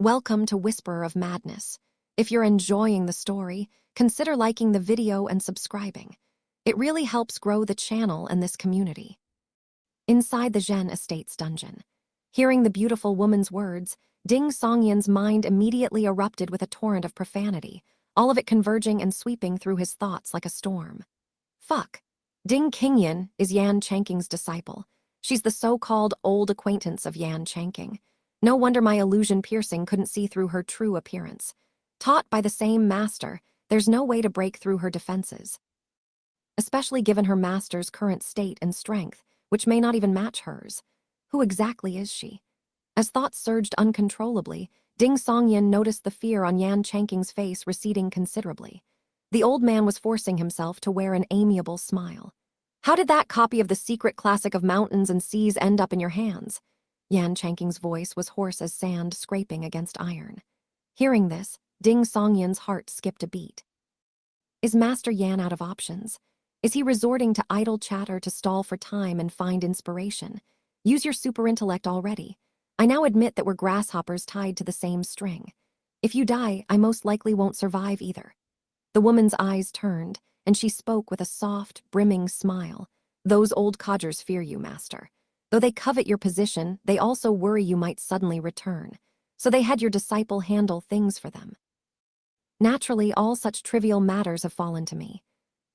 Welcome to Whisperer of Madness. If you're enjoying the story, consider liking the video and subscribing. It really helps grow the channel and this community. Inside the Zhen Estate's dungeon, hearing the beautiful woman's words, Ding Songyan's mind immediately erupted with a torrent of profanity, all of it converging and sweeping through his thoughts like a storm. Fuck. Ding Qingyan is Yan Changqing's disciple. She's the so-called old acquaintance of Yan Changqing. No wonder my illusion piercing couldn't see through her true appearance. Taught by the same master, there's no way to break through her defenses. Especially given her master's current state and strength, which may not even match hers. Who exactly is she? As thoughts surged uncontrollably, Ding Songyan noticed the fear on Yan Changqing's face receding considerably. The old man was forcing himself to wear an amiable smile. How did that copy of the secret classic of mountains and seas end up in your hands? Yan Changqing's voice was hoarse as sand scraping against iron. Hearing this, Ding Songyan's heart skipped a beat. Is Master Yan out of options? Is he resorting to idle chatter to stall for time and find inspiration? Use your super intellect already. I now admit that we're grasshoppers tied to the same string. If you die, I most likely won't survive either. The woman's eyes turned, and she spoke with a soft, brimming smile. Those old codgers fear you, Master. Though they covet your position, they also worry you might suddenly return. So they had your disciple handle things for them. Naturally, all such trivial matters have fallen to me.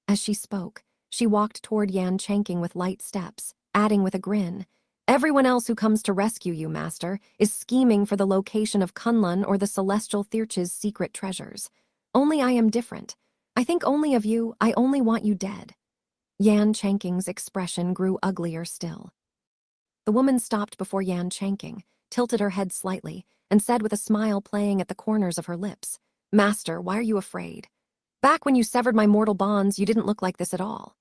As she spoke, she walked toward Yan Changqing with light steps, adding with a grin, "Everyone else who comes to rescue you, Master, is scheming for the location of Kunlun or the Celestial Thirch's secret treasures. Only I am different. I think only of you, I only want you dead." Yan Changqing's expression grew uglier still. The woman stopped before Yan Changqing, tilted her head slightly, and said with a smile playing at the corners of her lips, "Master, why are you afraid? Back when you severed my mortal bonds, you didn't look like this at all."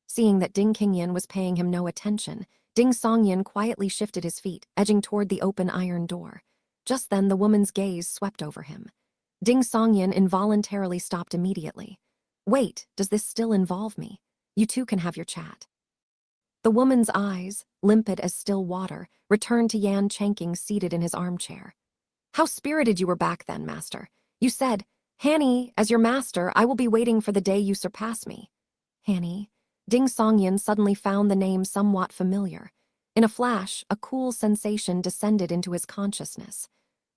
Seeing that Ding Qingyan was paying him no attention, Ding Songyan quietly shifted his feet, edging toward the open iron door. Just then, the woman's gaze swept over him. Ding Songyan involuntarily stopped immediately. "Wait, does this still involve me? You two can have your chat." The woman's eyes, limpid as still water, returned to Yan Changqing seated in his armchair. "How spirited you were back then, Master. You said, 'Hanny, as your master, I will be waiting for the day you surpass me.'" Hanny. Ding Songyan suddenly found the name somewhat familiar. In a flash, a cool sensation descended into his consciousness.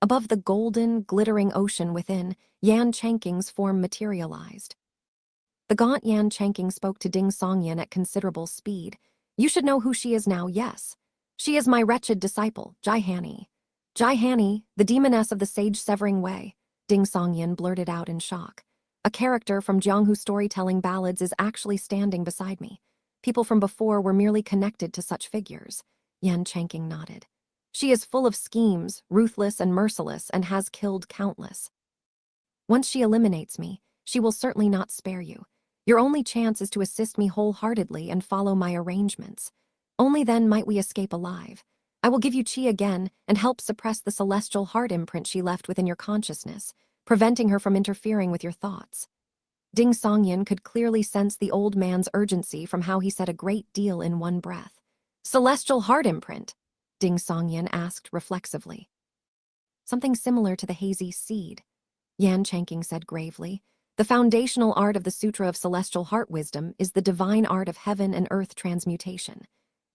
Above the golden, glittering ocean within, Yan Changqing's form materialized. The gaunt Yan Changqing spoke to Ding Songyan at considerable speed. "You should know who she is now, yes. She is my wretched disciple, Jai Hanny." "Jai Hanny, the demoness of the sage-severing way," Ding Songyan blurted out in shock. "A character from Jianghu storytelling ballads is actually standing beside me. People from before were merely connected to such figures." Yan Changqing nodded. "She is full of schemes, ruthless and merciless, and has killed countless. Once she eliminates me, she will certainly not spare you. Your only chance is to assist me wholeheartedly and follow my arrangements. Only then might we escape alive. I will give you chi again and help suppress the celestial heart imprint she left within your consciousness, preventing her from interfering with your thoughts." Ding Songyan could clearly sense the old man's urgency from how he said a great deal in one breath. "Celestial heart imprint?" Ding Songyan asked reflexively. "Something similar to the hazy seed," Yan Changqing said gravely. "The foundational art of the Sutra of Celestial Heart Wisdom is the divine art of heaven and earth transmutation.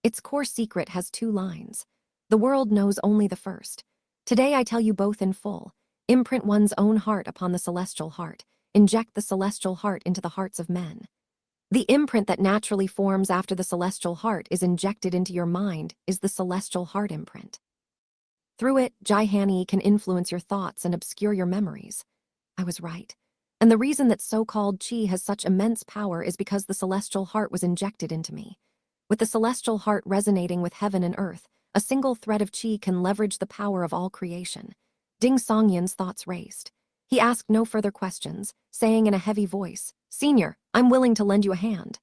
Its core secret has 2 lines. The world knows only the first. Today I tell you both in full. Imprint one's own heart upon the celestial heart. Inject the celestial heart into the hearts of men. The imprint that naturally forms after the celestial heart is injected into your mind is the celestial heart imprint. Through it, Jai Hanny can influence your thoughts and obscure your memories." I was right. And the reason that so-called chi has such immense power is because the celestial heart was injected into me. With the celestial heart resonating with heaven and earth, a single thread of chi can leverage the power of all creation. Ding Songyan's thoughts raced. He asked no further questions, saying in a heavy voice, "Senior, I'm willing to lend you a hand."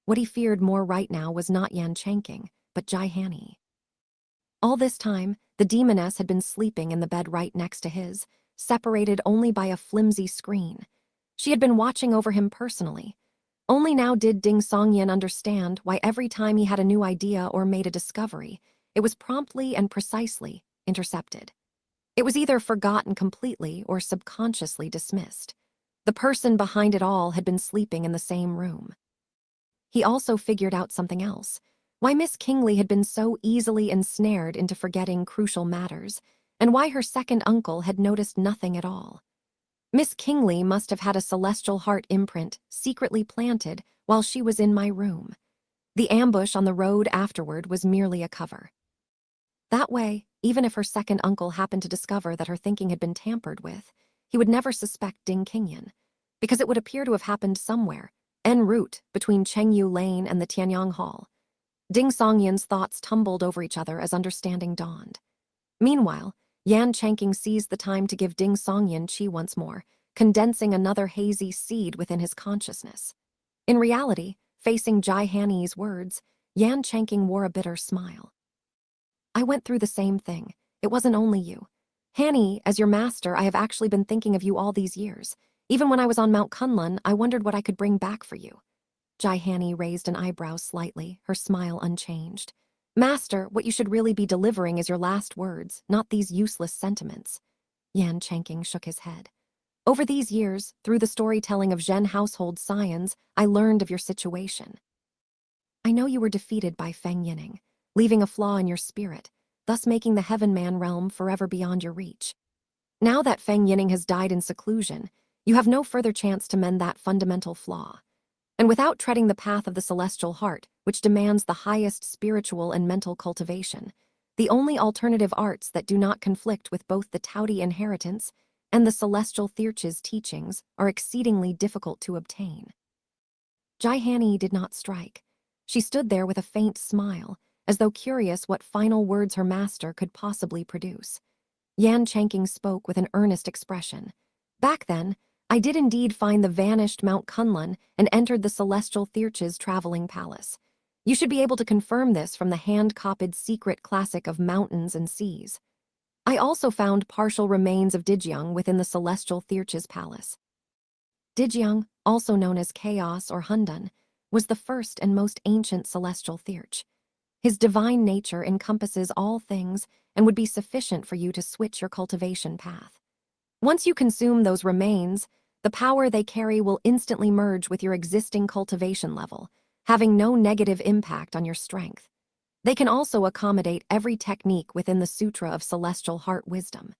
What he feared more right now was not Yan Changqing, but Jai Hanny. All this time, the demoness had been sleeping in the bed right next to his, separated only by a flimsy screen. She had been watching over him personally. Only now did Ding Songyan understand why every time he had a new idea or made a discovery, it was promptly and precisely intercepted. It was either forgotten completely or subconsciously dismissed. The person behind it all had been sleeping in the same room. He also figured out something else: why Miss Kingley had been so easily ensnared into forgetting crucial matters, and why her second uncle had noticed nothing at all. Miss Kingley must have had a celestial heart imprint secretly planted while she was in my room. The ambush on the road afterward was merely a cover. That way, even if her second uncle happened to discover that her thinking had been tampered with, he would never suspect Ding Qingyan, because it would appear to have happened somewhere, en route between Chengyu Lane and the Tianyang Hall. Ding Songyan's thoughts tumbled over each other as understanding dawned. Meanwhile, Yan Changqing seized the time to give Ding Songyan chi once more, condensing another hazy seed within his consciousness. In reality, facing Jai Hanni's words, Yan Changqing wore a bitter smile. I went through the same thing. It wasn't only you. Hanni, as your master, I have actually been thinking of you all these years. Even when I was on Mount Kunlun, I wondered what I could bring back for you. Jai Hanni raised an eyebrow slightly, her smile unchanged. Master, what you should really be delivering is your last words, not these useless sentiments. Yan Changqing shook his head. Over these years, through the storytelling of Zhen household scions, I learned of your situation. I know you were defeated by Feng Yining, leaving a flaw in your spirit, thus making the Heaven Man realm forever beyond your reach. Now that Feng Yining has died in seclusion, you have no further chance to mend that fundamental flaw. And without treading the path of the celestial heart, which demands the highest spiritual and mental cultivation, the only alternative arts that do not conflict with both the Taotie inheritance and the celestial Thirch's teachings are exceedingly difficult to obtain. Jai Hanni did not strike. She stood there with a faint smile, as though curious what final words her master could possibly produce. Yan Changqing spoke with an earnest expression. Back then, I did indeed find the vanished Mount Kunlun and entered the celestial Thirch's traveling palace. You should be able to confirm this from the hand-copied secret classic of mountains and seas. I also found partial remains of Dijiang within the celestial Thirch's palace. Dijiang, also known as Chaos or Hundan, was the first and most ancient celestial Thirch. His divine nature encompasses all things and would be sufficient for you to switch your cultivation path. Once you consume those remains, the power they carry will instantly merge with your existing cultivation level, having no negative impact on your strength. They can also accommodate every technique within the Sutra of Celestial Heart Wisdom.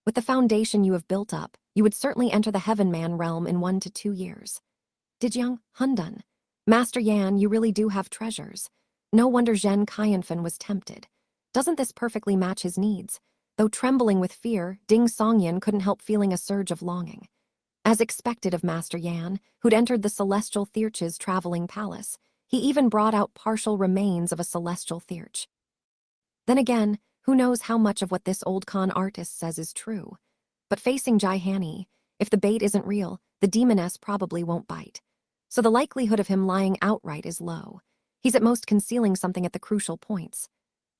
With the foundation you have built up, you would certainly enter the Heaven Man realm in 1 to 2 years. Dijiang, Hundan. Master Yan, you really do have treasures. No wonder Zhen Qianfen was tempted. Doesn't this perfectly match his needs? Though trembling with fear, Ding Songyan couldn't help feeling a surge of longing. As expected of Master Yan, who'd entered the celestial Thirch's traveling palace, he even brought out partial remains of a celestial Thirch. Then again, who knows how much of what this old con artist says is true? But facing Jai Hanni, if the bait isn't real, the demoness probably won't bite. So the likelihood of him lying outright is low. He's at most concealing something at the crucial points.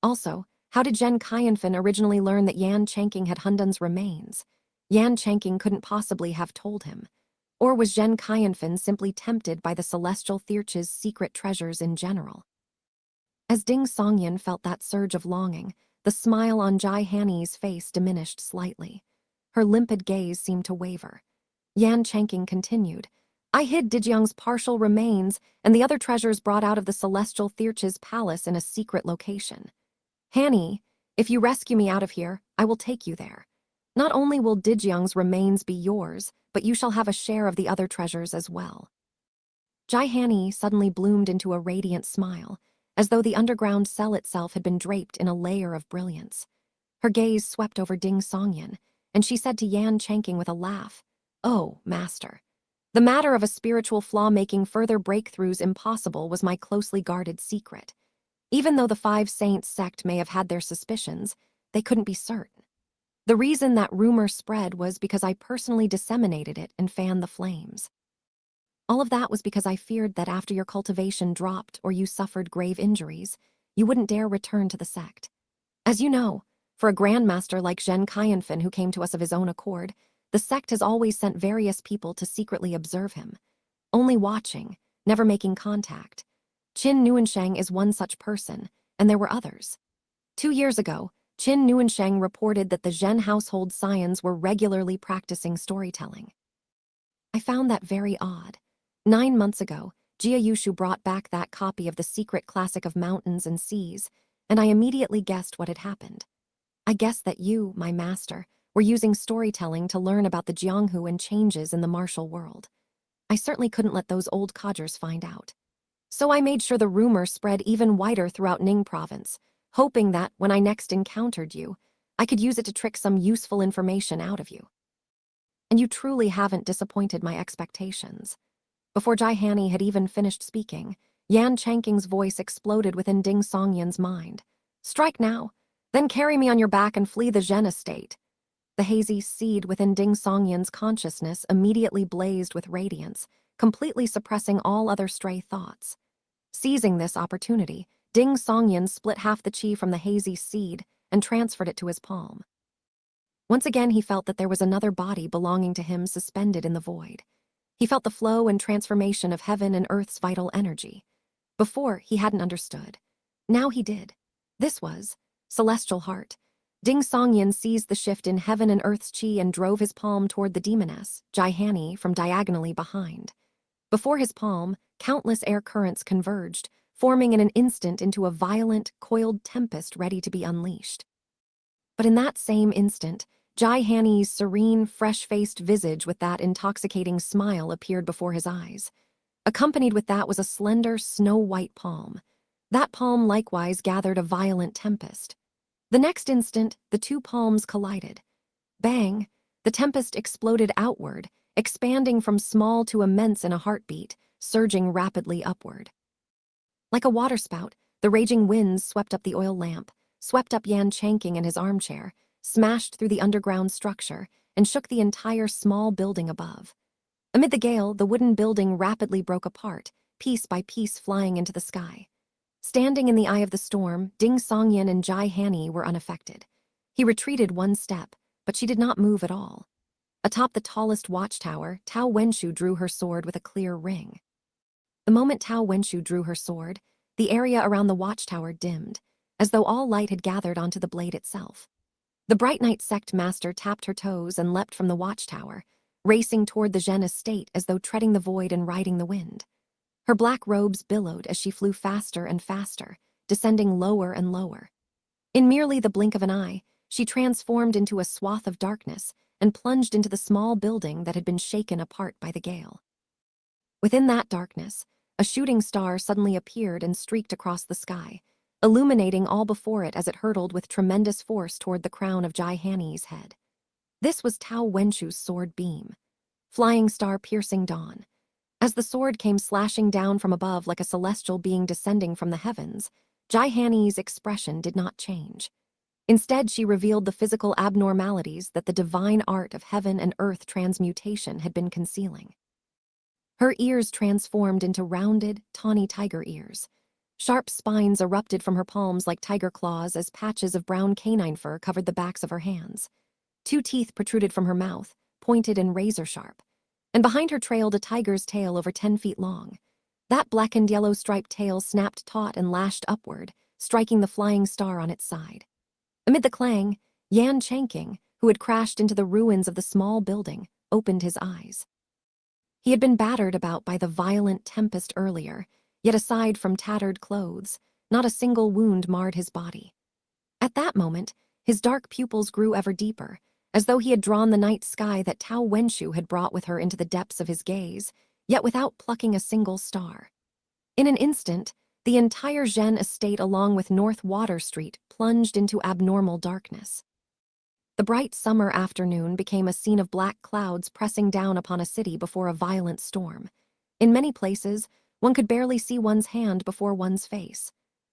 Also, how did Zhen Qianfen originally learn that Yan Changqing had Hundan's remains? Yan Changqing couldn't possibly have told him. Or was Zhen Qianfen simply tempted by the celestial Thirch's secret treasures in general? As Ding Songyan felt that surge of longing, the smile on Jai Hanni's face diminished slightly. Her limpid gaze seemed to waver. Yan Changqing continued. I hid Dijiang's partial remains and the other treasures brought out of the celestial Thirch's palace in a secret location. Hanni, if you rescue me out of here, I will take you there. Not only will Dijiang's remains be yours, but you shall have a share of the other treasures as well. Jai Hanni suddenly bloomed into a radiant smile, as though the underground cell itself had been draped in a layer of brilliance. Her gaze swept over Ding Songyan, and she said to Yan Changqing with a laugh, Oh, master. The matter of a spiritual flaw making further breakthroughs impossible was my closely guarded secret. Even though the Five Saints sect may have had their suspicions, they couldn't be certain. The reason that rumor spread was because I personally disseminated it and fanned the flames. All of that was because I feared that after your cultivation dropped or you suffered grave injuries, you wouldn't dare return to the sect. As you know, for a grandmaster like Zhen Qianfen who came to us of his own accord, the sect has always sent various people to secretly observe him, only watching, never making contact. Qin Nuansheng is one such person, and there were others. 2 years ago, Qin Nuansheng reported that the Zhen household scions were regularly practicing storytelling. I found that very odd. 9 months ago, Jia Yushu brought back that copy of the secret classic of mountains and seas, and I immediately guessed what had happened. I guessed that you, my master, were using storytelling to learn about the Jianghu and changes in the martial world. I certainly couldn't let those old codgers find out. So I made sure the rumor spread even wider throughout Ning province, hoping that, when I next encountered you, I could use it to trick some useful information out of you. And you truly haven't disappointed my expectations. Before Jai Hanny had even finished speaking, Yan Chanking's voice exploded within Ding Songyan's mind. Strike now, then carry me on your back and flee the Zhen estate. The hazy seed within Ding Songyan's consciousness immediately blazed with radiance, completely suppressing all other stray thoughts. Seizing this opportunity, Ding Songyan split half the chi from the hazy seed and transferred it to his palm. Once again he felt that there was another body belonging to him suspended in the void. He felt the flow and transformation of heaven and earth's vital energy. Before, he hadn't understood. Now he did. This was celestial heart. Ding Songyan seized the shift in heaven and earth's chi and drove his palm toward the demoness, Jai Hanny, from diagonally behind. Before his palm, countless air currents converged, forming in an instant into a violent, coiled tempest ready to be unleashed. But in that same instant, Jai Hanny's serene, fresh-faced visage with that intoxicating smile appeared before his eyes. Accompanied with that was a slender, snow-white palm. That palm likewise gathered a violent tempest. The next instant, the two palms collided. Bang! The tempest exploded outward, expanding from small to immense in a heartbeat, surging rapidly upward. Like a waterspout, the raging winds swept up the oil lamp, swept up Yan Chanking in his armchair, smashed through the underground structure, and shook the entire small building above. Amid the gale, the wooden building rapidly broke apart, piece by piece flying into the sky. Standing in the eye of the storm, Ding Songyan and Jai Hanny were unaffected. He retreated one step, but she did not move at all. Atop the tallest watchtower, Tao Wenshu drew her sword with a clear ring. The moment Tao Wenshu drew her sword, the area around the watchtower dimmed, as though all light had gathered onto the blade itself. The Bright Night sect master tapped her toes and leapt from the watchtower, racing toward the Zhen estate as though treading the void and riding the wind. Her black robes billowed as she flew faster and faster, descending lower and lower. In merely the blink of an eye, she transformed into a swath of darkness and plunged into the small building that had been shaken apart by the gale. Within that darkness, a shooting star suddenly appeared and streaked across the sky, illuminating all before it as it hurtled with tremendous force toward the crown of Jai Hanny's head. This was Tao Wenshu's sword beam. Flying star piercing dawn. As the sword came slashing down from above like a celestial being descending from the heavens, Jai Hanny's expression did not change. Instead, she revealed the physical abnormalities that the divine art of heaven and earth transmutation had been concealing. Her ears transformed into rounded, tawny tiger ears. Sharp spines erupted from her palms like tiger claws as patches of brown canine fur covered the backs of her hands. 2 teeth protruded from her mouth, pointed and razor-sharp. And behind her trailed a tiger's tail over 10 feet long. That blackened yellow striped tail snapped taut and lashed upward, striking the flying star on its side. Amid the clang, Yan Chanking, who had crashed into the ruins of the small building, opened his eyes. He had been battered about by the violent tempest earlier, yet aside from tattered clothes, not a single wound marred his body. At that moment, his dark pupils grew ever deeper, as though he had drawn the night sky that Tao Wenshu had brought with her into the depths of his gaze, yet without plucking a single star. In an instant, the entire Zhen estate along with North Water Street plunged into abnormal darkness. The bright summer afternoon became a scene of black clouds pressing down upon a city before a violent storm. In many places, one could barely see one's hand before one's face.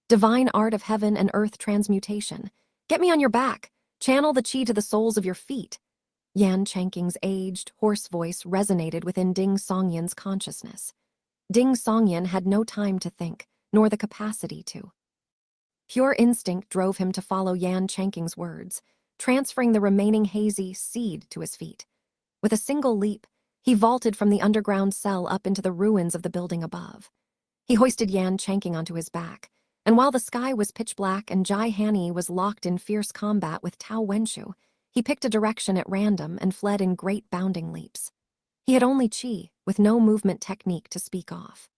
Divine art of heaven and earth transmutation. Get me on your back. Channel the chi to the soles of your feet. Yan Chanking's aged, hoarse voice resonated within Ding Songyan's consciousness. Ding Songyan had no time to think, nor the capacity to. Pure instinct drove him to follow Yan Chanking's words, transferring the remaining hazy seed to his feet. With a single leap, he vaulted from the underground cell up into the ruins of the building above. He hoisted Yan Chanking onto his back, and while the sky was pitch black and Jai Hanni was locked in fierce combat with Tao Wenshu, he picked a direction at random and fled in great bounding leaps. He had only chi, with no movement technique to speak of.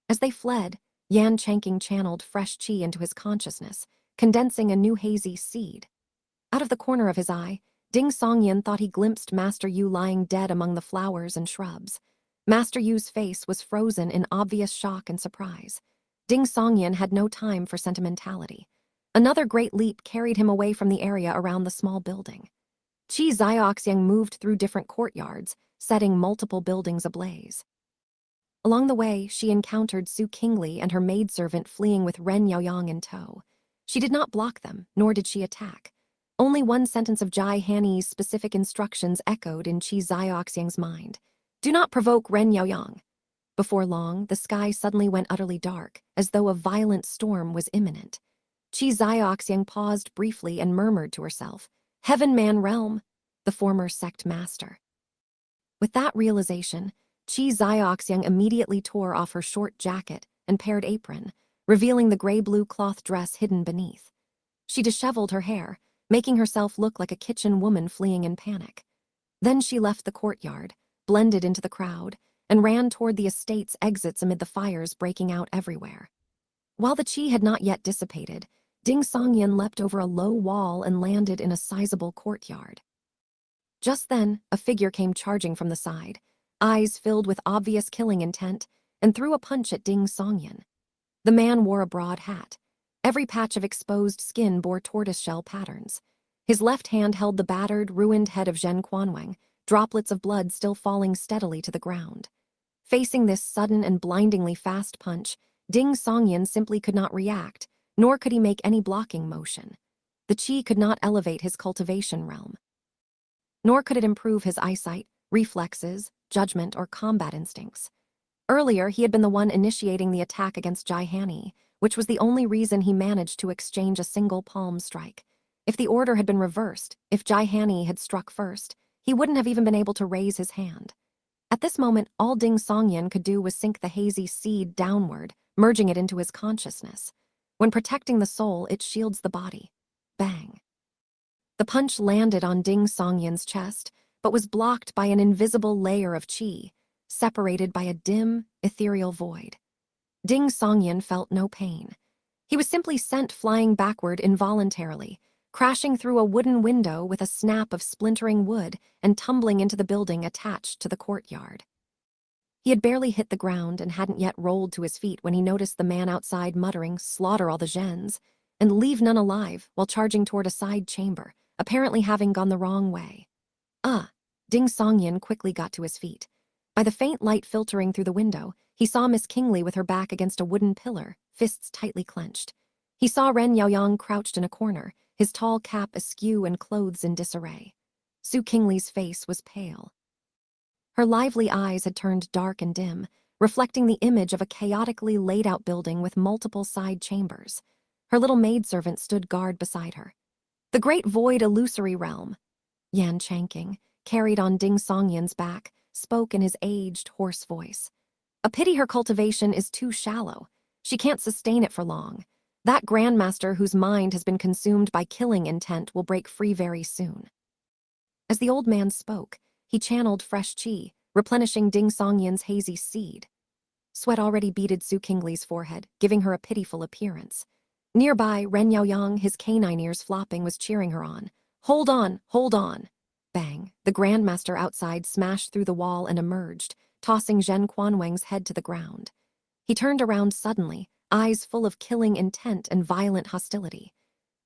As they fled, Yan Changqing channeled fresh chi into his consciousness, condensing a new hazy seed. Out of the corner of his eye, Ding Songyan thought he glimpsed Master Yu lying dead among the flowers and shrubs. Master Yu's face was frozen in obvious shock and surprise. Ding Songyan had no time for sentimentality. Another great leap carried him away from the area around the small building. Qi Zioxiang moved through different courtyards, setting multiple buildings ablaze. Along the way, she encountered Su Qingli and her maidservant fleeing with Ren Yaoyang in tow. She did not block them, nor did she attack. Only one sentence of Jai Hanni's specific instructions echoed in Qi Zioxiang's mind. Do not provoke Ren Yaoyang. Before long, the sky suddenly went utterly dark, as though a violent storm was imminent. Qi Zioxiang paused briefly and murmured to herself, Heaven Man Realm, the former sect master. With that realization, Qi Zioxiang immediately tore off her short jacket and paired apron, revealing the gray-blue cloth dress hidden beneath. She disheveled her hair, making herself look like a kitchen woman fleeing in panic. Then she left the courtyard, blended into the crowd, and ran toward the estate's exits amid the fires breaking out everywhere. While the chi had not yet dissipated, Ding Songyan leapt over a low wall and landed in a sizable courtyard. Just then, a figure came charging from the side, eyes filled with obvious killing intent, and threw a punch at Ding Songyan. The man wore a broad hat. Every patch of exposed skin bore tortoiseshell patterns. His left hand held the battered, ruined head of Zhen Quanwang, droplets of blood still falling steadily to the ground. Facing this sudden and blindingly fast punch, Ding Songyan simply could not react, nor could he make any blocking motion. The chi could not elevate his cultivation realm. Nor could it improve his eyesight, reflexes, judgment, or combat instincts. Earlier, he had been the one initiating the attack against Jai Hanni, which was the only reason he managed to exchange a single palm strike. If the order had been reversed, if Jai Hanni had struck first, he wouldn't have even been able to raise his hand. At this moment, all Ding Songyan could do was sink the hazy seed downward, merging it into his consciousness. When protecting the soul, it shields the body. Bang. The punch landed on Ding Songyan's chest, but was blocked by an invisible layer of chi, separated by a dim, ethereal void. Ding Songyan felt no pain. He was simply sent flying backward involuntarily, crashing through a wooden window with a snap of splintering wood and tumbling into the building attached to the courtyard. He had barely hit the ground and hadn't yet rolled to his feet when he noticed the man outside muttering, "Slaughter all the gens," and "Leave none alive," while charging toward a side chamber, apparently having gone the wrong way. Ding Songyan quickly got to his feet. By the faint light filtering through the window, he saw Miss Qingli with her back against a wooden pillar, fists tightly clenched. He saw Ren Yaoyang crouched in a corner, his tall cap askew and clothes in disarray. Su Qingli's face was pale. Her lively eyes had turned dark and dim, reflecting the image of a chaotically laid-out building with multiple side chambers. Her little maidservant stood guard beside her. The great void illusory realm. Yan Changqing, carried on Ding Songyan's back, spoke in his aged, hoarse voice. A pity her cultivation is too shallow. She can't sustain it for long. That grandmaster whose mind has been consumed by killing intent will break free very soon. As the old man spoke, he channeled fresh chi, replenishing Ding Songyan's hazy seed. Sweat already beaded Su Qingli's forehead, giving her a pitiful appearance. Nearby, Ren Yaoyang, his canine ears flopping, was cheering her on. Hold on, hold on. Bang, the grandmaster outside smashed through the wall and emerged, tossing Zhen Quanwang's head to the ground. He turned around suddenly, eyes full of killing intent and violent hostility.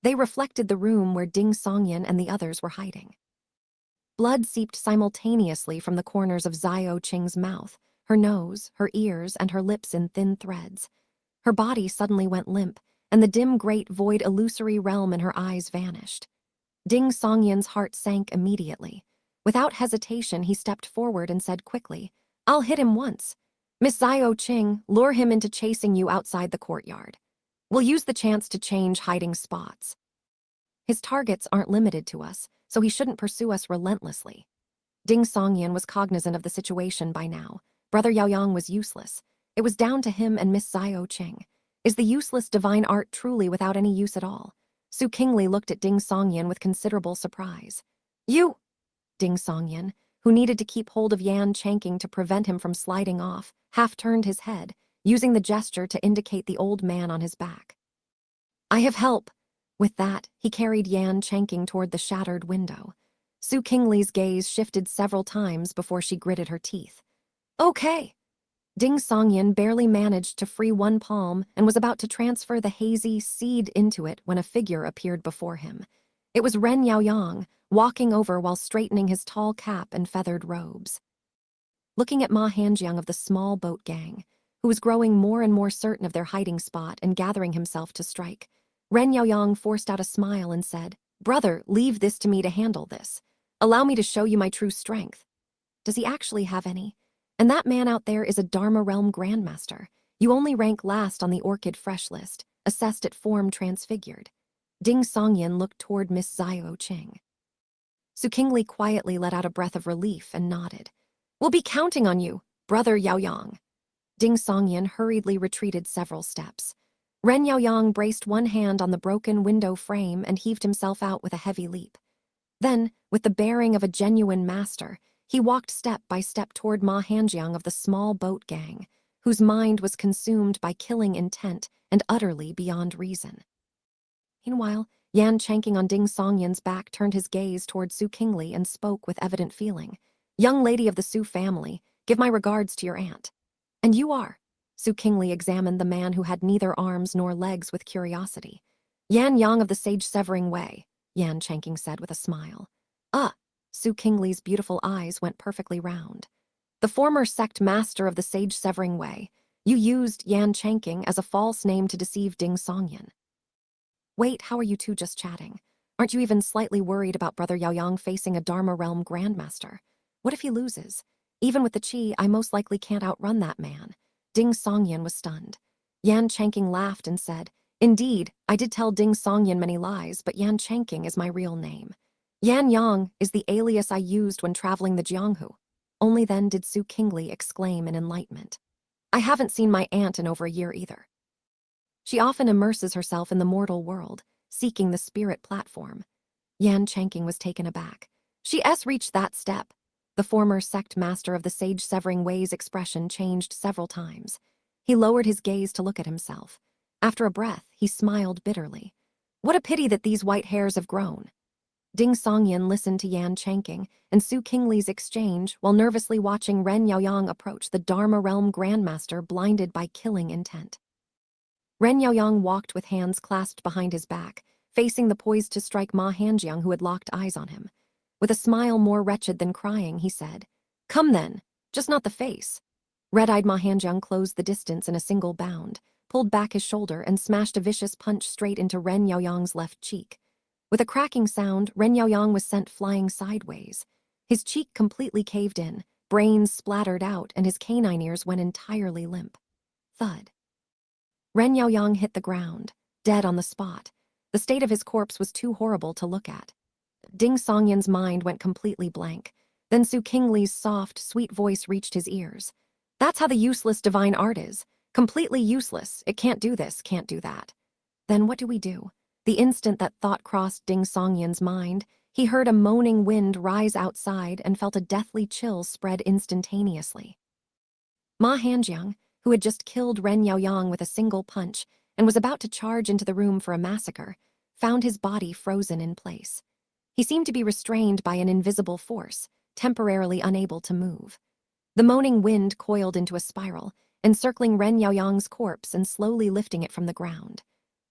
They reflected the room where Ding Songyan and the others were hiding. Blood seeped simultaneously from the corners of Zio Qing's mouth, her nose, her ears, and her lips in thin threads. Her body suddenly went limp, and the dim great void illusory realm in her eyes vanished. Ding Songyan's heart sank immediately. Without hesitation, he stepped forward and said quickly, I'll hit him once. Miss Zio Qing, lure him into chasing you outside the courtyard. We'll use the chance to change hiding spots. His targets aren't limited to us, so he shouldn't pursue us relentlessly. Ding Songyan was cognizant of the situation by now. Brother Yaoyang was useless. It was down to him and Miss Zio Qing. Is the useless divine art truly without any use at all? Su Qingli looked at Ding Songyan with considerable surprise. You! Ding Songyan, who needed to keep hold of Yan Changqing to prevent him from sliding off, half turned his head, using the gesture to indicate the old man on his back. I have help. With that, he carried Yan Changqing toward the shattered window. Su Qingli's gaze shifted several times before she gritted her teeth. Okay. Ding Songyan barely managed to free one palm and was about to transfer the hazy seed into it when a figure appeared before him. It was Ren Yaoyang, walking over while straightening his tall cap and feathered robes. Looking at Ma Hanjiang of the small boat gang, who was growing more and more certain of their hiding spot and gathering himself to strike, Ren Yaoyang forced out a smile and said, Brother, leave this to me to handle this. Allow me to show you my true strength. Does he actually have any? And that man out there is a Dharma Realm Grandmaster. You only rank last on the Orchid Fresh list, assessed at form transfigured. Ding Songyan looked toward Miss Zio Qing. Su Qingli quietly let out a breath of relief and nodded. We'll be counting on you, Brother Yaoyang. Ding Songyan hurriedly retreated several steps. Ren Yaoyang braced one hand on the broken window frame and heaved himself out with a heavy leap. Then, with the bearing of a genuine master, he walked step by step toward Ma Hanjiang of the small boat gang, whose mind was consumed by killing intent and utterly beyond reason. Meanwhile, Yan Changqing on Ding Songyan's back turned his gaze toward Su Qingli and spoke with evident feeling. Young lady of the Su family, give my regards to your aunt. And you are? Su Qingli examined the man who had neither arms nor legs with curiosity. Yan Yang of the Sage-Severing Way, Yan Changqing said with a smile. Su Qingli's beautiful eyes went perfectly round. The former sect master of the Sage-Severing Way. You used Yan Changqing as a false name to deceive Ding Songyan. Wait, how are you two just chatting? Aren't you even slightly worried about Brother Yaoyang facing a Dharma Realm Grandmaster? What if he loses? Even with the chi, I most likely can't outrun that man. Ding Songyan was stunned. Yan Changqing laughed and said, Indeed, I did tell Ding Songyan many lies, but Yan Changqing is my real name. Yan Yang is the alias I used when traveling the Jianghu. Only then did Su Qingli exclaim in enlightenment. I haven't seen my aunt in over a year either. She often immerses herself in the mortal world, seeking the spirit platform. Yan Changqing was taken aback. She's reached that step. The former sect master of the Sage-Severing Way's expression changed several times. He lowered his gaze to look at himself. After a breath, he smiled bitterly. What a pity that these white hairs have grown. Ding Songyan listened to Yan Changqing and Su Qingli's exchange while nervously watching Ren Yaoyang approach the Dharma Realm Grandmaster blinded by killing intent. Ren Yaoyang walked with hands clasped behind his back, facing the poised-to-strike Ma Hanjiang who had locked eyes on him. With a smile more wretched than crying, he said, Come then, just not the face. Red-eyed Ma Hanjiang closed the distance in a single bound, pulled back his shoulder and smashed a vicious punch straight into Ren Yaoyang's left cheek. With a cracking sound, Ren Yaoyang was sent flying sideways. His cheek completely caved in, brains splattered out, and his canine ears went entirely limp. Thud. Ren Yaoyang hit the ground, dead on the spot. The state of his corpse was too horrible to look at. Ding Songyan's mind went completely blank. Then Su Qingli's soft, sweet voice reached his ears. That's how the useless divine art is. Completely useless. It can't do this, can't do that. Then what do we do? The instant that thought crossed Ding Songyan's mind, he heard a moaning wind rise outside and felt a deathly chill spread instantaneously. Ma Hanjiang, who had just killed Ren Yaoyang with a single punch and was about to charge into the room for a massacre, found his body frozen in place. He seemed to be restrained by an invisible force, temporarily unable to move. The moaning wind coiled into a spiral, encircling Ren Yaoyang's corpse and slowly lifting it from the ground.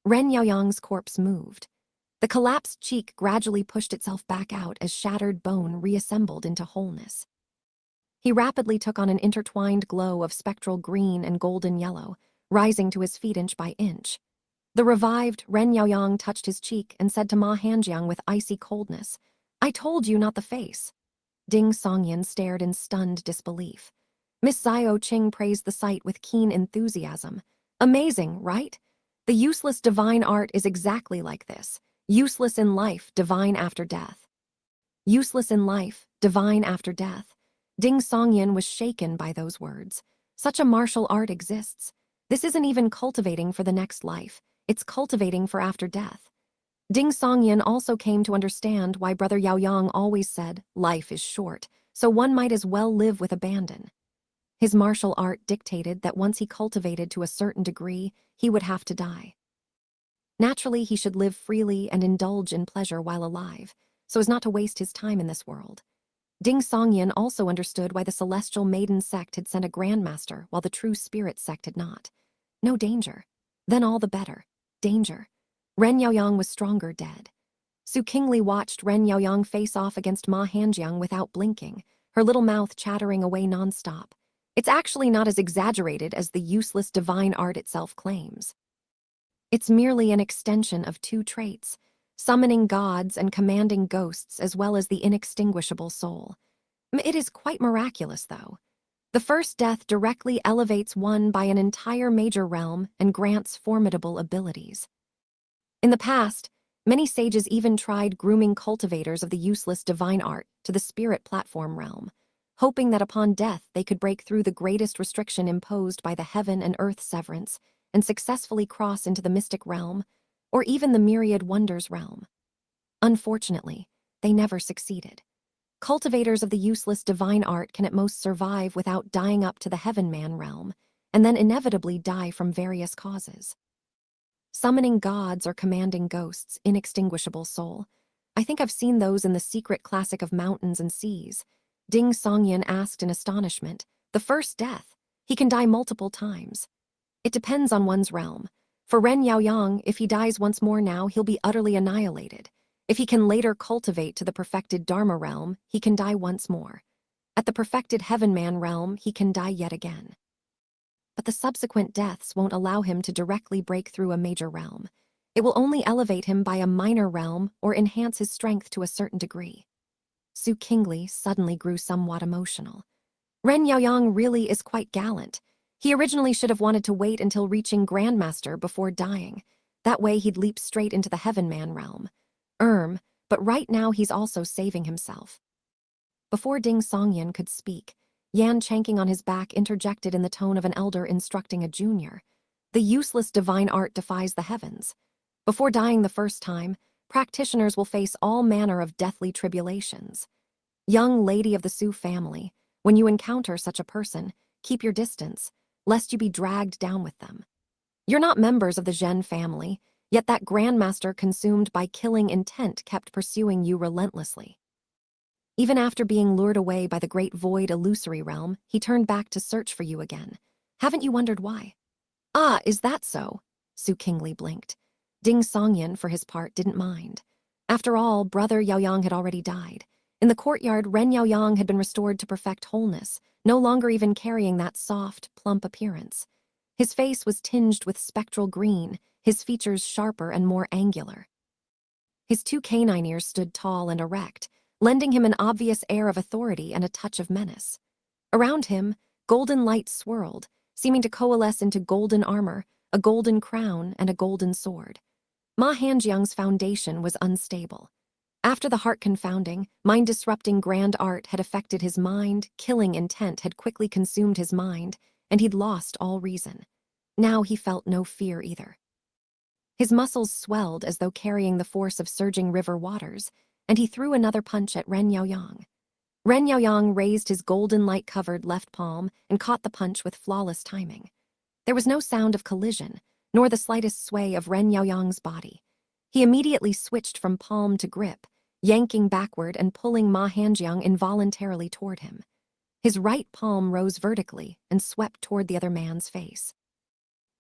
Ren Yaoyang's corpse moved. The collapsed cheek gradually pushed itself back out as shattered bone reassembled into wholeness. He rapidly took on an intertwined glow of spectral green and golden yellow, rising to his feet inch by inch. The revived Ren Yaoyang touched his cheek and said to Ma Hanjiang with icy coldness, I told you not the face. Ding Songyan stared in stunned disbelief. Miss Zio Qing praised the sight with keen enthusiasm. Amazing, right? The useless divine art is exactly like this. Useless in life, divine after death. Useless in life, divine after death. Ding Songyan was shaken by those words. Such a martial art exists. This isn't even cultivating for the next life, it's cultivating for after death. Ding Songyan also came to understand why Brother Yaoyang always said, life is short, so one might as well live with abandon. His martial art dictated that once he cultivated to a certain degree, he would have to die. Naturally, he should live freely and indulge in pleasure while alive, so as not to waste his time in this world. Ding Songyan also understood why the Celestial Maiden sect had sent a grandmaster while the True Spirit sect had not. No danger. Then all the better. Danger. Ren Yaoyang was stronger dead. Su Qingli watched Ren Yaoyang face off against Ma Hanjiang without blinking, her little mouth chattering away nonstop. It's actually not as exaggerated as the useless divine art itself claims. It's merely an extension of two traits, summoning gods and commanding ghosts as well as the inextinguishable soul. It is quite miraculous, though. The first death directly elevates one by an entire major realm and grants formidable abilities. In the past, many sages even tried grooming cultivators of the useless divine art to the spirit platform realm, hoping that upon death they could break through the greatest restriction imposed by the heaven and earth severance and successfully cross into the mystic realm, or even the myriad wonders realm. Unfortunately, they never succeeded. Cultivators of the useless divine art can at most survive without dying up to the heaven man realm, and then inevitably die from various causes. Summoning gods or commanding ghosts, inextinguishable soul. I think I've seen those in the secret classic of mountains and seas. Ding Songyan asked in astonishment. The first death. He can die multiple times. It depends on one's realm. For Ren Yaoyang, if he dies once more now, he'll be utterly annihilated. If he can later cultivate to the perfected Dharma realm, he can die once more. At the perfected Heaven Man realm, he can die yet again. But the subsequent deaths won't allow him to directly break through a major realm. It will only elevate him by a minor realm or enhance his strength to a certain degree. Su Qingli suddenly grew somewhat emotional. Ren Yaoyang really is quite gallant. He originally should have wanted to wait until reaching Grandmaster before dying. That way he'd leap straight into the Heaven Man realm. But right now he's also saving himself. Before Ding Songyan could speak, Yan chanking on his back interjected in the tone of an elder instructing a junior. The useless divine art defies the heavens. Before dying the first time, practitioners will face all manner of deathly tribulations. Young lady of the Su family, when you encounter such a person, keep your distance, lest you be dragged down with them. You're not members of the Zhen family, yet that grandmaster consumed by killing intent kept pursuing you relentlessly. Even after being lured away by the great void illusory realm, he turned back to search for you again. Haven't you wondered why? Ah, is that so? Su Qingli blinked. Ding Songyan, for his part, didn't mind. After all, Brother Yaoyang had already died. In the courtyard, Ren Yaoyang had been restored to perfect wholeness, no longer even carrying that soft, plump appearance. His face was tinged with spectral green, his features sharper and more angular. His two canine ears stood tall and erect, lending him an obvious air of authority and a touch of menace. Around him, golden light swirled, seeming to coalesce into golden armor, a golden crown, and a golden sword. Ma Hanjiang's foundation was unstable. After the heart confounding, mind-disrupting grand art had affected his mind, killing intent had quickly consumed his mind, and he'd lost all reason. Now he felt no fear either. His muscles swelled as though carrying the force of surging river waters, and he threw another punch at Ren Yaoyang. Ren Yaoyang raised his golden light-covered left palm and caught the punch with flawless timing. There was no sound of collision, nor the slightest sway of Ren Yaoyang's body. He immediately switched from palm to grip, yanking backward and pulling Ma Hanjiang involuntarily toward him. His right palm rose vertically and swept toward the other man's face.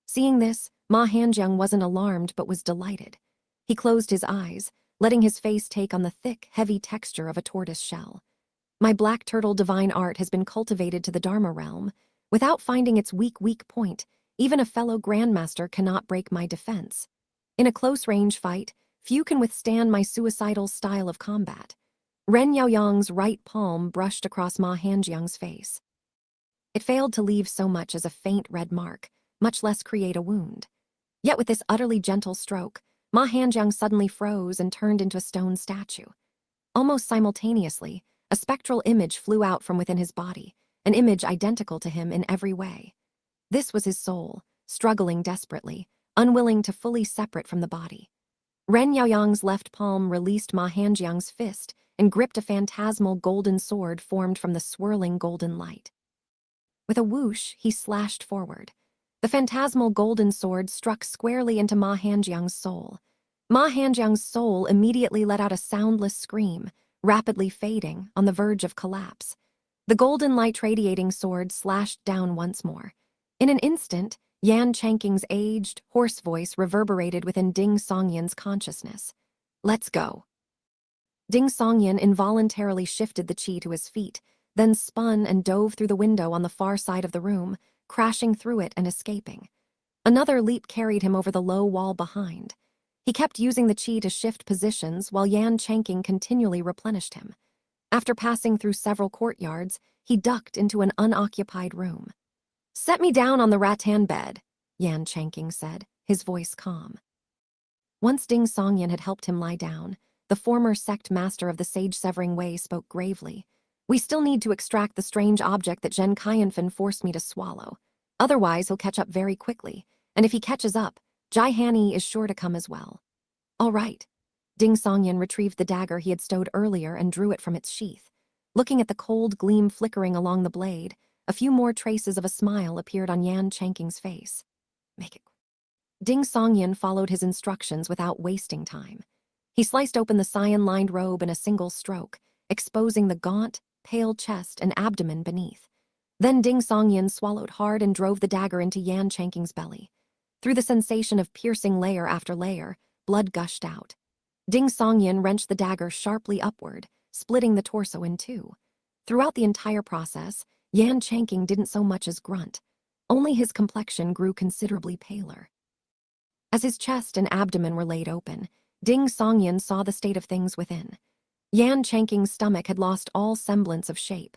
Seeing this, Ma Hanjiang wasn't alarmed but was delighted. He closed his eyes, letting his face take on the thick, heavy texture of a tortoise shell. My black turtle divine art has been cultivated to the Dharma realm. Without finding its weak point, even a fellow grandmaster cannot break my defense. In a close-range fight, few can withstand my suicidal style of combat. Ren Yaoyang's right palm brushed across Ma Hanjiang's face. It failed to leave so much as a faint red mark, much less create a wound. Yet with this utterly gentle stroke, Ma Hanjiang suddenly froze and turned into a stone statue. Almost simultaneously, a spectral image flew out from within his body, an image identical to him in every way. This was his soul, struggling desperately, unwilling to fully separate from the body. Ren Yaoyang's left palm released Ma Hanjiang's fist and gripped a phantasmal golden sword formed from the swirling golden light. With a whoosh, he slashed forward. The phantasmal golden sword struck squarely into Ma Hanjiang's soul. Ma Hanjiang's soul immediately let out a soundless scream, rapidly fading, on the verge of collapse. The golden light-radiating sword slashed down once more. In an instant, Yan Chanking's aged, hoarse voice reverberated within Ding Songyan's consciousness. "Let's go." Ding Songyan involuntarily shifted the chi to his feet, then spun and dove through the window on the far side of the room, crashing through it and escaping. Another leap carried him over the low wall behind. He kept using the chi to shift positions while Yan Chanking continually replenished him. After passing through several courtyards, he ducked into an unoccupied room. "Set me down on the rattan bed," Yan Chanking said, his voice calm. Once Ding Songyan had helped him lie down, the former sect master of the Sage-Severing Way spoke gravely. "We still need to extract the strange object that Zhen Qianfen forced me to swallow. Otherwise, he'll catch up very quickly, and if he catches up, Jai Hanni is sure to come as well." "All right." Ding Songyan retrieved the dagger he had stowed earlier and drew it from its sheath. Looking at the cold gleam flickering along the blade, a few more traces of a smile appeared on Yan Chanking's face. "Make it." Ding Songyan followed his instructions without wasting time. He sliced open the cyan-lined robe in a single stroke, exposing the gaunt, pale chest and abdomen beneath. Then Ding Songyan swallowed hard and drove the dagger into Yan Chanking's belly. Through the sensation of piercing layer after layer, blood gushed out. Ding Songyan wrenched the dagger sharply upward, splitting the torso in two. Throughout the entire process, Yan Chanking didn't so much as grunt. Only his complexion grew considerably paler. As his chest and abdomen were laid open, Ding Songyan saw the state of things within. Yan Chanking's stomach had lost all semblance of shape.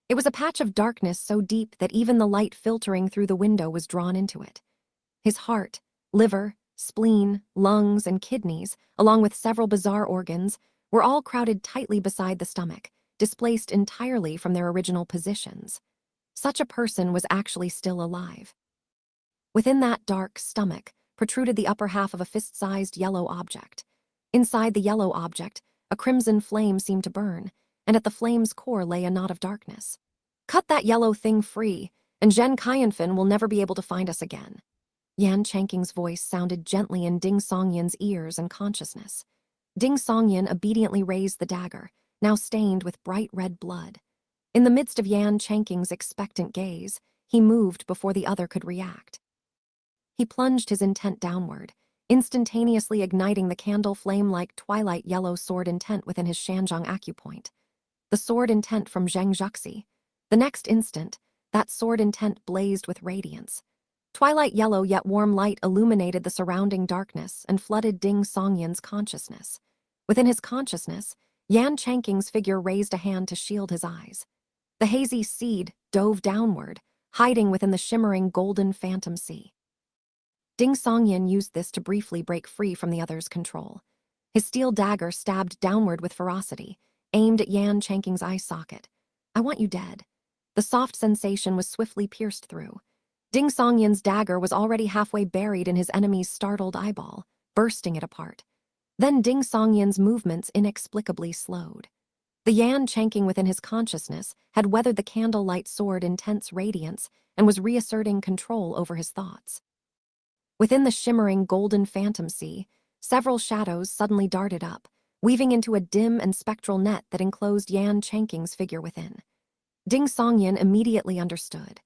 It was a patch of darkness so deep that even the light filtering through the window was drawn into it. His heart, liver, spleen, lungs, and kidneys, along with several bizarre organs, were all crowded tightly beside the stomach, displaced entirely from their original positions. Such a person was actually still alive. Within that dark stomach protruded the upper half of a fist-sized yellow object. Inside the yellow object, a crimson flame seemed to burn, and at the flame's core lay a knot of darkness. "Cut that yellow thing free, and Zhen Qianfen will never be able to find us again." Yan Chanking's voice sounded gently in Ding Songyan's ears and consciousness. Ding Songyan obediently raised the dagger, now stained with bright red blood. In the midst of Yan Chanking's expectant gaze, he moved before the other could react. He plunged his intent downward, instantaneously igniting the candle flame-like twilight yellow sword intent within his Shanzhong acupoint. The sword intent from Zheng Zhuxi. The next instant, that sword intent blazed with radiance. Twilight yellow yet warm light illuminated the surrounding darkness and flooded Ding Songyan's consciousness. Within his consciousness, Yan Chanking's figure raised a hand to shield his eyes. The hazy seed dove downward, hiding within the shimmering golden phantom sea. Ding Songyan used this to briefly break free from the other's control. His steel dagger stabbed downward with ferocity, aimed at Yan Chanking's eye socket. "I want you dead." The soft sensation was swiftly pierced through. Ding Songyan's dagger was already halfway buried in his enemy's startled eyeball, bursting it apart. Then Ding Songyan's movements inexplicably slowed. The Yan Chanking within his consciousness had weathered the candlelight sword intense radiance and was reasserting control over his thoughts. Within the shimmering golden phantom sea, several shadows suddenly darted up, weaving into a dim and spectral net that enclosed Yan Chanking's figure within. Ding Songyan immediately understood.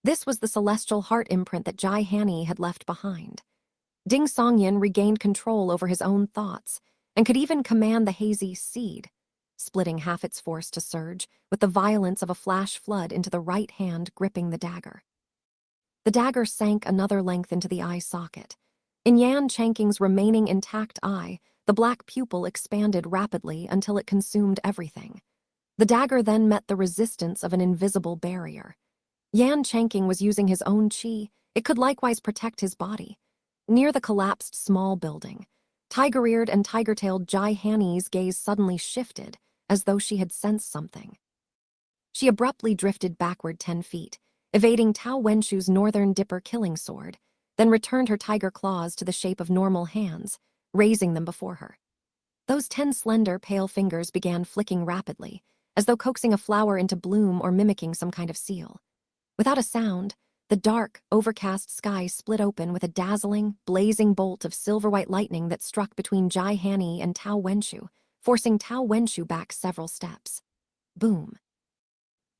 This was the celestial heart imprint that Jai Hanni had left behind. Ding Songyan regained control over his own thoughts and could even command the hazy seed, splitting half its force to surge with the violence of a flash flood into the right hand gripping the dagger. The dagger sank another length into the eye socket. In Yan Chanking's remaining intact eye, the black pupil expanded rapidly until it consumed everything. The dagger then met the resistance of an invisible barrier. Yan Chanking was using his own chi. It could likewise protect his body. Near the collapsed small building, tiger-eared and tiger-tailed Jai Hanni's gaze suddenly shifted, as though she had sensed something. She abruptly drifted backward 10 feet, evading Tao Wenshu's Northern Dipper killing sword, then returned her tiger claws to the shape of normal hands, raising them before her. Those 10 slender, pale fingers began flicking rapidly, as though coaxing a flower into bloom or mimicking some kind of seal. Without a sound, the dark, overcast sky split open with a dazzling, blazing bolt of silver-white lightning that struck between Jai Hanny and Tao Wenshu, forcing Tao Wenshu back several steps. Boom.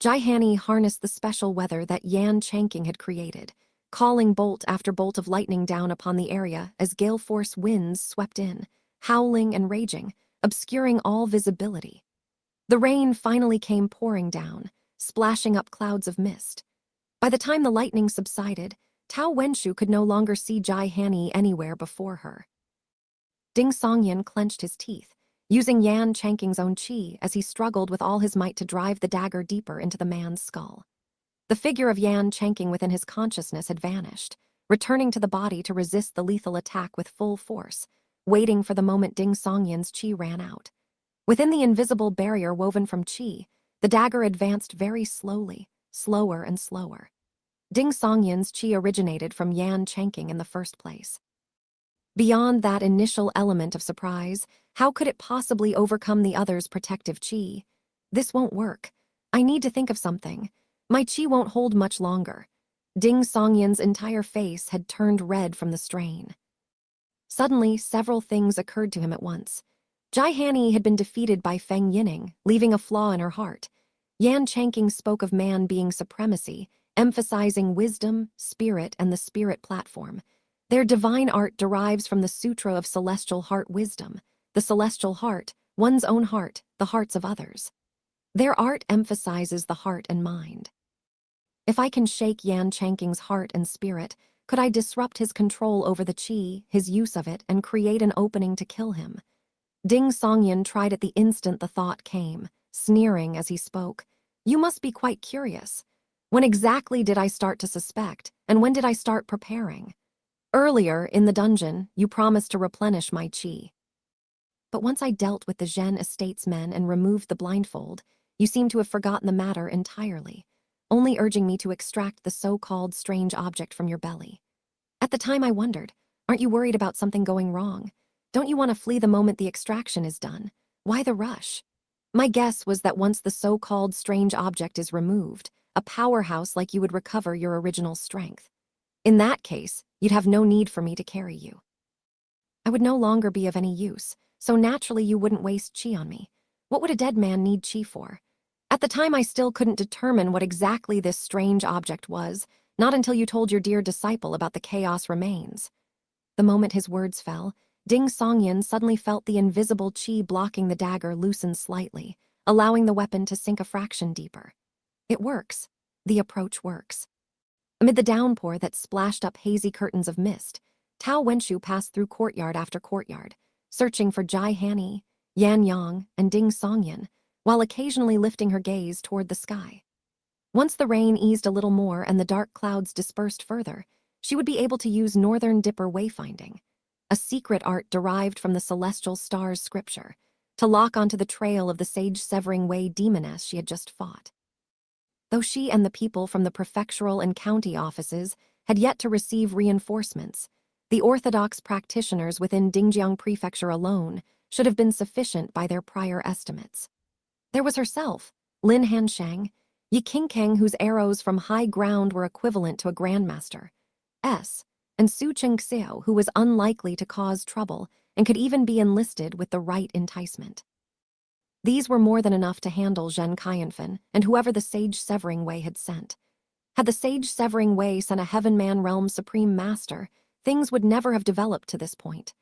Jai Hanny harnessed the special weather that Yan Chanking had created, calling bolt after bolt of lightning down upon the area as gale-force winds swept in, howling and raging, obscuring all visibility. The rain finally came pouring down, splashing up clouds of mist. By the time the lightning subsided, Tao Wenshu could no longer see Jai Hanny anywhere before her. Ding Songyan clenched his teeth, using Yan Chanking's own chi as he struggled with all his might to drive the dagger deeper into the man's skull. The figure of Yan Chanking within his consciousness had vanished, returning to the body to resist the lethal attack with full force, waiting for the moment Ding Songyan's chi ran out. Within the invisible barrier woven from chi, the dagger advanced very slowly, slower and slower. Ding Songyan's chi originated from Yan Chanking in the first place. Beyond that initial element of surprise, how could it possibly overcome the other's protective chi? This won't work. I need to think of something. My chi won't hold much longer. Ding Songyan's entire face had turned red from the strain. Suddenly, several things occurred to him at once. Jai Hanny had been defeated by Feng Yining, leaving a flaw in her heart. Yan Chanking spoke of man being supremacy, emphasizing wisdom, spirit, and the spirit platform. Their divine art derives from the Sutra of Celestial Heart Wisdom, the celestial heart, one's own heart, the hearts of others. Their art emphasizes the heart and mind. If I can shake Yan Chanking's heart and spirit, could I disrupt his control over the chi, his use of it, and create an opening to kill him? Ding Songyan tried at the instant the thought came, sneering as he spoke. You must be quite curious. When exactly did I start to suspect, and when did I start preparing? Earlier, in the dungeon, you promised to replenish my chi. But once I dealt with the Zhen estate's men and removed the blindfold, you seem to have forgotten the matter entirely, only urging me to extract the so-called strange object from your belly. At the time I wondered, aren't you worried about something going wrong? Don't you want to flee the moment the extraction is done? Why the rush? My guess was that once the so-called strange object is removed, a powerhouse like you would recover your original strength. In that case, you'd have no need for me to carry you. I would no longer be of any use, so naturally you wouldn't waste chi on me. What would a dead man need chi for? At the time I still couldn't determine what exactly this strange object was, not until you told your dear disciple about the chaos remains. The moment his words fell, Ding Songyan suddenly felt the invisible chi blocking the dagger loosen slightly, allowing the weapon to sink a fraction deeper. It works. The approach works. Amid the downpour that splashed up hazy curtains of mist, Tao Wenshu passed through courtyard after courtyard, searching for Jai Hanny, Yan Yang, and Ding Songyan, while occasionally lifting her gaze toward the sky. Once the rain eased a little more and the dark clouds dispersed further, she would be able to use Northern Dipper wayfinding, a secret art derived from the celestial stars' scripture, to lock onto the trail of the sage-severing way demoness she had just fought. Though she and the people from the prefectural and county offices had yet to receive reinforcements, the orthodox practitioners within Dingjiang Prefecture alone should have been sufficient by their prior estimates. There was herself, Lin Hanshang, Yi Qingkang, whose arrows from high ground were equivalent to a grandmaster, and Su Chengxiao, who was unlikely to cause trouble and could even be enlisted with the right enticement. These were more than enough to handle Zhen Qianfen and whoever the Sage-Severing Way had sent. Had the Sage-Severing Way sent a Heaven-Man Realm's supreme master, things would never have developed to this point.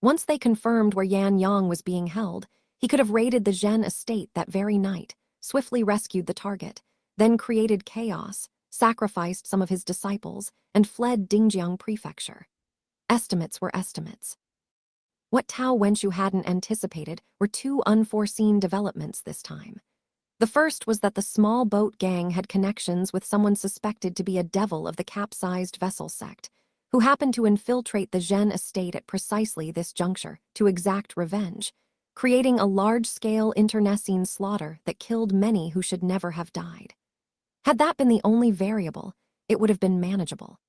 Once they confirmed where Yan Yang was being held, he could have raided the Zhen estate that very night, swiftly rescued the target, then created chaos, sacrificed some of his disciples, and fled Dingjiang Prefecture. Estimates were estimates. What Tao Wenshu hadn't anticipated were two unforeseen developments this time. The first was that the small boat gang had connections with someone suspected to be a devil of the capsized vessel sect, who happened to infiltrate the Zhen estate at precisely this juncture to exact revenge, creating a large-scale internecine slaughter that killed many who should never have died. Had that been the only variable, it would have been manageable.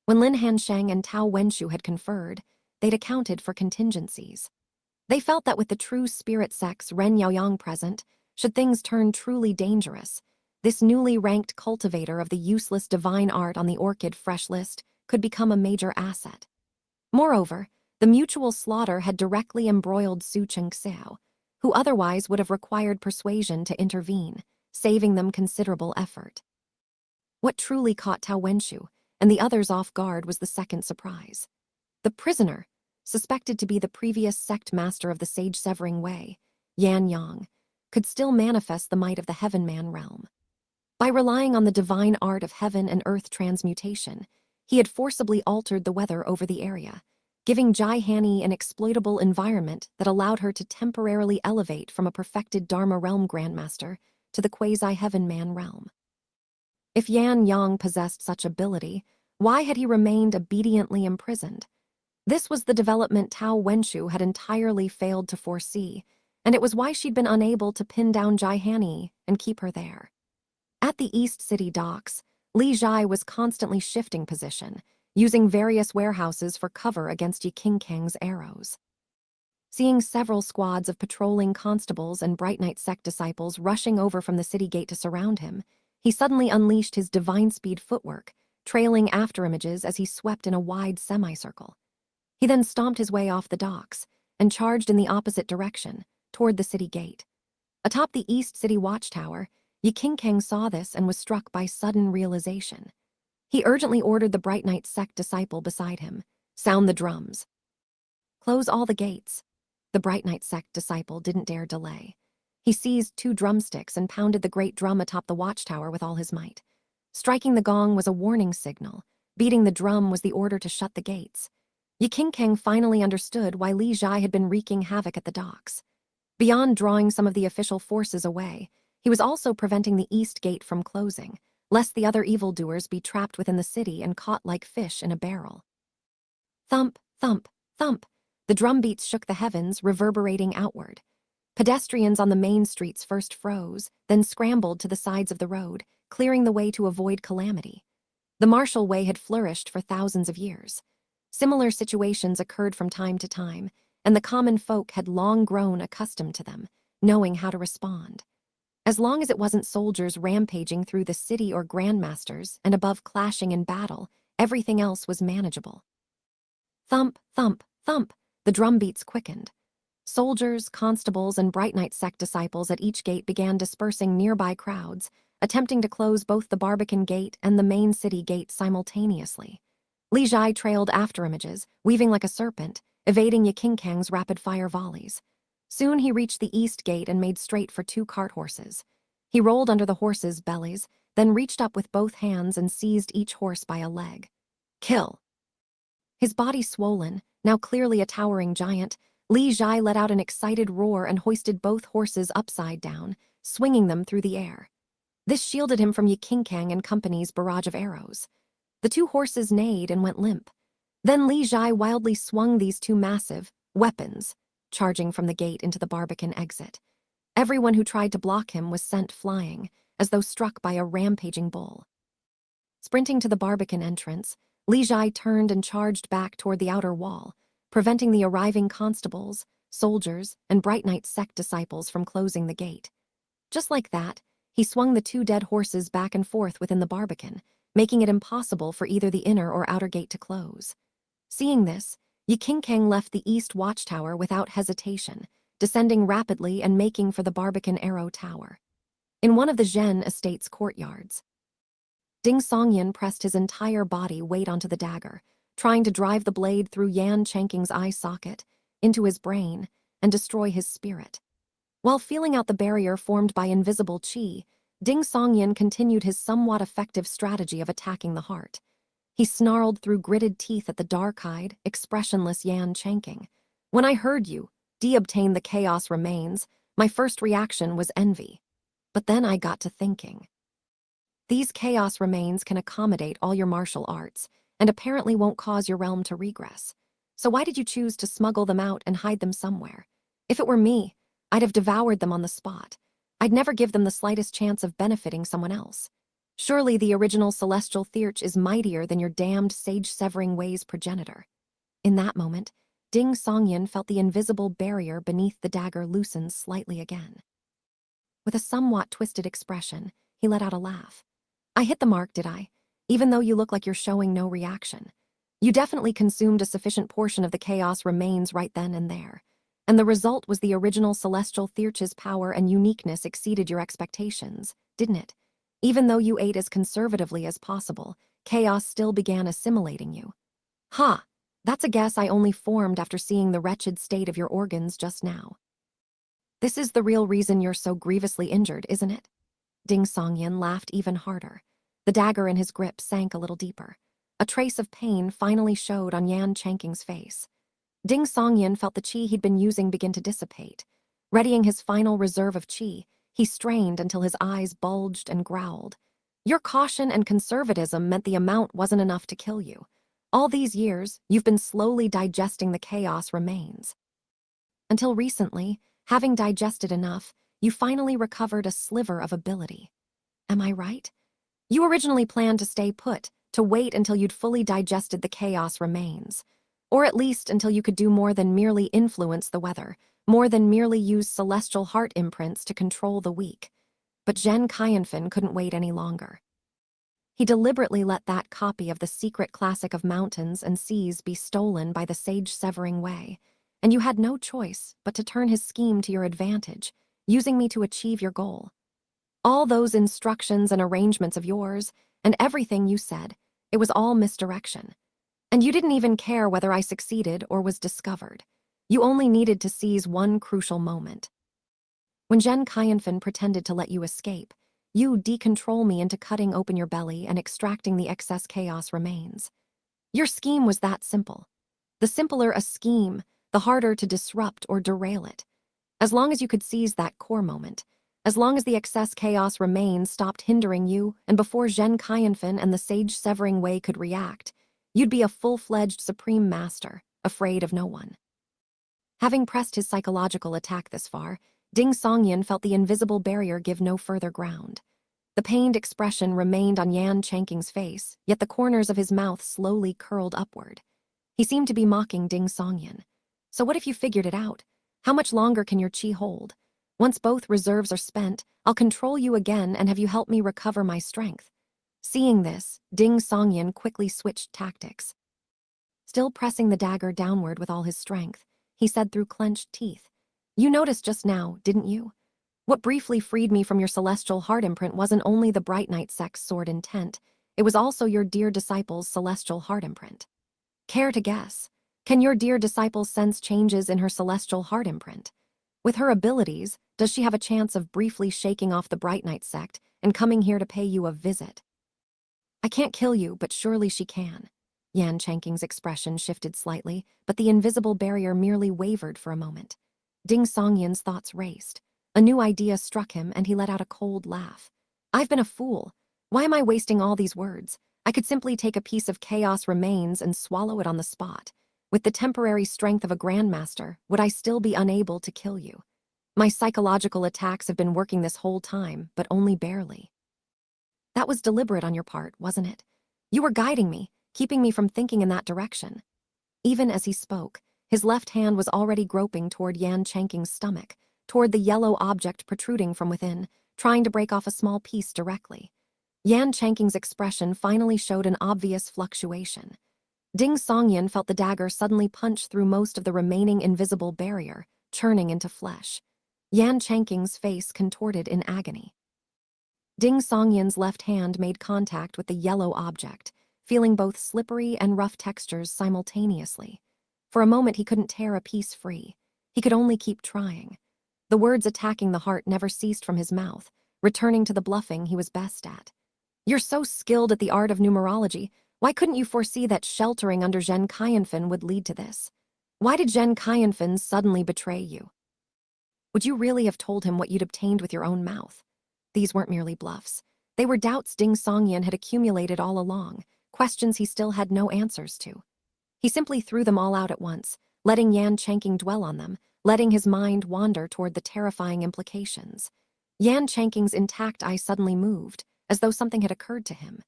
When Lin Hansheng and Tao Wenshu had conferred, they'd accounted for contingencies. They felt that with the true spirit sex Ren Yaoyang present, should things turn truly dangerous, this newly ranked cultivator of the useless divine art on the Orchid Fresh list could become a major asset. Moreover, the mutual slaughter had directly embroiled Su Chengxiao, who otherwise would have required persuasion to intervene, saving them considerable effort. What truly caught Tao Wenshu and the others off guard was the second surprise. The prisoner, suspected to be the previous sect master of the Sage-Severing Way, Yan Yang, could still manifest the might of the Heaven Man realm. By relying on the divine art of heaven and earth transmutation, he had forcibly altered the weather over the area, giving Jai Hanni an exploitable environment that allowed her to temporarily elevate from a perfected Dharma realm grandmaster to the quasi-Heaven Man realm. If Yan Yang possessed such ability, why had he remained obediently imprisoned? This was the development Tao Wenshu had entirely failed to foresee, and it was why she'd been unable to pin down Jai Hanni and keep her there. At the East City docks, Li Zhai was constantly shifting position, using various warehouses for cover against Yi Qingkang's arrows. Seeing several squads of patrolling constables and Bright Knight sect disciples rushing over from the city gate to surround him, he suddenly unleashed his divine speed footwork, trailing afterimages as he swept in a wide semicircle. He then stomped his way off the docks and charged in the opposite direction, toward the city gate. Atop the East City watchtower, Yi Qingkang saw this and was struck by sudden realization. He urgently ordered the Bright Knight sect disciple beside him, "Sound the drums. Close all the gates." The Bright Knight sect disciple didn't dare delay. He seized 2 drumsticks and pounded the great drum atop the watchtower with all his might. Striking the gong was a warning signal. Beating the drum was the order to shut the gates. Yi Qingkang finally understood why Li Zhai had been wreaking havoc at the docks. Beyond drawing some of the official forces away, he was also preventing the East Gate from closing, lest the other evildoers be trapped within the city and caught like fish in a barrel. Thump, thump, thump. The drum beats shook the heavens, reverberating outward. Pedestrians on the main streets first froze, then scrambled to the sides of the road, clearing the way to avoid calamity. The martial way had flourished for thousands of years. Similar situations occurred from time to time, and the common folk had long grown accustomed to them, knowing how to respond. As long as it wasn't soldiers rampaging through the city or grandmasters and above clashing in battle, everything else was manageable. Thump, thump, thump, the drum beats quickened. Soldiers, constables, and Bright Knight sect disciples at each gate began dispersing nearby crowds, attempting to close both the Barbican Gate and the main city gate simultaneously. Li Zhai trailed afterimages, weaving like a serpent, evading Yi Qingkang's rapid-fire volleys. Soon he reached the East Gate and made straight for 2 cart horses. He rolled under the horses' bellies, then reached up with both hands and seized each horse by a leg. Kill! His body swollen, now clearly a towering giant, Li Zhai let out an excited roar and hoisted both horses upside down, swinging them through the air. This shielded him from Yi Qingkang and company's barrage of arrows. The 2 horses neighed and went limp. Then Li Zhai wildly swung these 2 massive weapons, charging from the gate into the Barbican exit. Everyone who tried to block him was sent flying, as though struck by a rampaging bull. Sprinting to the Barbican entrance, Li Zhai turned and charged back toward the outer wall, preventing the arriving constables, soldiers, and Bright Knight sect disciples from closing the gate. Just like that, he swung the 2 dead horses back and forth within the Barbican, making it impossible for either the inner or outer gate to close. Seeing this, Yi Qingkang left the East Watchtower without hesitation, descending rapidly and making for the Barbican Arrow Tower. In one of the Zhen estate's courtyards, Ding Songyan pressed his entire body weight onto the dagger, trying to drive the blade through Yan Chengqing's eye socket, into his brain, and destroy his spirit. While feeling out the barrier formed by invisible qi, Ding Songyan continued his somewhat effective strategy of attacking the heart. He snarled through gritted teeth at the dark-eyed, expressionless Yan Chengqing. "When I heard you de-obtain the chaos remains, my first reaction was envy. But then I got to thinking. These chaos remains can accommodate all your martial arts, and apparently won't cause your realm to regress. So why did you choose to smuggle them out and hide them somewhere? If it were me, I'd have devoured them on the spot. I'd never give them the slightest chance of benefiting someone else. Surely the original celestial theurge is mightier than your damned sage-severing ways progenitor. In that moment, Ding Songyan felt the invisible barrier beneath the dagger loosen slightly again. With a somewhat twisted expression, he let out a laugh. I hit the mark, did I? Even though you look like you're showing no reaction. You definitely consumed a sufficient portion of the chaos remains right then and there. And the result was the original celestial theurge's power and uniqueness exceeded your expectations, didn't it? Even though you ate as conservatively as possible, chaos still began assimilating you. Ha! That's a guess I only formed after seeing the wretched state of your organs just now. This is the real reason you're so grievously injured, isn't it? Ding Songyan laughed even harder. The dagger in his grip sank a little deeper. A trace of pain finally showed on Yan Chanking's face. Ding Songyan felt the qi he'd been using begin to dissipate. Readying his final reserve of qi, he strained until his eyes bulged and growled. Your caution and conservatism meant the amount wasn't enough to kill you. All these years, you've been slowly digesting the chaos remains. Until recently, having digested enough, you finally recovered a sliver of ability. Am I right? You originally planned to stay put, to wait until you'd fully digested the chaos remains. Or at least until you could do more than merely influence the weather, more than merely use celestial heart imprints to control the weak. But Zhen Qianfen couldn't wait any longer. He deliberately let that copy of the secret classic of mountains and seas be stolen by the sage-severing way, and you had no choice but to turn his scheme to your advantage, using me to achieve your goal. All those instructions and arrangements of yours, and everything you said, it was all misdirection. And you didn't even care whether I succeeded or was discovered. You only needed to seize one crucial moment. When Zhen Qianfen pretended to let you escape, you decontrol me into cutting open your belly and extracting the excess chaos remains. Your scheme was that simple. The simpler a scheme, the harder to disrupt or derail it. As long as you could seize that core moment, as long as the excess chaos remains stopped hindering you, and before Zhen Qianfen and the sage-severing way could react, you'd be a full-fledged supreme master, afraid of no one. Having pressed his psychological attack this far, Ding Songyan felt the invisible barrier give no further ground. The pained expression remained on Yan Chanking's face, yet the corners of his mouth slowly curled upward. He seemed to be mocking Ding Songyan. So what if you figured it out? How much longer can your qi hold? Once both reserves are spent, I'll control you again and have you help me recover my strength. Seeing this, Ding Songyan quickly switched tactics. Still pressing the dagger downward with all his strength, he said through clenched teeth, You noticed just now, didn't you? What briefly freed me from your celestial heart imprint wasn't only the Bright Knight Sect's sword intent, it was also your dear disciple's celestial heart imprint. Care to guess? Can your dear disciple sense changes in her celestial heart imprint? With her abilities, does she have a chance of briefly shaking off the Bright Knight Sect and coming here to pay you a visit? I can't kill you, but surely she can. Yan Chanking's expression shifted slightly, but the invisible barrier merely wavered for a moment. Ding Songyan's thoughts raced. A new idea struck him and he let out a cold laugh. I've been a fool. Why am I wasting all these words? I could simply take a piece of chaos remains and swallow it on the spot. With the temporary strength of a grandmaster, would I still be unable to kill you? My psychological attacks have been working this whole time, but only barely. That was deliberate on your part, wasn't it? You were guiding me, keeping me from thinking in that direction. Even as he spoke, his left hand was already groping toward Yan Chanking's stomach, toward the yellow object protruding from within, trying to break off a small piece directly. Yan Chanking's expression finally showed an obvious fluctuation. Ding Songyan felt the dagger suddenly punch through most of the remaining invisible barrier, churning into flesh. Yan Chanking's face contorted in agony. Ding Songyan's left hand made contact with the yellow object, feeling both slippery and rough textures simultaneously. For a moment he couldn't tear a piece free. He could only keep trying. The words attacking the heart never ceased from his mouth, returning to the bluffing he was best at. You're so skilled at the art of numerology, why couldn't you foresee that sheltering under Zhen Qianfen would lead to this? Why did Zhen Qianfen suddenly betray you? Would you really have told him what you'd obtained with your own mouth? These weren't merely bluffs. They were doubts Ding Songyan had accumulated all along, questions he still had no answers to. He simply threw them all out at once, letting Yan Chanking dwell on them, letting his mind wander toward the terrifying implications. Yan Chanking's intact eye suddenly moved, as though something had occurred to him.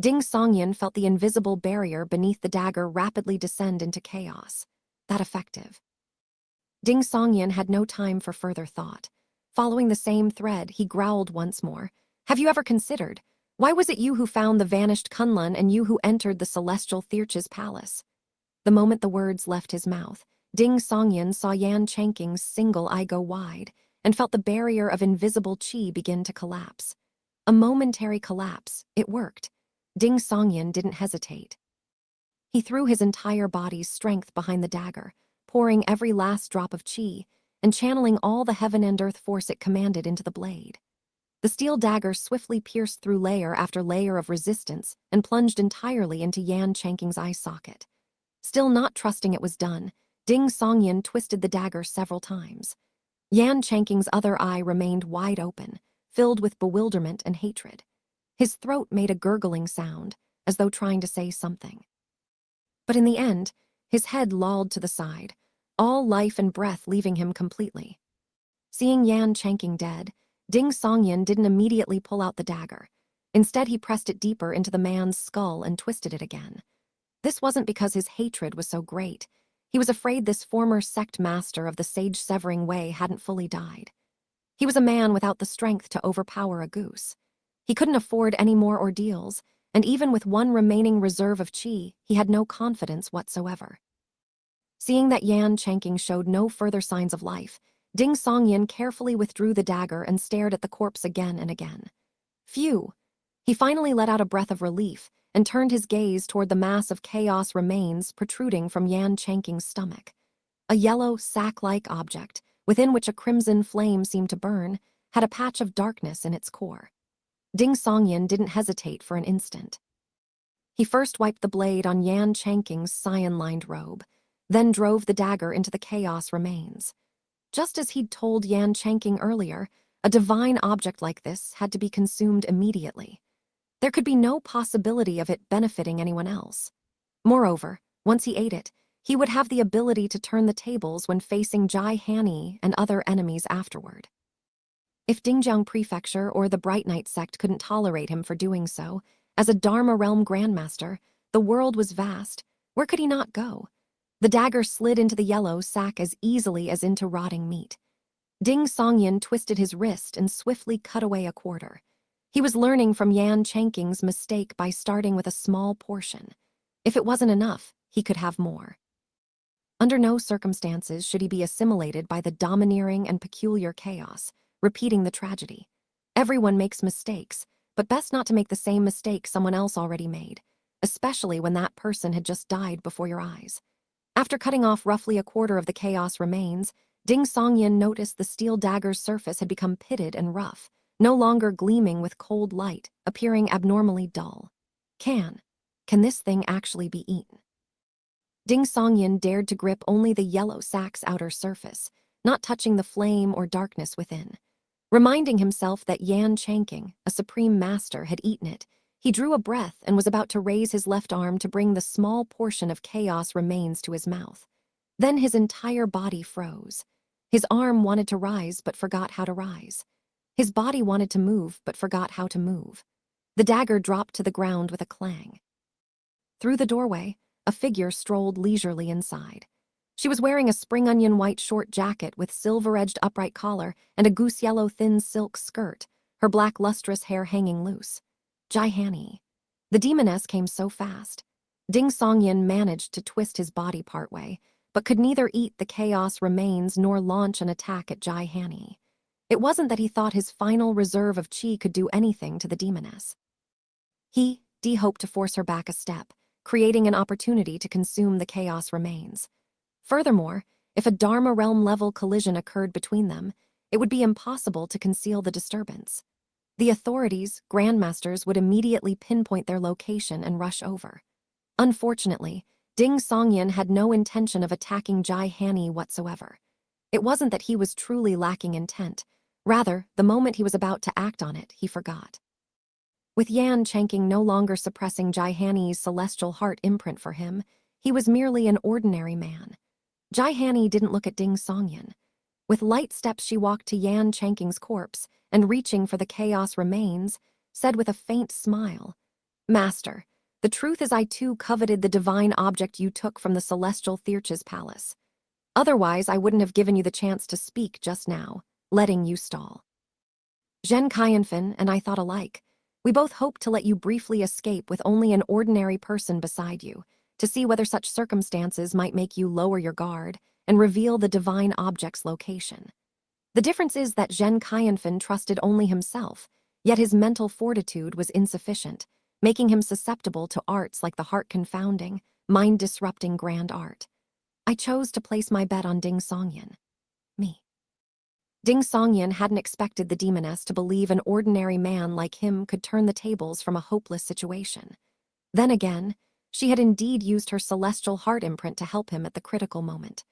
Ding Songyan felt the invisible barrier beneath the dagger rapidly descend into chaos. That effective. Ding Songyan had no time for further thought. Following the same thread, he growled once more. Have you ever considered? Why was it you who found the vanished Kunlun and you who entered the celestial Thirch's palace? The moment the words left his mouth, Ding Songyan saw Yan Chanking's single eye go wide and felt the barrier of invisible qi begin to collapse. A momentary collapse, it worked. Ding Songyan didn't hesitate. He threw his entire body's strength behind the dagger, pouring every last drop of qi and channeling all the heaven and earth force it commanded into the blade. The steel dagger swiftly pierced through layer after layer of resistance and plunged entirely into Yan Chanking's eye socket. Still not trusting it was done, Ding Songyan twisted the dagger several times. Yan Chanking's other eye remained wide open, filled with bewilderment and hatred. His throat made a gurgling sound, as though trying to say something. But in the end, his head lolled to the side, all life and breath leaving him completely. Seeing Yan Chanking dead, Ding Songyan didn't immediately pull out the dagger. Instead, he pressed it deeper into the man's skull and twisted it again. This wasn't because his hatred was so great. He was afraid this former sect master of the sage-severing way hadn't fully died. He was a man without the strength to overpower a goose. He couldn't afford any more ordeals, and even with one remaining reserve of qi, he had no confidence whatsoever. Seeing that Yan Chanking showed no further signs of life, Ding Songyan carefully withdrew the dagger and stared at the corpse again and again. Phew! He finally let out a breath of relief and turned his gaze toward the mass of chaos remains protruding from Yan Chanking's stomach. A yellow, sack-like object, within which a crimson flame seemed to burn, had a patch of darkness in its core. Ding Songyan didn't hesitate for an instant. He first wiped the blade on Yan Chanking's cyan-lined robe, then drove the dagger into the chaos remains. Just as he'd told Yan Chanking earlier, a divine object like this had to be consumed immediately. There could be no possibility of it benefiting anyone else. Moreover, once he ate it, he would have the ability to turn the tables when facing Jai Hani and other enemies afterward. If Dingjiang Prefecture or the Bright Knight sect couldn't tolerate him for doing so, as a Dharma Realm Grandmaster, the world was vast. Where could he not go? The dagger slid into the yellow sack as easily as into rotting meat. Ding Songyan twisted his wrist and swiftly cut away a quarter. He was learning from Yan Chanking's mistake by starting with a small portion. If it wasn't enough, he could have more. Under no circumstances should he be assimilated by the domineering and peculiar chaos, repeating the tragedy. Everyone makes mistakes, but best not to make the same mistake someone else already made, especially when that person had just died before your eyes. After cutting off roughly a quarter of the chaos remains, Ding Songyan noticed the steel dagger's surface had become pitted and rough, no longer gleaming with cold light, appearing abnormally dull. Can this thing actually be eaten? Ding Songyan dared to grip only the yellow sack's outer surface, not touching the flame or darkness within. Reminding himself that Yan Chanking, a supreme master, had eaten it, he drew a breath and was about to raise his left arm to bring the small portion of chaos remains to his mouth. Then his entire body froze. His arm wanted to rise but forgot how to rise. His body wanted to move but forgot how to move. The dagger dropped to the ground with a clang. Through the doorway, a figure strolled leisurely inside. She was wearing a spring onion white short jacket with silver-edged upright collar and a goose-yellow thin silk skirt, her black lustrous hair hanging loose. Jai Hani. The demoness came so fast. Ding Songyan managed to twist his body partway, but could neither eat the chaos remains nor launch an attack at Jai Hani. It wasn't that he thought his final reserve of qi could do anything to the demoness. He hoped to force her back a step, creating an opportunity to consume the chaos remains. Furthermore, if a Dharma Realm level collision occurred between them, it would be impossible to conceal the disturbance. The authorities, grandmasters, would immediately pinpoint their location and rush over. Unfortunately, Ding Songyan had no intention of attacking Jai Hani whatsoever. It wasn't that he was truly lacking intent. Rather, the moment he was about to act on it, he forgot. With Yan Chanking no longer suppressing Jai Hani's celestial heart imprint for him, he was merely an ordinary man. Jai Hani didn't look at Ding Songyan. With light steps she walked to Yan Chanking's corpse, and reaching for the chaos remains, said with a faint smile, "Master, the truth is I too coveted the divine object you took from the celestial Thyrch's palace. Otherwise, I wouldn't have given you the chance to speak just now, letting you stall." Zhen Qianfen and I thought alike. We both hoped to let you briefly escape with only an ordinary person beside you, to see whether such circumstances might make you lower your guard and reveal the divine object's location. The difference is that Zhen Qianfen trusted only himself, yet his mental fortitude was insufficient, making him susceptible to arts like the heart-confounding, mind-disrupting grand art. I chose to place my bet on Ding Songyan. Me. Ding Songyan hadn't expected the demoness to believe an ordinary man like him could turn the tables from a hopeless situation. Then again, she had indeed used her celestial heart imprint to help him at the critical moment.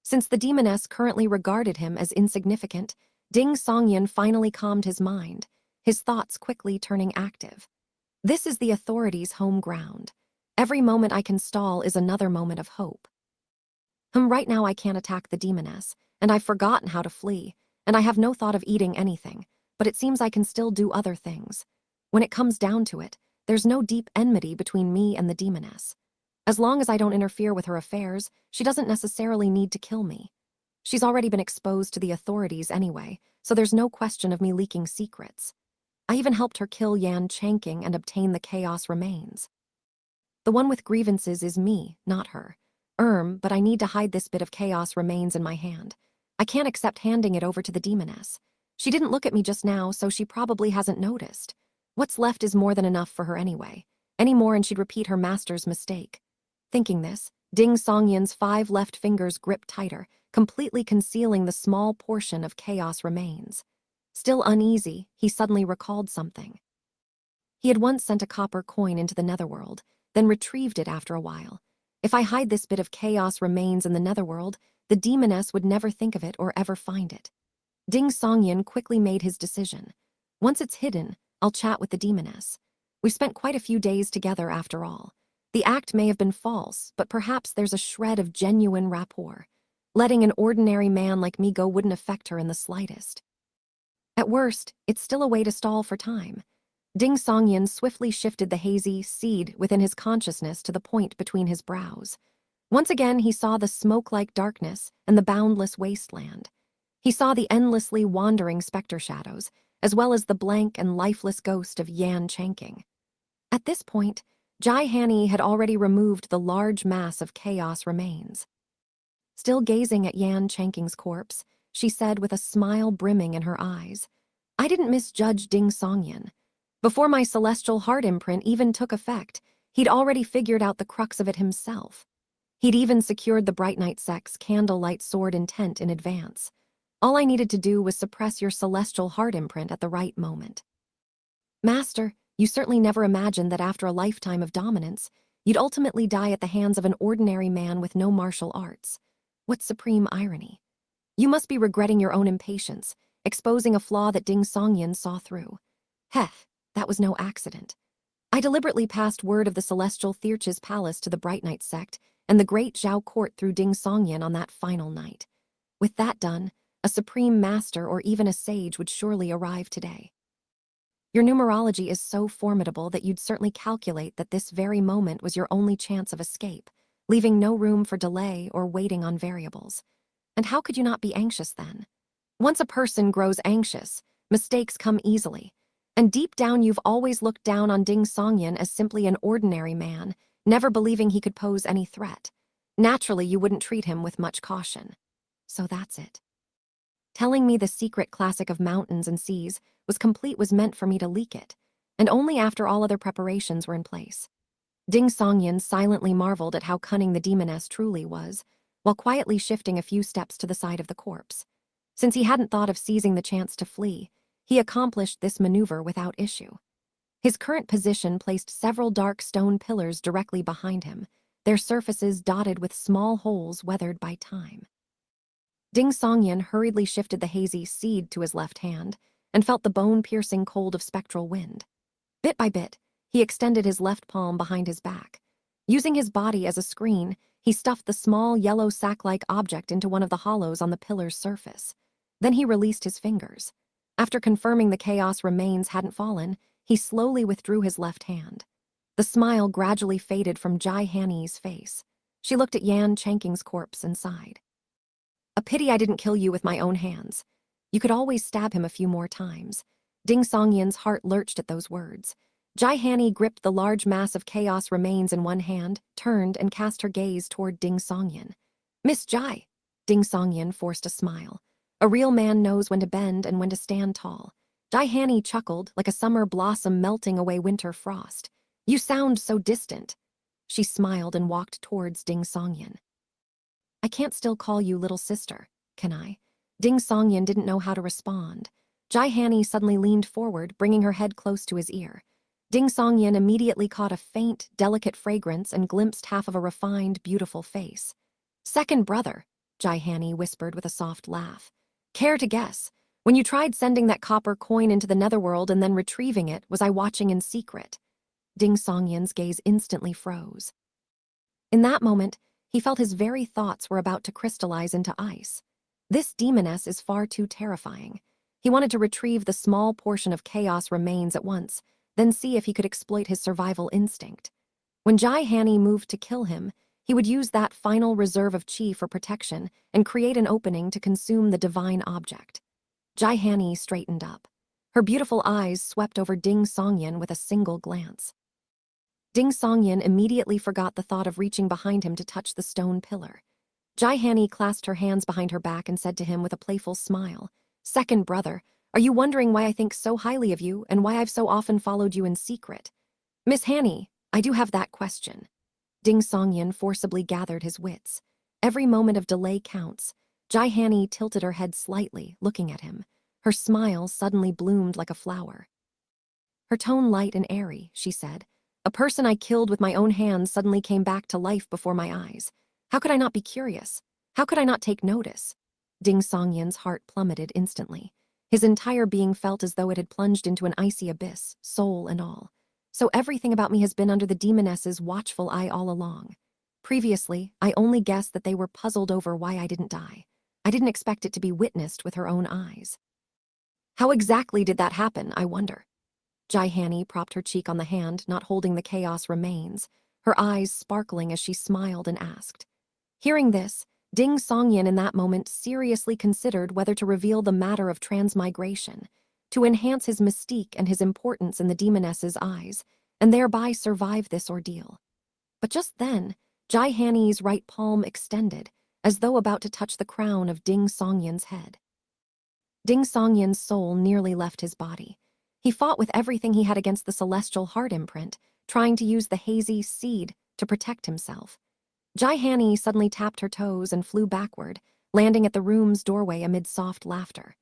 Since the demoness currently regarded him as insignificant, Ding Songyan finally calmed his mind, his thoughts quickly turning active. This is the authorities' home ground. Every moment I can stall is another moment of hope. Right now I can't attack the demoness, and I've forgotten how to flee, and I have no thought of eating anything, but it seems I can still do other things. When it comes down to it, there's no deep enmity between me and the demoness. As long as I don't interfere with her affairs, she doesn't necessarily need to kill me. She's already been exposed to the authorities anyway, so there's no question of me leaking secrets. I even helped her kill Yan Changqing and obtain the chaos remains. The one with grievances is me, not her. But I need to hide this bit of chaos remains in my hand. I can't accept handing it over to the demoness. She didn't look at me just now, so she probably hasn't noticed. What's left is more than enough for her anyway. Any more and she'd repeat her master's mistake. Thinking this, Ding Songyan's 5 left fingers gripped tighter, completely concealing the small portion of chaos remains. Still uneasy, he suddenly recalled something. He had once sent a copper coin into the netherworld, then retrieved it after a while. If I hide this bit of chaos remains in the netherworld, the demoness would never think of it or ever find it. Ding Songyan quickly made his decision. Once it's hidden, I'll chat with the demoness. We've spent quite a few days together after all. The act may have been false, but perhaps there's a shred of genuine rapport. Letting an ordinary man like me go wouldn't affect her in the slightest. At worst, it's still a way to stall for time. Ding Songyan swiftly shifted the hazy seed within his consciousness to the point between his brows. Once again, he saw the smoke-like darkness and the boundless wasteland. He saw the endlessly wandering specter shadows, as well as the blank and lifeless ghost of Yan Changqing. At this point, Jai Hanni had already removed the large mass of chaos remains. Still gazing at Yan Changqing's corpse, she said with a smile brimming in her eyes, "I didn't misjudge Ding Songyan. Before my celestial heart imprint even took effect, he'd already figured out the crux of it himself. He'd even secured the Bright Night Sect's candlelight sword intent in advance. All I needed to do was suppress your celestial heart imprint at the right moment. Master, you certainly never imagined that after a lifetime of dominance, you'd ultimately die at the hands of an ordinary man with no martial arts. What supreme irony. You must be regretting your own impatience, exposing a flaw that Ding Songyan saw through. Heh, that was no accident. I deliberately passed word of the celestial Thyrch's palace to the Bright Night sect and the great Zhao court through Ding Songyan on that final night. With that done, a supreme master or even a sage would surely arrive today. Your numerology is so formidable that you'd certainly calculate that this very moment was your only chance of escape, leaving no room for delay or waiting on variables. And how could you not be anxious then? Once a person grows anxious, mistakes come easily. And deep down you've always looked down on Ding Songyan as simply an ordinary man, never believing he could pose any threat. Naturally, you wouldn't treat him with much caution. So that's it. Telling me the secret classic of mountains and seas was complete was meant for me to leak it, and only after all other preparations were in place. Ding Songyan silently marveled at how cunning the demoness truly was, while quietly shifting a few steps to the side of the corpse. Since he hadn't thought of seizing the chance to flee, he accomplished this maneuver without issue. His current position placed several dark stone pillars directly behind him, their surfaces dotted with small holes weathered by time. Ding Songyan hurriedly shifted the hazy seed to his left hand and felt the bone-piercing cold of spectral wind. Bit by bit, he extended his left palm behind his back. Using his body as a screen, he stuffed the small yellow sack-like object into one of the hollows on the pillar's surface. Then he released his fingers. After confirming the chaos remains hadn't fallen, he slowly withdrew his left hand. The smile gradually faded from Jai Hanny's face. She looked at Yan Chanking's corpse and sighed. A pity I didn't kill you with my own hands. You could always stab him a few more times. Ding Songyan's heart lurched at those words. Jai Hanny gripped the large mass of chaos remains in one hand, turned, and cast her gaze toward Ding Songyan. Miss Jai. Ding Songyan forced a smile. A real man knows when to bend and when to stand tall. Jai Hanny chuckled like a summer blossom melting away winter frost. You sound so distant. She smiled and walked towards Ding Songyan. I can't still call you little sister, can I? Ding Songyan didn't know how to respond. Jai Hanny suddenly leaned forward, bringing her head close to his ear. Ding Songyan immediately caught a faint, delicate fragrance and glimpsed half of a refined, beautiful face. Second brother, Jai Hanny whispered with a soft laugh. Care to guess? When you tried sending that copper coin into the netherworld and then retrieving it, was I watching in secret? Ding Songyan's gaze instantly froze. In that moment, he felt his very thoughts were about to crystallize into ice. This demoness is far too terrifying. He wanted to retrieve the small portion of chaos remains at once, then see if he could exploit his survival instinct. When Jai Hanny moved to kill him, he would use that final reserve of chi for protection and create an opening to consume the divine object. Jai Hanny straightened up. Her beautiful eyes swept over Ding Songyan with a single glance. Ding Songyan immediately forgot the thought of reaching behind him to touch the stone pillar. Jai Hanny clasped her hands behind her back and said to him with a playful smile, Second brother, are you wondering why I think so highly of you and why I've so often followed you in secret? Miss Hanny, I do have that question. Ding Songyan forcibly gathered his wits. Every moment of delay counts. Jai Hanny tilted her head slightly, looking at him. Her smile suddenly bloomed like a flower. Her tone light and airy, she said. A person I killed with my own hands suddenly came back to life before my eyes. How could I not be curious? How could I not take notice? Ding Songyan's heart plummeted instantly. His entire being felt as though it had plunged into an icy abyss, soul and all. So everything about me has been under the demoness's watchful eye all along. Previously, I only guessed that they were puzzled over why I didn't die. I didn't expect it to be witnessed with her own eyes. How exactly did that happen, I wonder? Jai Hanny propped her cheek on the hand, not holding the chaos remains, her eyes sparkling as she smiled and asked. Hearing this, Ding Songyan in that moment seriously considered whether to reveal the matter of transmigration, to enhance his mystique and his importance in the demoness's eyes, and thereby survive this ordeal. But just then, Jai Hanny's right palm extended, as though about to touch the crown of Ding Songyan's head. Ding Songyan's soul nearly left his body. He fought with everything he had against the celestial heart imprint, trying to use the hazy seed to protect himself. Jai Hanny suddenly tapped her toes and flew backward, landing at the room's doorway amid soft laughter.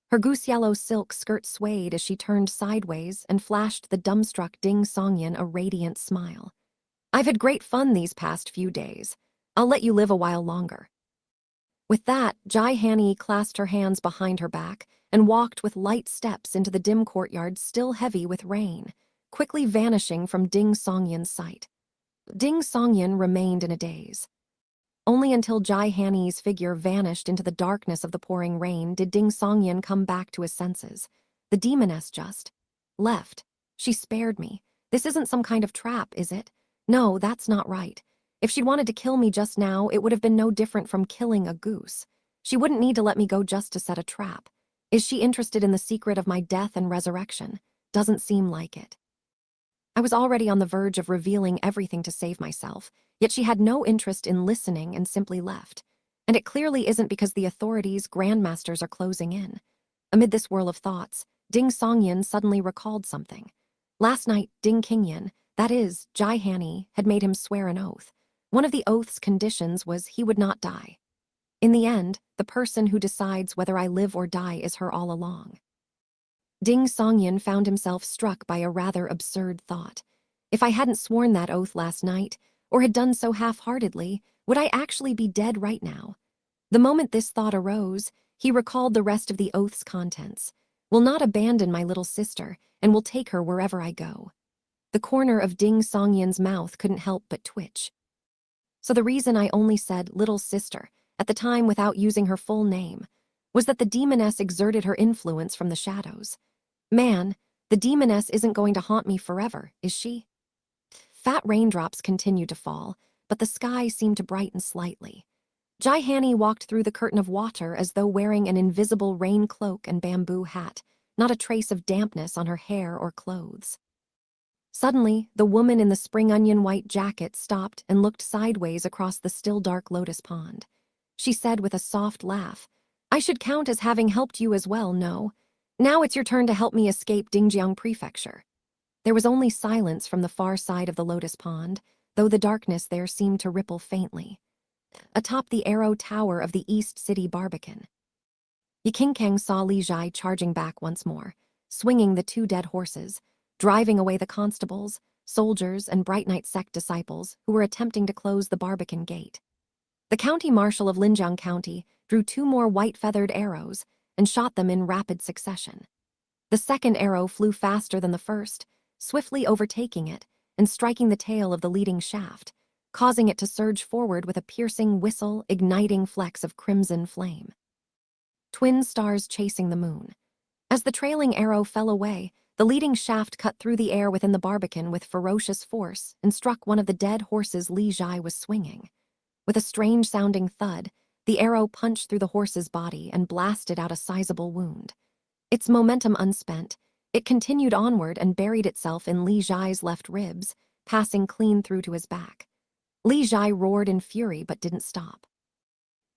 Her goose-yellow silk skirt swayed as she turned sideways and flashed the dumbstruck Ding Songyan a radiant smile. I've had great fun these past few days. I'll let you live a while longer. With that, Jai Hanny clasped her hands behind her back and walked with light steps into the dim courtyard still heavy with rain, quickly vanishing from Ding Songyan's sight. Ding Songyan remained in a daze. Only until Jai Hanny's figure vanished into the darkness of the pouring rain did Ding Songyan come back to his senses. The demoness just left. She spared me. This isn't some kind of trap, is it? No, that's not right. If she'd wanted to kill me just now, it would have been no different from killing a goose. She wouldn't need to let me go just to set a trap. Is she interested in the secret of my death and resurrection? Doesn't seem like it. I was already on the verge of revealing everything to save myself, yet she had no interest in listening and simply left. And it clearly isn't because the authorities, grandmasters, are closing in. Amid this whirl of thoughts, Ding Songyan suddenly recalled something. Last night, Ding Kingyan, that is, Jai Hanny, had made him swear an oath. One of the oath's conditions was he would not die. In the end, the person who decides whether I live or die is her all along. Ding Songyan found himself struck by a rather absurd thought. If I hadn't sworn that oath last night, or had done so half-heartedly, would I actually be dead right now? The moment this thought arose, he recalled the rest of the oath's contents. Will not abandon my little sister, and will take her wherever I go. The corner of Ding Songyan's mouth couldn't help but twitch. So the reason I only said little sister at the time without using her full name was that the demoness exerted her influence from the shadows. Man, the demoness isn't going to haunt me forever, is she? Fat raindrops continued to fall, but the sky seemed to brighten slightly. Jai-Hani walked through the curtain of water as though wearing an invisible rain cloak and bamboo hat, not a trace of dampness on her hair or clothes. Suddenly, the woman in the spring onion white jacket stopped and looked sideways across the still dark lotus pond. She said with a soft laugh, "I should count as having helped you as well, no? Now it's your turn to help me escape Dingjiang Prefecture." There was only silence from the far side of the lotus pond, though the darkness there seemed to ripple faintly. Atop the arrow tower of the East City Barbican, Yikinkang saw Li Jai charging back once more, swinging the two dead horses, driving away the constables, soldiers, and Bright Night sect disciples who were attempting to close the Barbican gate. The county marshal of Linjiang County drew two more white-feathered arrows and shot them in rapid succession. The second arrow flew faster than the first, swiftly overtaking it and striking the tail of the leading shaft, causing it to surge forward with a piercing whistle, igniting flecks of crimson flame. Twin stars chasing the moon. As the trailing arrow fell away, the leading shaft cut through the air within the Barbican with ferocious force and struck one of the dead horses Li Jai was swinging. With a strange-sounding thud, the arrow punched through the horse's body and blasted out a sizable wound. Its momentum unspent, it continued onward and buried itself in Li Jai's left ribs, passing clean through to his back. Li Jai roared in fury but didn't stop.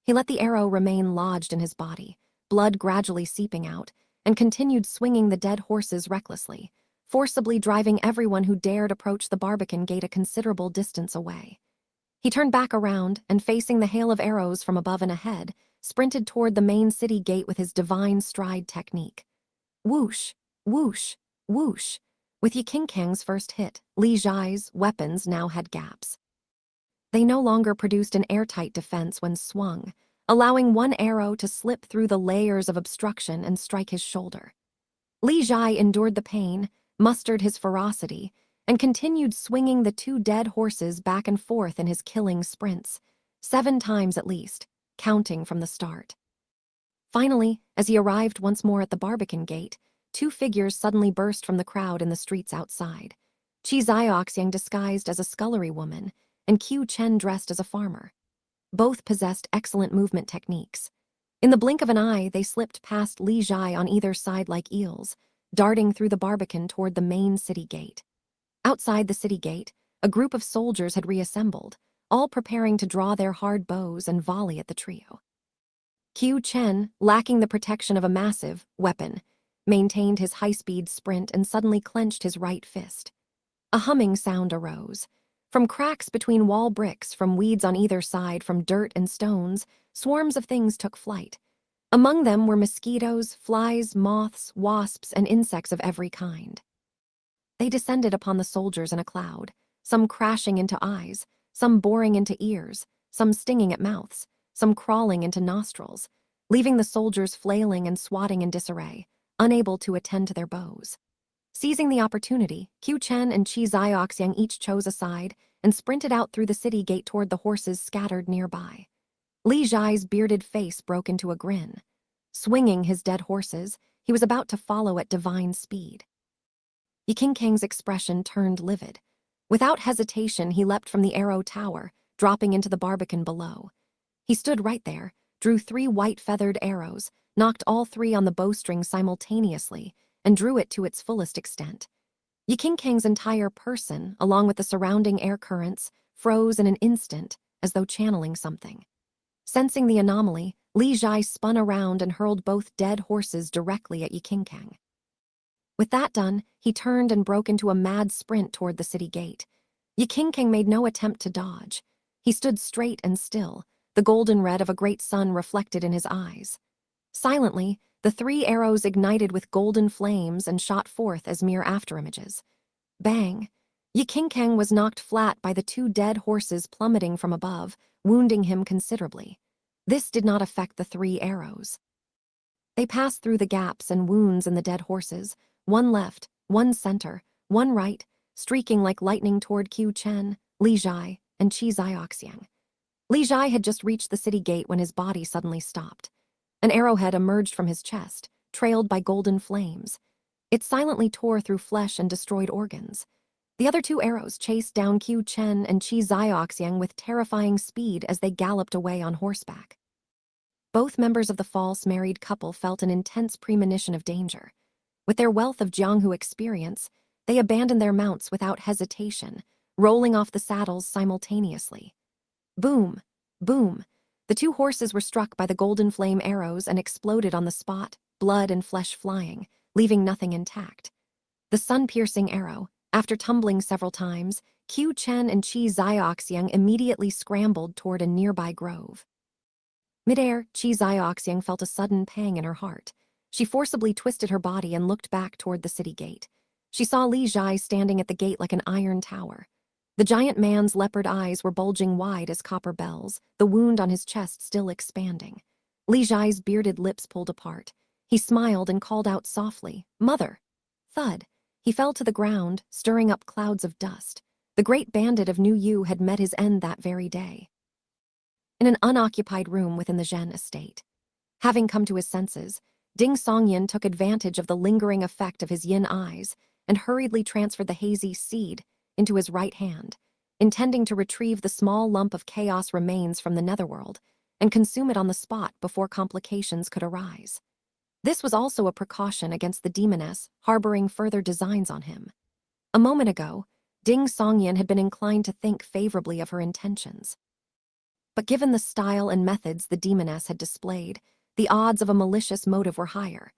He let the arrow remain lodged in his body, blood gradually seeping out, and continued swinging the dead horses recklessly, forcibly driving everyone who dared approach the Barbican gate a considerable distance away. He turned back around and, facing the hail of arrows from above and ahead, sprinted toward the main city gate with his divine stride technique. Whoosh, whoosh, whoosh. With Yikinkang's first hit, Li Jai's weapons now had gaps. They no longer produced an airtight defense when swung, allowing one arrow to slip through the layers of obstruction and strike his shoulder. Li Jai endured the pain, mustered his ferocity, and continued swinging the two dead horses back and forth in his killing sprints, 7 times at least, counting from the start. Finally, as he arrived once more at the Barbican gate, 2 figures suddenly burst from the crowd in the streets outside. Chi Zioxiang disguised as a scullery woman, and Qiu Chen dressed as a farmer. Both possessed excellent movement techniques. In the blink of an eye, they slipped past Li Jai on either side like eels, darting through the Barbican toward the main city gate. Outside the city gate, a group of soldiers had reassembled, all preparing to draw their hard bows and volley at the trio. Qiu Chen, lacking the protection of a massive weapon, maintained his high-speed sprint and suddenly clenched his right fist. A humming sound arose. From cracks between wall bricks, from weeds on either side, from dirt and stones, swarms of things took flight. Among them were mosquitoes, flies, moths, wasps, and insects of every kind. They descended upon the soldiers in a cloud, some crashing into eyes, some boring into ears, some stinging at mouths, some crawling into nostrils, leaving the soldiers flailing and swatting in disarray, unable to attend to their bows. Seizing the opportunity, Qiu Chen and Chi Zioxiang each chose a side and sprinted out through the city gate toward the horses scattered nearby. Li Jai's bearded face broke into a grin. Swinging his dead horses, he was about to follow at divine speed. Yikinkang's expression turned livid. Without hesitation, he leapt from the arrow tower, dropping into the Barbican below. He stood right there, drew 3 white-feathered arrows, knocked all 3 on the bowstring simultaneously, and drew it to its fullest extent. Yikinkang's entire person, along with the surrounding air currents, froze in an instant, as though channeling something. Sensing the anomaly, Li Jai spun around and hurled both dead horses directly at Yikinkang. With that done, he turned and broke into a mad sprint toward the city gate. Yikinkang made no attempt to dodge. He stood straight and still, the golden red of a great sun reflected in his eyes. Silently, the 3 arrows ignited with golden flames and shot forth as mere afterimages. Bang! Yikinkang was knocked flat by the 2 dead horses plummeting from above, wounding him considerably. This did not affect the 3 arrows. They passed through the gaps and wounds in the dead horses, one left, one center, one right, streaking like lightning toward Qiu Chen, Li Jai, and Chi Zioxiang. Li Jai had just reached the city gate when his body suddenly stopped. An arrowhead emerged from his chest, trailed by golden flames. It silently tore through flesh and destroyed organs. The other two arrows chased down Qiu Chen and Qi Zioxiang with terrifying speed as they galloped away on horseback. Both members of the false married couple felt an intense premonition of danger. With their wealth of Jianghu experience, they abandoned their mounts without hesitation, rolling off the saddles simultaneously. Boom! Boom! The two horses were struck by the golden flame arrows and exploded on the spot, blood and flesh flying, leaving nothing intact. The sun-piercing arrow, after tumbling several times, Qiu Chen and Qi Zioxiang immediately scrambled toward a nearby grove. Midair, Qi Zioxiang felt a sudden pang in her heart. She forcibly twisted her body and looked back toward the city gate. She saw Li Zhai standing at the gate like an iron tower. The giant man's leopard eyes were bulging wide as copper bells, the wound on his chest still expanding. Li Zhai's bearded lips pulled apart. He smiled and called out softly, "Mother!" Thud. He fell to the ground, stirring up clouds of dust. The great bandit of New Yu had met his end that very day. In an unoccupied room within the Zhen estate. Having come to his senses, Ding Songyin took advantage of the lingering effect of his yin eyes and hurriedly transferred the hazy seed into his right hand, intending to retrieve the small lump of chaos remains from the netherworld and consume it on the spot before complications could arise. This was also a precaution against the demoness harboring further designs on him. A moment ago, Ding Songyin had been inclined to think favorably of her intentions. But given the style and methods the demoness had displayed, the odds of a malicious motive were higher,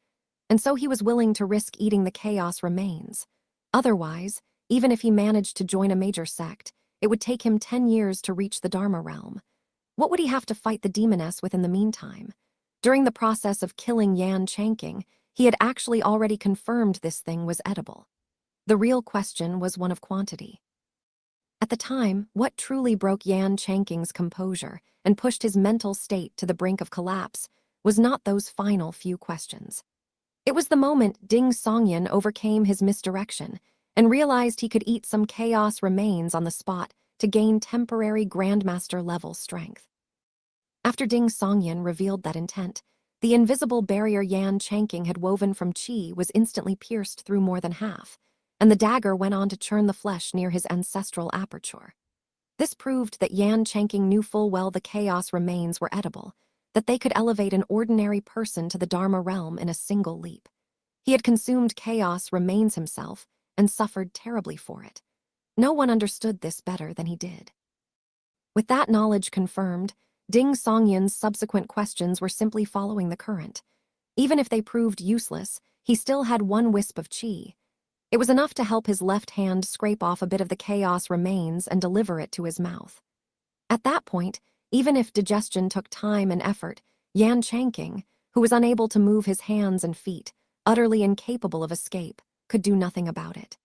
and so he was willing to risk eating the chaos remains. Otherwise, even if he managed to join a major sect, it would take him 10 years to reach the Dharma realm. What would he have to fight the demoness with in the meantime? During the process of killing Yan Changqing, he had actually already confirmed this thing was edible. The real question was one of quantity. At the time, what truly broke Yan Changqing's composure and pushed his mental state to the brink of collapse was not those final few questions. It was the moment Ding Songyin overcame his misdirection and realized he could eat some chaos remains on the spot to gain temporary Grandmaster-level strength. After Ding Songyin revealed that intent, the invisible barrier Yan Changqing had woven from qi was instantly pierced through more than half, and the dagger went on to churn the flesh near his ancestral aperture. This proved that Yan Changqing knew full well the chaos remains were edible, that they could elevate an ordinary person to the Dharma realm in a single leap. He had consumed chaos remains himself and suffered terribly for it. No one understood this better than he did. With that knowledge confirmed, Ding Songyin's subsequent questions were simply following the current. Even if they proved useless, he still had one wisp of qi. It was enough to help his left hand scrape off a bit of the chaos remains and deliver it to his mouth. At that point, even if digestion took time and effort, Yan Changqing, who was unable to move his hands and feet, utterly incapable of escape, could do nothing about it.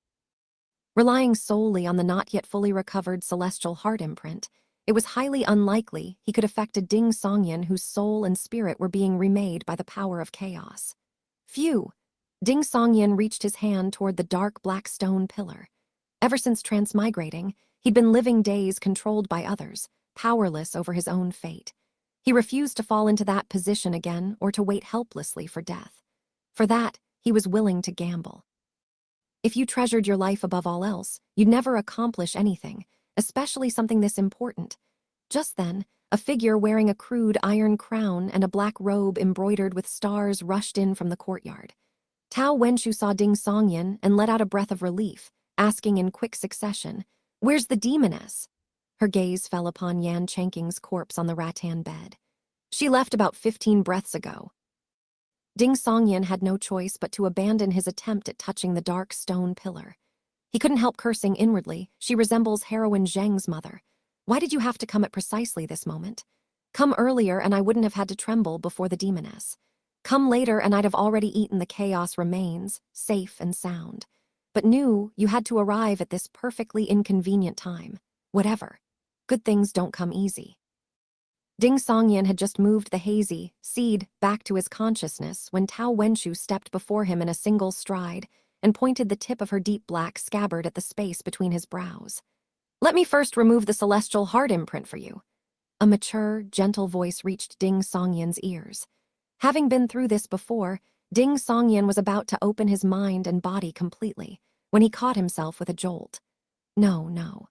Relying solely on the not yet fully recovered celestial heart imprint, it was highly unlikely he could affect a Ding Songyin whose soul and spirit were being remade by the power of chaos. Phew! Ding Songyin reached his hand toward the dark black stone pillar. Ever since transmigrating, he'd been living days controlled by others, powerless over his own fate. He refused to fall into that position again or to wait helplessly for death. For that, he was willing to gamble. If you treasured your life above all else, you'd never accomplish anything, especially something this important. Just then, a figure wearing a crude iron crown and a black robe embroidered with stars rushed in from the courtyard. Tao Wenshu saw Ding Songyin and let out a breath of relief, asking in quick succession, "Where's the demoness?" Her gaze fell upon Yan Changqing's corpse on the rattan bed. "She left about 15 breaths ago." Ding Songyin had no choice but to abandon his attempt at touching the dark stone pillar. He couldn't help cursing inwardly. She resembles heroine Zheng's mother. Why did you have to come at precisely this moment? Come earlier and I wouldn't have had to tremble before the demoness. Come later and I'd have already eaten the chaos remains, safe and sound. But knew you had to arrive at this perfectly inconvenient time. Whatever. Good things don't come easy. Ding Songyin had just moved the hazy seed back to his consciousness when Tao Wenshu stepped before him in a single stride and pointed the tip of her deep black scabbard at the space between his brows. "Let me first remove the celestial heart imprint for you." A mature, gentle voice reached Ding Songyin's ears. Having been through this before, Ding Songyan was about to open his mind and body completely when he caught himself with a jolt. No, no.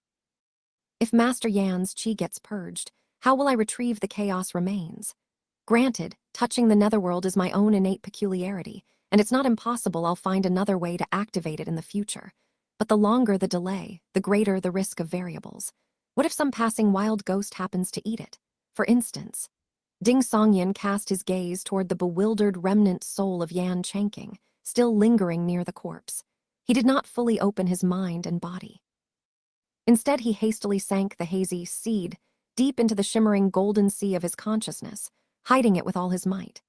If Master Yan's chi gets purged, how will I retrieve the chaos remains? Granted, touching the netherworld is my own innate peculiarity, and it's not impossible I'll find another way to activate it in the future. But the longer the delay, the greater the risk of variables. What if some passing wild ghost happens to eat it? For instance, Ding Songyan cast his gaze toward the bewildered remnant soul of Yan Changqing, still lingering near the corpse. He did not fully open his mind and body. Instead, he hastily sank the hazy seed deep into the shimmering golden sea of his consciousness, hiding it with all his might.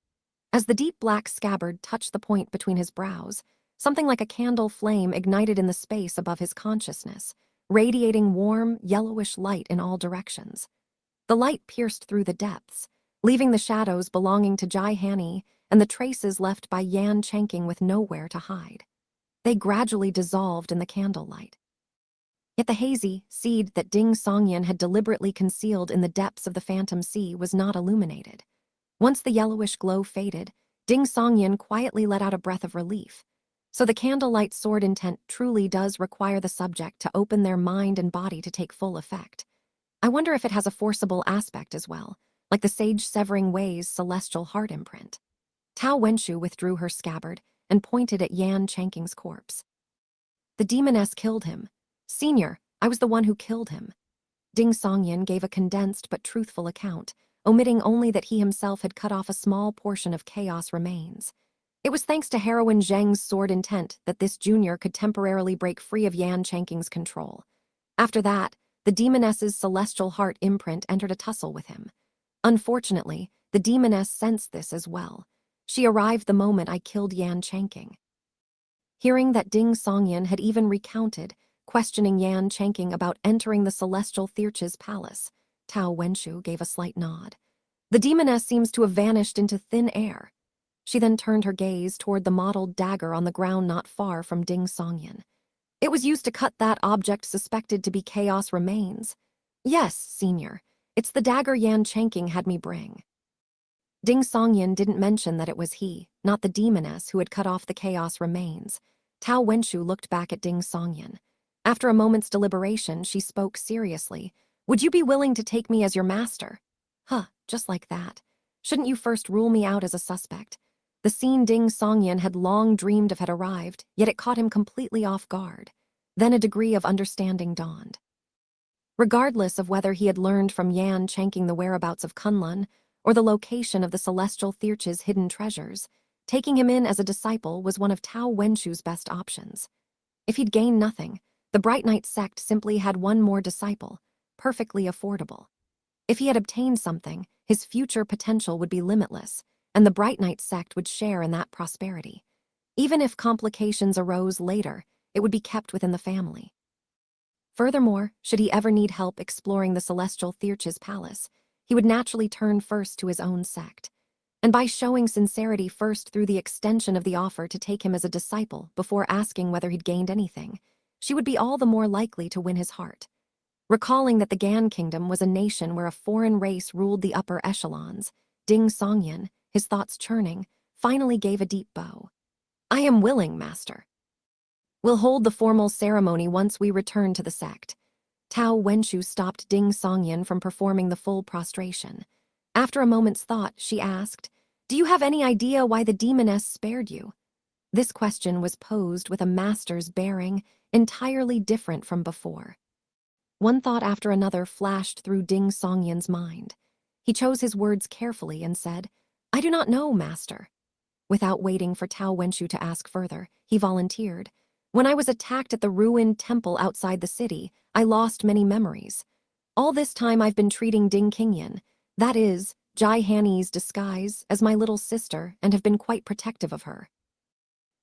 As the deep black scabbard touched the point between his brows, something like a candle flame ignited in the space above his consciousness, radiating warm, yellowish light in all directions. The light pierced through the depths, leaving the shadows belonging to Jai Hani and the traces left by Yan Changqing with nowhere to hide. They gradually dissolved in the candlelight. Yet the hazy seed that Ding Songyan had deliberately concealed in the depths of the phantom sea was not illuminated. Once the yellowish glow faded, Ding Songyan quietly let out a breath of relief. So the candlelight sword intent truly does require the subject to open their mind and body to take full effect. I wonder if it has a forcible aspect as well, like the sage severing way's celestial heart imprint. Tao Wenshu withdrew her scabbard and pointed at Yan Changqing's corpse. The demoness killed him. Senior, I was the one who killed him. Ding Songyan gave a condensed but truthful account, omitting only that he himself had cut off a small portion of chaos remains. It was thanks to heroine Zheng's sword intent that this junior could temporarily break free of Yan Changqing's control. After that, the demoness's celestial heart imprint entered a tussle with him. Unfortunately, the demoness sensed this as well. She arrived the moment I killed Yan Changqing. Hearing that Ding Songyan had even recounted, questioning Yan Changqing about entering the celestial Thirch's palace, Tao Wenshu gave a slight nod. The demoness seems to have vanished into thin air. She then turned her gaze toward the mottled dagger on the ground not far from Ding Songyan. It was used to cut that object suspected to be chaos remains. Yes, senior, it's the dagger Yan Changqing had me bring. Ding Songyan didn't mention that it was he, not the demoness, who had cut off the chaos remains. Tao Wenshu looked back at Ding Songyan. After a moment's deliberation, she spoke seriously. Would you be willing to take me as your master? Huh, just like that. Shouldn't you first rule me out as a suspect? The scene Ding Songyan had long dreamed of had arrived, yet it caught him completely off guard. Then a degree of understanding dawned. Regardless of whether he had learned from Yan Changqing the whereabouts of Kunlun or the location of the celestial Thirch's hidden treasures, taking him in as a disciple was one of Tao Wenshu's best options. If he'd gained nothing, the Bright Knight sect simply had one more disciple, perfectly affordable. If he had obtained something, his future potential would be limitless, and the Bright Knight sect would share in that prosperity. Even if complications arose later, it would be kept within the family. Furthermore, should he ever need help exploring the celestial Thirch's palace, he would naturally turn first to his own sect. And by showing sincerity first through the extension of the offer to take him as a disciple before asking whether he'd gained anything, she would be all the more likely to win his heart. Recalling that the Gan Kingdom was a nation where a foreign race ruled the upper echelons, Ding Songyan, his thoughts churning, finally gave a deep bow. I am willing, master. We'll hold the formal ceremony once we return to the sect. Tao Wenshu stopped Ding Songyan from performing the full prostration. After a moment's thought, she asked, Do you have any idea why the demoness spared you? This question was posed with a master's bearing, entirely different from before. One thought after another flashed through Ding Songyan's mind. He chose his words carefully and said, I do not know, master. Without waiting for Tao Wenshu to ask further, he volunteered. When I was attacked at the ruined temple outside the city, I lost many memories. All this time I've been treating Ding Qingyan, that is, Jai Hani's disguise, as my little sister and have been quite protective of her.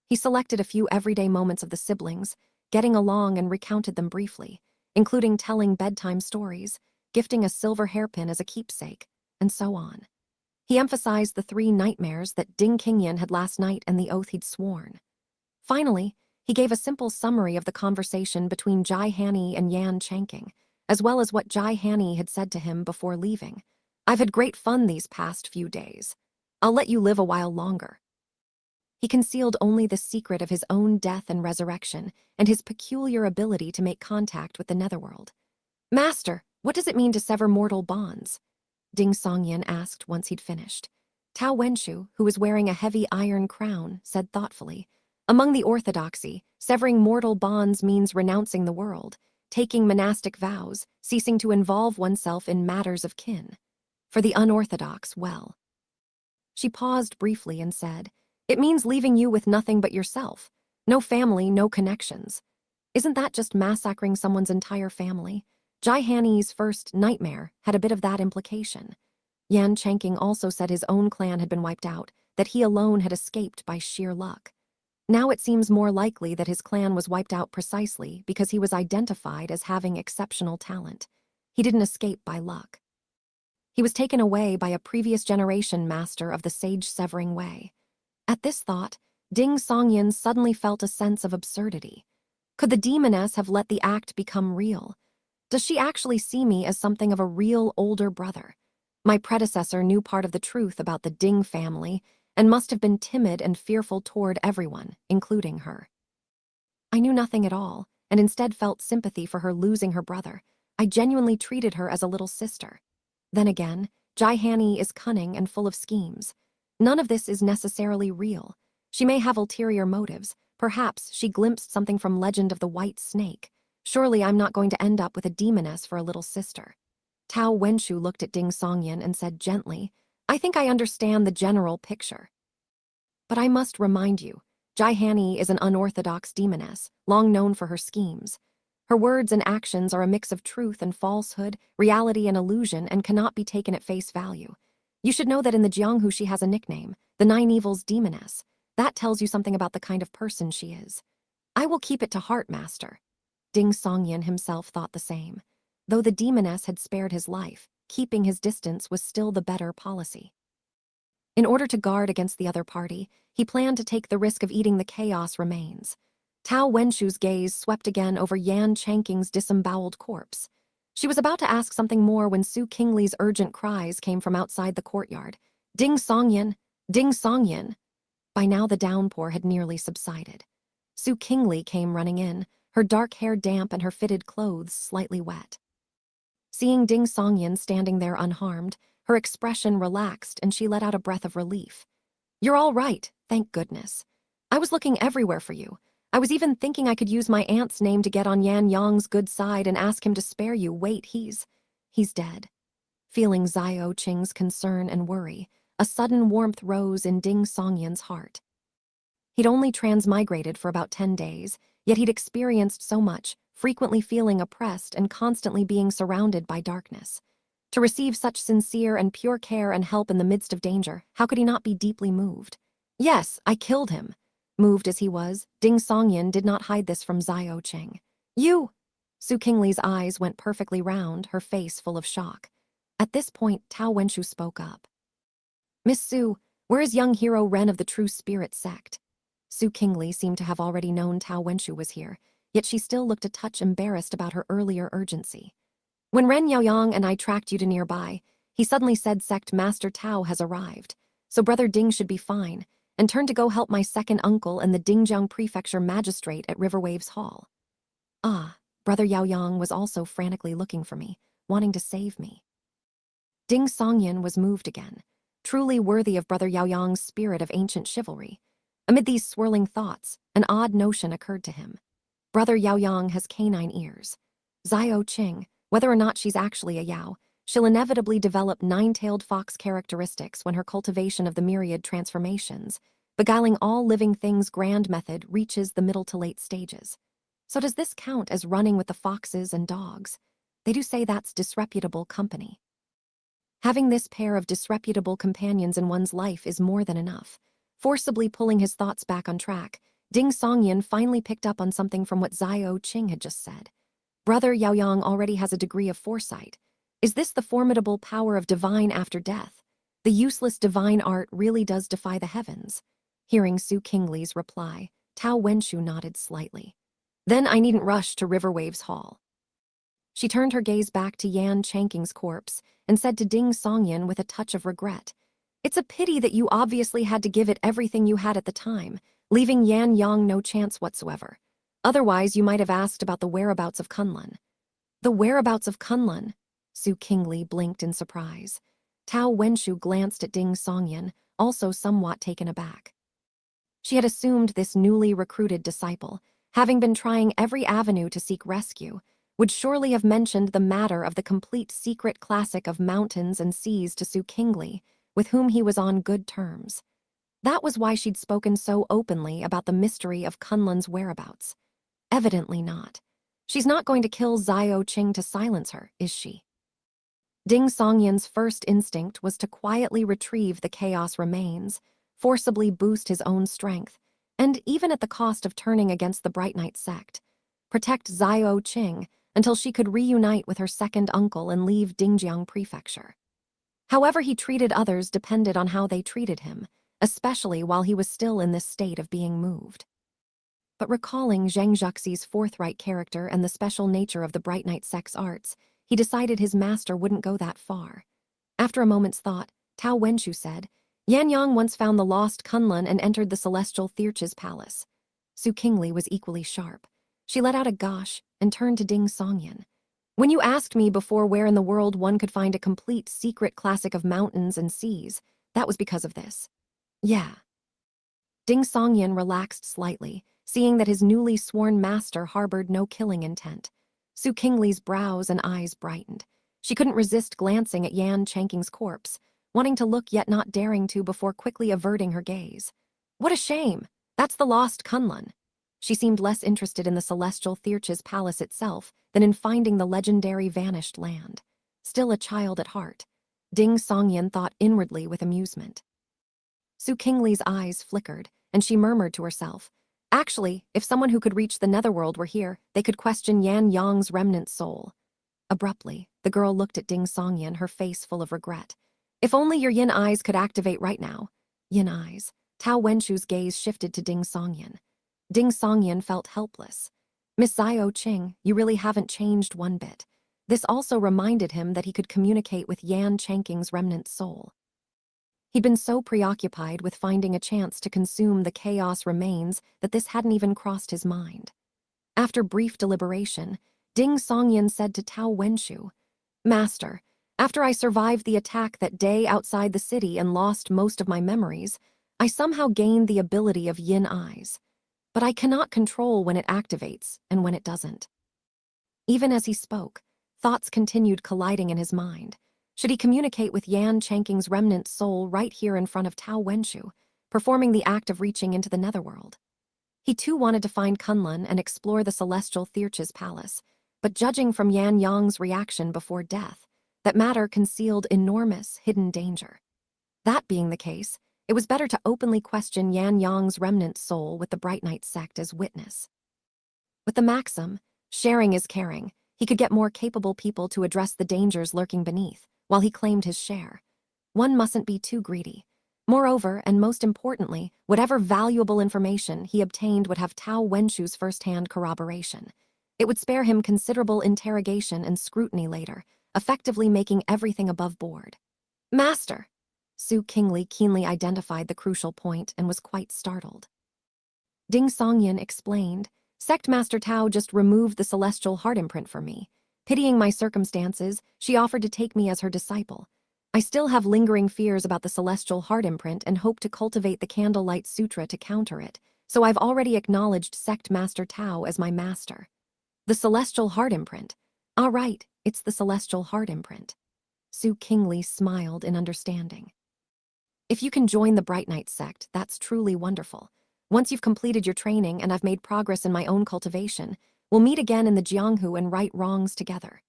He selected a few everyday moments of the siblings, getting along, and recounted them briefly, including telling bedtime stories, gifting a silver hairpin as a keepsake, and so on. He emphasized the 3 nightmares that Ding Qingyan had last night and the oath he'd sworn. Finally, he gave a simple summary of the conversation between Jai Hani and Yan Changqing, as well as what Jai Hani had said to him before leaving. I've had great fun these past few days. I'll let you live a while longer." He concealed only the secret of his own death and resurrection, and his peculiar ability to make contact with the netherworld. "Master, what does it mean to sever mortal bonds?" Ding Songyan asked once he'd finished. Tao Wenshu, who was wearing a heavy iron crown, said thoughtfully, "Among the orthodoxy, severing mortal bonds means renouncing the world, taking monastic vows, ceasing to involve oneself in matters of kin. For the unorthodox, well." She paused briefly and said, "It means leaving you with nothing but yourself. No family, no connections. Isn't that just massacring someone's entire family?" Jai Hani's first nightmare had a bit of that implication. Yan Changqing also said his own clan had been wiped out, that he alone had escaped by sheer luck. Now it seems more likely that his clan was wiped out precisely because he was identified as having exceptional talent. He didn't escape by luck. He was taken away by a previous generation master of the sage-severing way. At this thought, Ding Songyan suddenly felt a sense of absurdity. Could the demoness have let the act become real? Does she actually see me as something of a real older brother? My predecessor knew part of the truth about the Ding family and must have been timid and fearful toward everyone, including her. I knew nothing at all, and instead felt sympathy for her losing her brother. I genuinely treated her as a little sister. Then again, Jai Hani is cunning and full of schemes. None of this is necessarily real. She may have ulterior motives. Perhaps she glimpsed something from Legend of the White Snake. Surely I'm not going to end up with a demoness for a little sister. Tao Wenshu looked at Ding Songyan and said gently, "I think I understand the general picture. But I must remind you, Jai Hani is an unorthodox demoness, long known for her schemes. Her words and actions are a mix of truth and falsehood, reality and illusion, and cannot be taken at face value. You should know that in the Jianghu she has a nickname, the Nine Evils Demoness. That tells you something about the kind of person she is. I will keep it to heart, master." Ding Songyan himself thought the same. Though the demoness had spared his life, keeping his distance was still the better policy. In order to guard against the other party, he planned to take the risk of eating the chaos remains. Tao Wenshu's gaze swept again over Yan Changqing's disemboweled corpse. She was about to ask something more when Su Qingli's urgent cries came from outside the courtyard. "Ding Songyan! Ding Songyan!" By now the downpour had nearly subsided. Su Qingli came running in, her dark hair damp and her fitted clothes slightly wet. Seeing Ding Songyan standing there unharmed, her expression relaxed and she let out a breath of relief. "You're all right, thank goodness. I was looking everywhere for you. I was even thinking I could use my aunt's name to get on Yan Yang's good side and ask him to spare you. Wait, he's dead." Feeling Xiao Qing's concern and worry, a sudden warmth rose in Ding Songyan's heart. He'd only transmigrated for about 10 days, yet he'd experienced so much, frequently feeling oppressed and constantly being surrounded by darkness. To receive such sincere and pure care and help in the midst of danger, how could he not be deeply moved? "Yes, I killed him." Moved as he was, Ding Songyan did not hide this from Xiao Qing. "You?" Su Qingli's eyes went perfectly round, her face full of shock. At this point, Tao Wenshu spoke up. "Miss Su, where is young hero Ren of the True Spirit sect?" Su Qingli seemed to have already known Tao Wenshu was here, yet she still looked a touch embarrassed about her earlier urgency. "When Ren Yaoyang and I tracked you to nearby, he suddenly said Sect Master Tao has arrived, so Brother Ding should be fine, and turned to go help my second uncle and the Dingjiang Prefecture Magistrate at Riverwaves Hall. Ah, Brother Yaoyang was also frantically looking for me, wanting to save me." Ding Songyan was moved again, truly worthy of Brother Yaoyang's spirit of ancient chivalry. Amid these swirling thoughts, an odd notion occurred to him. Brother Yaoyang has canine ears. Xiao Qing, whether or not she's actually a Yao, she'll inevitably develop nine-tailed fox characteristics when her cultivation of the myriad transformations, beguiling all living things grand method reaches the middle to late stages. So does this count as running with the foxes and dogs? They do say that's disreputable company. Having this pair of disreputable companions in one's life is more than enough. Forcibly pulling his thoughts back on track, Ding Songyan finally picked up on something from what Xiao Qing had just said. Brother Yaoyang already has a degree of foresight. Is this the formidable power of divine after death? The useless divine art really does defy the heavens. Hearing Su Qingli's reply, Tao Wenshu nodded slightly. "Then I needn't rush to Riverwaves Hall." She turned her gaze back to Yan Changqing's corpse and said to Ding Songyan with a touch of regret, It's a pity that you obviously had to give it everything you had at the time, leaving Yan Yang no chance whatsoever. Otherwise, you might have asked about the whereabouts of Kunlun. The whereabouts of Kunlun? Su Qingli blinked in surprise. Tao Wenshu glanced at Ding Songyan, also somewhat taken aback. She had assumed this newly recruited disciple, having been trying every avenue to seek rescue, would surely have mentioned the matter of the complete secret classic of mountains and seas to Su Qingli, with whom he was on good terms. That was why she'd spoken so openly about the mystery of Kunlun's whereabouts. Evidently not. She's not going to kill Xiao Qing to silence her, is she? Ding Songyan's first instinct was to quietly retrieve the chaos remains, forcibly boost his own strength, and even at the cost of turning against the Bright Knight sect, protect Xiao Qing until she could reunite with her second uncle and leave Dingjiang Prefecture. However he treated others depended on how they treated him, especially while he was still in this state of being moved. But recalling Zheng Zhuxi's forthright character and the special nature of the Bright Knight sect's arts, he decided his master wouldn't go that far. After a moment's thought, Tao Wenshu said, Yan Yang once found the lost Kunlun and entered the celestial Thirch's palace. Su Qingli was equally sharp. She let out a gosh and turned to Ding Songyan. When you asked me before where in the world one could find a complete secret classic of mountains and seas, that was because of this. Yeah. Ding Songyan relaxed slightly, seeing that his newly sworn master harbored no killing intent. Su Qingli's brows and eyes brightened. She couldn't resist glancing at Yan Chanking's corpse, wanting to look yet not daring to before quickly averting her gaze. What a shame! That's the lost Kunlun. She seemed less interested in the celestial Thirch's palace itself than in finding the legendary vanished land. Still a child at heart, Ding Songyan thought inwardly with amusement. Su Qingli's eyes flickered, and she murmured to herself, actually, if someone who could reach the netherworld were here, they could question Yan Yang's remnant soul. Abruptly, the girl looked at Ding Songyan, her face full of regret. If only your yin eyes could activate right now. Yin eyes. Tao Wenshu's gaze shifted to Ding Songyan. Ding Songyan felt helpless. Miss Xiao Qing, you really haven't changed one bit. This also reminded him that he could communicate with Yan Chanking's remnant soul. He'd been so preoccupied with finding a chance to consume the chaos remains that this hadn't even crossed his mind. After brief deliberation, Ding Songyan said to Tao Wenshu, Master, after I survived the attack that day outside the city and lost most of my memories, I somehow gained the ability of yin eyes. But I cannot control when it activates and when it doesn't. Even as he spoke, thoughts continued colliding in his mind. Should he communicate with Yan Chanking's remnant soul right here in front of Tao Wenshu, performing the act of reaching into the netherworld? He too wanted to find Kunlun and explore the celestial Thirch's palace, but judging from Yan Yang's reaction before death, that matter concealed enormous hidden danger. That being the case, it was better to openly question Yan Yang's remnant soul with the Bright Knight sect as witness. With the maxim, sharing is caring, he could get more capable people to address the dangers lurking beneath, while he claimed his share. One mustn't be too greedy. Moreover, and most importantly, whatever valuable information he obtained would have Tao Wenshu's first-hand corroboration. It would spare him considerable interrogation and scrutiny later, effectively making everything above board. Master! Su Qingli keenly identified the crucial point and was quite startled. Ding Songyan explained, Sect Master Tao just removed the celestial heart imprint for me. Pitying my circumstances, she offered to take me as her disciple. I still have lingering fears about the celestial heart imprint and hope to cultivate the Candlelight Sutra to counter it, so I've already acknowledged Sect Master Tao as my master. The celestial heart imprint. Ah, right, it's the celestial heart imprint. Su Qingli smiled in understanding. If you can join the Bright Knight sect, that's truly wonderful. Once you've completed your training and I've made progress in my own cultivation, we'll meet again in the Jianghu and right wrongs together.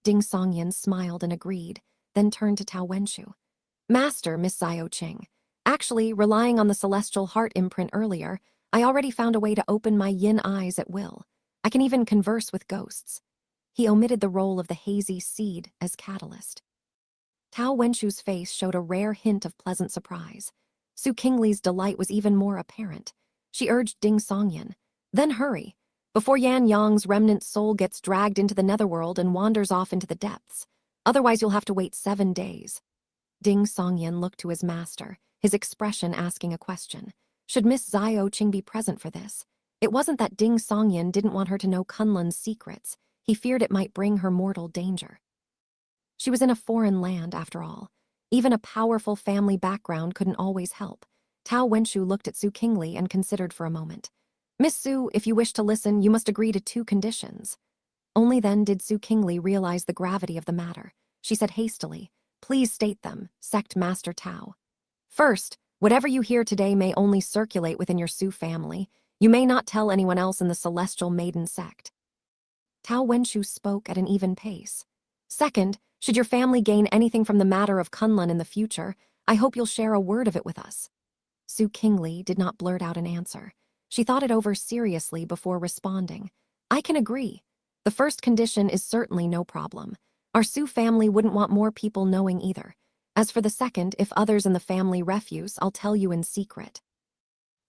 Ding Songyan smiled and agreed, then turned to Tao Wenshu. Master, Miss Xiao Qing. Actually, relying on the celestial heart imprint earlier, I already found a way to open my yin eyes at will. I can even converse with ghosts. He omitted the role of the hazy seed as catalyst. Tao Wenshu's face showed a rare hint of pleasant surprise. Su Qingli's delight was even more apparent. She urged Ding Songyan, then hurry, before Yan Yang's remnant soul gets dragged into the netherworld and wanders off into the depths. Otherwise you'll have to wait 7 days. Ding Songyan looked to his master, his expression asking a question. Should Miss Zio Qing be present for this? It wasn't that Ding Songyan didn't want her to know Kunlun's secrets. He feared it might bring her mortal danger. She was in a foreign land, after all. Even a powerful family background couldn't always help. Tao Wenshu looked at Su Qingli and considered for a moment. Miss Su, if you wish to listen, you must agree to 2 conditions. Only then did Su Qingli realize the gravity of the matter. She said hastily, please state them, Sect Master Tao. First, whatever you hear today may only circulate within your Su family. You may not tell anyone else in the Celestial Maiden Sect. Tao Wenshu spoke at an even pace. Second, should your family gain anything from the matter of Kunlun in the future, I hope you'll share a word of it with us. Su Qingli did not blurt out an answer. She thought it over seriously before responding. I can agree. The first condition is certainly no problem. Our Su family wouldn't want more people knowing either. As for the second, if others in the family refuse, I'll tell you in secret.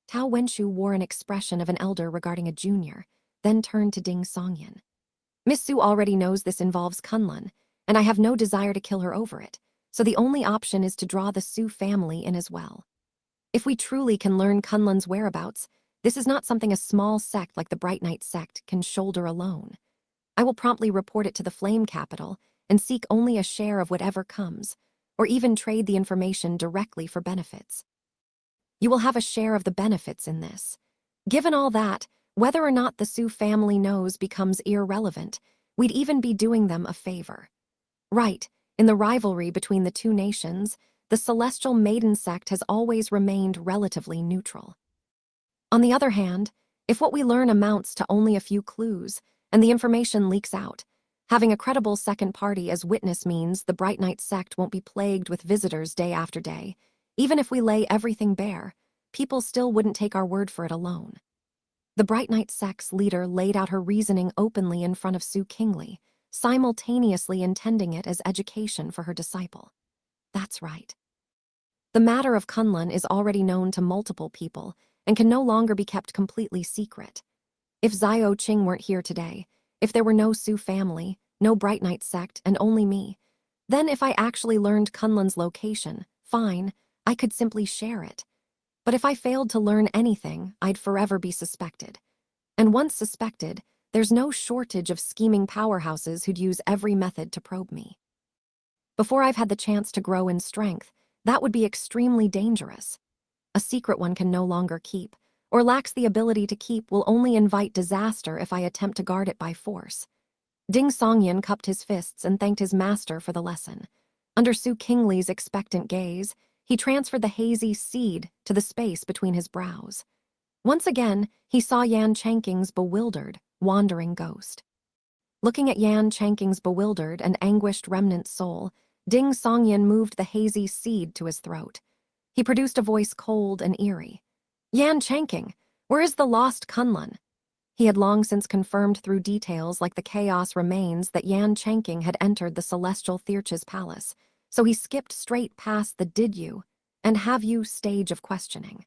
Tao Wenshu wore an expression of an elder regarding a junior, then turned to Ding Songyan. Miss Su already knows this involves Kunlun, and I have no desire to kill her over it, so the only option is to draw the Su family in as well. If we truly can learn Kunlun's whereabouts, this is not something a small sect like the Bright Knight sect can shoulder alone. I will promptly report it to the Flame Capital and seek only a share of whatever comes, or even trade the information directly for benefits. You will have a share of the benefits in this. Given all that, whether or not the Su family knows becomes irrelevant. We'd even be doing them a favor. Right, in the rivalry between the 2 nations, the Celestial Maiden Sect has always remained relatively neutral. On the other hand, if what we learn amounts to only a few clues, and the information leaks out, having a credible second party as witness means the Bright Knight sect won't be plagued with visitors day after day. Even if we lay everything bare, people still wouldn't take our word for it alone. The Bright Knight sect's leader laid out her reasoning openly in front of Su Qingli, simultaneously intending it as education for her disciple. That's right. The matter of Kunlun is already known to multiple people and can no longer be kept completely secret. If Zio Qing weren't here today, if there were no Su family, no Bright Knight sect, and only me, then if I actually learned Kunlun's location, fine, I could simply share it. But if I failed to learn anything, I'd forever be suspected. And once suspected, there's no shortage of scheming powerhouses who'd use every method to probe me. Before I've had the chance to grow in strength, that would be extremely dangerous. A secret one can no longer keep, or lacks the ability to keep will only invite disaster if I attempt to guard it by force. Ding Songyan cupped his fists and thanked his master for the lesson. Under Su Qingli's expectant gaze, he transferred the hazy seed to the space between his brows. Once again, he saw Yan Chanking's bewildered, wandering ghost. Looking at Yan Chanking's bewildered and anguished remnant soul, Ding Songyan moved the hazy seed to his throat. He produced a voice cold and eerie. Yan Chanking, where is the lost Kunlun? He had long since confirmed through details like the chaos remains that Yan Chanking had entered the Celestial Thirch's palace, so he skipped straight past the did you and have you stage of questioning.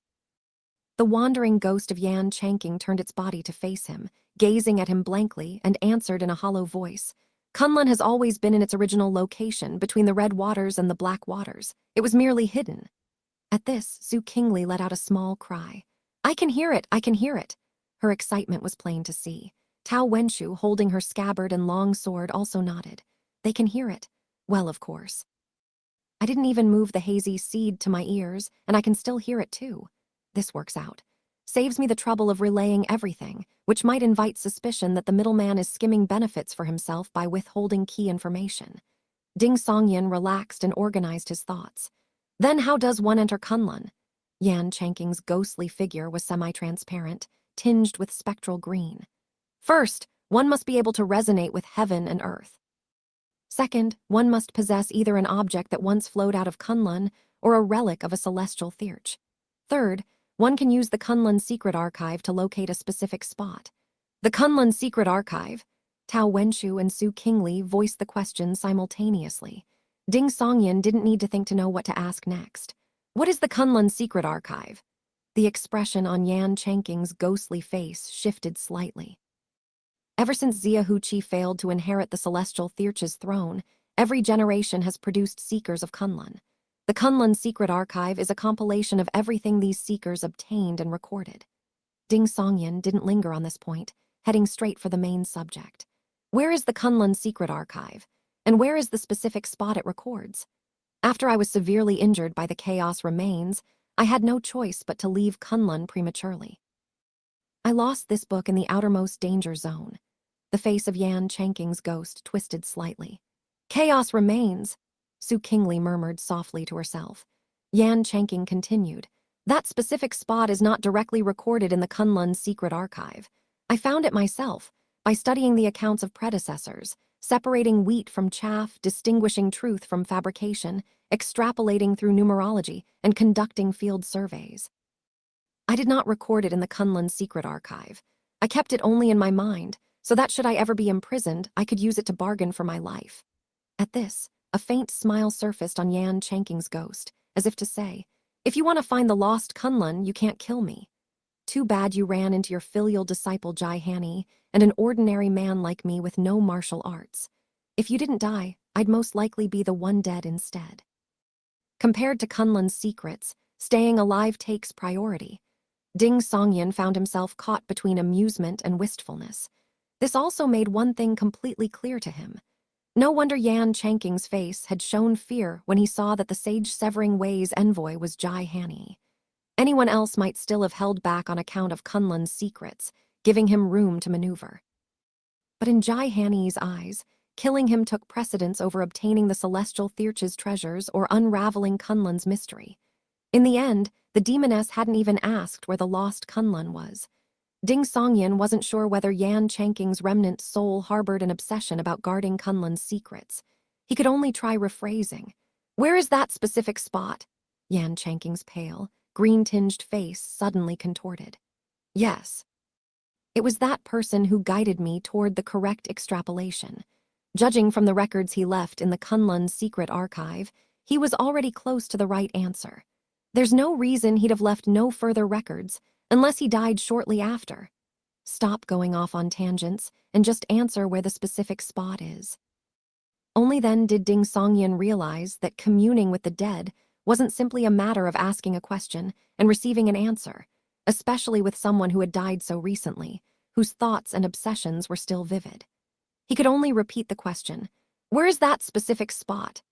The wandering ghost of Yan Chanking turned its body to face him, gazing at him blankly, and answered in a hollow voice. Kunlun has always been in its original location, between the red waters and the black waters. It was merely hidden. At this, Su Qingli let out a small cry. I can hear it, I can hear it. Her excitement was plain to see. Tao Wenshu, holding her scabbard and long sword, also nodded. They can hear it. Well, of course. I didn't even move the hazy seed to my ears, and I can still hear it too. This works out. Saves me the trouble of relaying everything, which might invite suspicion that the middleman is skimming benefits for himself by withholding key information. Ding Songyan relaxed and organized his thoughts. Then how does one enter Kunlun? Yan Chanking's ghostly figure was semi-transparent, tinged with spectral green. First, one must be able to resonate with heaven and earth. Second, one must possess either an object that once flowed out of Kunlun or a relic of a celestial Thirch. Third, one can use the Kunlun Secret Archive to locate a specific spot. The Kunlun Secret Archive? Tao Wenshu and Su Qingli voiced the question simultaneously. Ding Songyan didn't need to think to know what to ask next. What is the Kunlun Secret Archive? The expression on Yan Chanking's ghostly face shifted slightly. Ever since Xia Huqi failed to inherit the Celestial Thirch's throne, every generation has produced seekers of Kunlun. The Kunlun Secret Archive is a compilation of everything these seekers obtained and recorded. Ding Songyan didn't linger on this point, heading straight for the main subject. Where is the Kunlun Secret Archive? And where is the specific spot it records? After I was severely injured by the chaos remains, I had no choice but to leave Kunlun prematurely. I lost this book in the outermost danger zone. The face of Yan Chanking's ghost twisted slightly. Chaos remains, Su Qingli murmured softly to herself. Yan Chanking continued. That specific spot is not directly recorded in the Kunlun Secret Archive. I found it myself, by studying the accounts of predecessors, separating wheat from chaff, distinguishing truth from fabrication, extrapolating through numerology, and conducting field surveys. I did not record it in the Kunlun Secret Archive. I kept it only in my mind, so that should I ever be imprisoned, I could use it to bargain for my life. At this, a faint smile surfaced on Yan Chanking's ghost, as if to say, if you want to find the lost Kunlun, you can't kill me. Too bad you ran into your filial disciple Jai Hani and an ordinary man like me with no martial arts. If you didn't die, I'd most likely be the one dead instead. Compared to Kunlun's secrets, staying alive takes priority. Ding Songyan found himself caught between amusement and wistfulness. This also made one thing completely clear to him. No wonder Yan Chanking's face had shown fear when he saw that the Sage Severing Way's envoy was Jai Hani. Anyone else might still have held back on account of Kunlun's secrets, giving him room to maneuver. But in Jai Hani's eyes, killing him took precedence over obtaining the Celestial Thirch's treasures or unraveling Kunlun's mystery. In the end, the demoness hadn't even asked where the lost Kunlun was. Ding Songyan wasn't sure whether Yan Chanking's remnant soul harbored an obsession about guarding Kunlun's secrets. He could only try rephrasing. Where is that specific spot? Yan Chanking's pale, green-tinged face suddenly contorted. Yes. It was that person who guided me toward the correct extrapolation. Judging from the records he left in the Kunlun Secret Archive, he was already close to the right answer. There's no reason he'd have left no further records, unless he died shortly after. Stop going off on tangents and just answer where the specific spot is. Only then did Ding Songyan realize that communing with the dead wasn't simply a matter of asking a question and receiving an answer, especially with someone who had died so recently, whose thoughts and obsessions were still vivid. He could only repeat the question, where is that specific spot?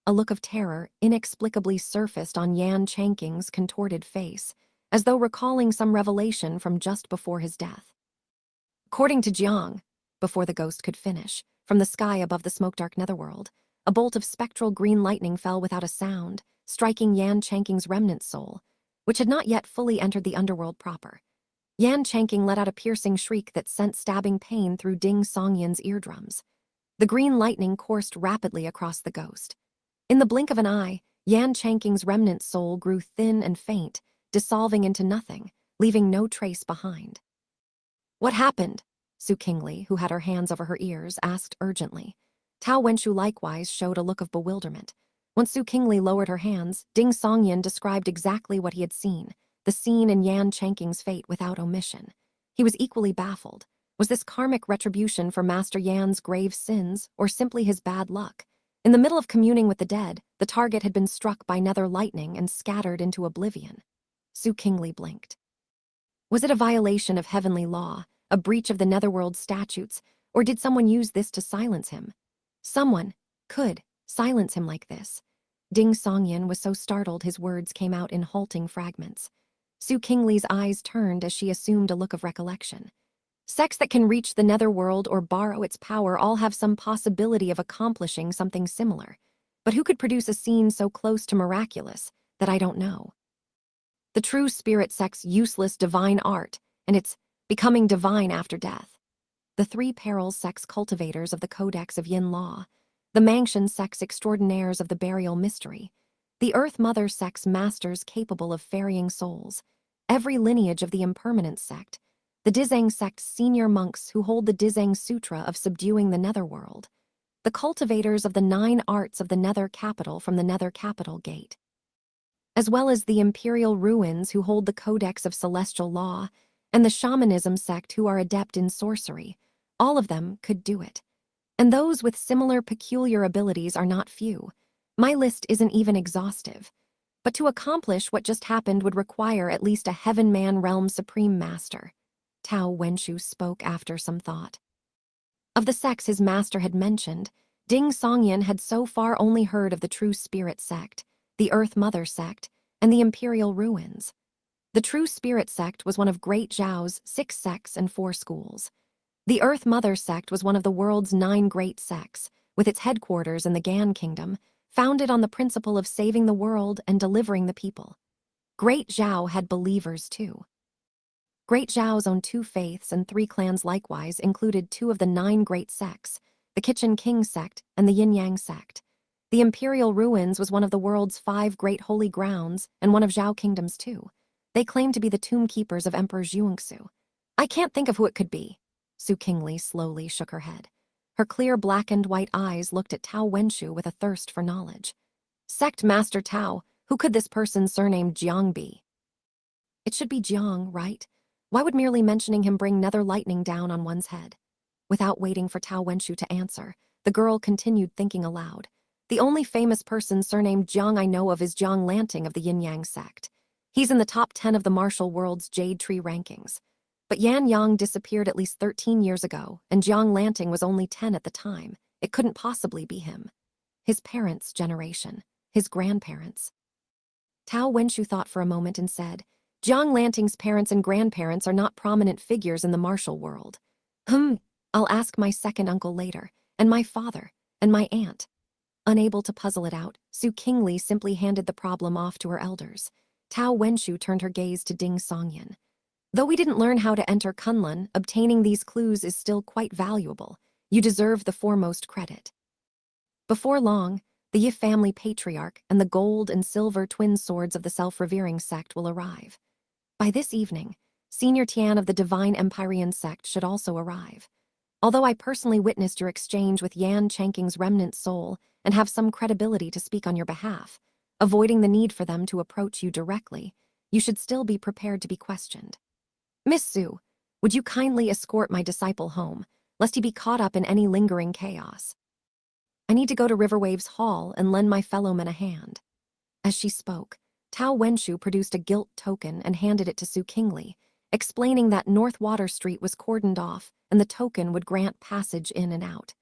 A look of terror inexplicably surfaced on Yan Chanking's contorted face, as though recalling some revelation from just before his death. According to Jiang, before the ghost could finish, from the sky above the smoke-dark netherworld, a bolt of spectral green lightning fell without a sound, striking Yan Chanking's remnant soul, which had not yet fully entered the underworld proper. Yan Chanking let out a piercing shriek that sent stabbing pain through Ding Songyan's eardrums. The green lightning coursed rapidly across the ghost. In the blink of an eye, Yan Chanking's remnant soul grew thin and faint, dissolving into nothing, leaving no trace behind. What happened? Su Qingli, who had her hands over her ears, asked urgently. Tao Wenshu likewise showed a look of bewilderment. Once Su Qingli lowered her hands, Ding Songyan described exactly what he had seen, the scene in Yan Chanking's fate without omission. He was equally baffled. Was this karmic retribution for Master Yan's grave sins, or simply his bad luck? In the middle of communing with the dead, the target had been struck by nether lightning and scattered into oblivion. Su Qingli blinked. Was it a violation of heavenly law, a breach of the netherworld statutes, or did someone use this to silence him? Someone could silence him like this. Ding Songyan was so startled his words came out in halting fragments. Su Qingli's eyes turned as she assumed a look of recollection. Sects that can reach the netherworld or borrow its power all have some possibility of accomplishing something similar. But who could produce a scene so close to miraculous that I don't know? The true spirit sect's useless divine art, and its becoming divine after death. The three perils sect's cultivators of the Codex of Yin Law, the Mangtian sect's extraordinaires of the burial mystery, the Earth Mother sect's masters capable of ferrying souls, every lineage of the impermanent sect, the Dizang sect's senior monks who hold the Dizang Sutra of subduing the netherworld, the cultivators of the 9 arts of the nether capital from the nether capital gate, as well as the imperial ruins who hold the Codex of Celestial Law, and the shamanism sect who are adept in sorcery. All of them could do it. And those with similar peculiar abilities are not few. My list isn't even exhaustive, but to accomplish what just happened would require at least a Heaven-Man Realm Supreme Master. Tao Wenshu spoke after some thought. Of the sects his master had mentioned, Ding Songyan had so far only heard of the True Spirit sect, the Earth Mother sect, and the Imperial Ruins. The True Spirit sect was one of Great Zhao's 6 sects and 4 schools. The Earth Mother sect was one of the world's 9 great sects, with its headquarters in the Gan Kingdom, founded on the principle of saving the world and delivering the people. Great Zhao had believers too. Great Zhao's own 2 faiths and 3 clans likewise included 2 of the 9 great sects, the Kitchen King sect and the Yin Yang sect. The Imperial Ruins was one of the world's 5 great holy grounds and one of Zhao Kingdom's too. They claimed to be the tomb keepers of Emperor Zhuangsu. I can't think of who it could be. Su Qingli slowly shook her head. Her clear blackened white eyes looked at Tao Wenshu with a thirst for knowledge. Sect Master Tao, who could this person surnamed Jiang be? It should be Jiang, right? Why would merely mentioning him bring nether lightning down on one's head? Without waiting for Tao Wenshu to answer, the girl continued thinking aloud. The only famous person surnamed Jiang I know of is Jiang Lanting of the Yin Yang sect. He's in the top 10 of the martial world's Jade Tree rankings. But Yan Yang disappeared at least 13 years ago, and Jiang Lanting was only 10 at the time. It couldn't possibly be him. His parents' generation. His grandparents. Tao Wenshu thought for a moment and said, Jiang Lanting's parents and grandparents are not prominent figures in the martial world. I'll ask my second uncle later, and my father, and my aunt. Unable to puzzle it out, Su Qingli simply handed the problem off to her elders. Tao Wenshu turned her gaze to Ding Songyan. Though we didn't learn how to enter Kunlun, obtaining these clues is still quite valuable. You deserve the foremost credit. Before long, the Yi family patriarch and the gold and silver twin swords of the self-revering sect will arrive. By this evening, Senior Tian of the Divine Empyrean sect should also arrive. Although I personally witnessed your exchange with Yan Chanking's remnant soul and have some credibility to speak on your behalf, avoiding the need for them to approach you directly, you should still be prepared to be questioned. Miss Su, would you kindly escort my disciple home, lest he be caught up in any lingering chaos? I need to go to Riverwaves Hall and lend my fellowmen a hand. As she spoke, Tao Wenshu produced a gilt token and handed it to Su Qingli, explaining that North Water Street was cordoned off and the token would grant passage in and out.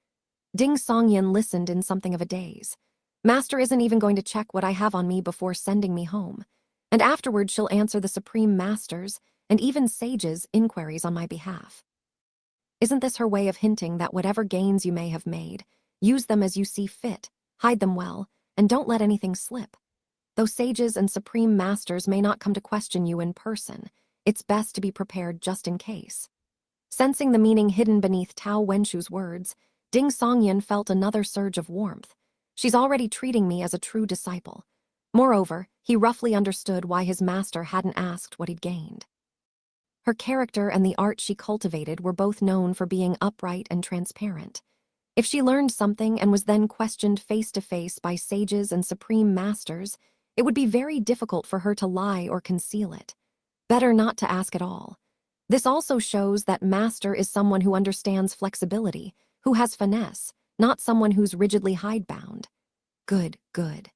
Ding Songyan listened in something of a daze. Master isn't even going to check what I have on me before sending me home, and afterward she'll answer the Supreme Master's and even sages' inquiries on my behalf. Isn't this her way of hinting that whatever gains you may have made, use them as you see fit, hide them well, and don't let anything slip? Though sages and Supreme Masters may not come to question you in person, it's best to be prepared just in case. Sensing the meaning hidden beneath Tao Wenshu's words, Ding Songyan felt another surge of warmth. She's already treating me as a true disciple. Moreover, he roughly understood why his master hadn't asked what he'd gained. Her character and the art she cultivated were both known for being upright and transparent. If she learned something and was then questioned face-to-face by sages and Supreme Masters, it would be very difficult for her to lie or conceal it. Better not to ask at all. This also shows that Master is someone who understands flexibility, who has finesse, not someone who's rigidly hidebound. Good, good.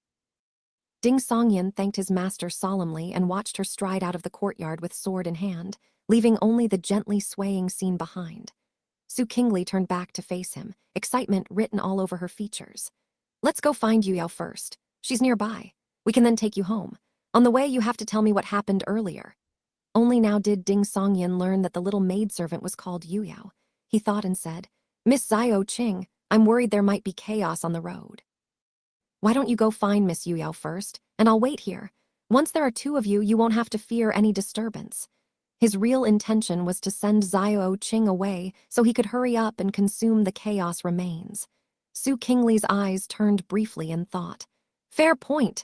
Ding Songyan thanked his master solemnly and watched her stride out of the courtyard with sword in hand, leaving only the gently swaying scene behind. Su Qingli turned back to face him, excitement written all over her features. Let's go find Yuyao first. She's nearby. We can then take you home. On the way, you have to tell me what happened earlier. Only now did Ding Songyan learn that the little maidservant was called Yuyao. He thought and said, Miss Zio Qing, I'm worried there might be chaos on the road. Why don't you go find Miss Yuyao first, and I'll wait here. Once there are 2 of you, you won't have to fear any disturbance. His real intention was to send Zio Qing away so he could hurry up and consume the chaos remains. Su Qingli's eyes turned briefly in thought. Fair point.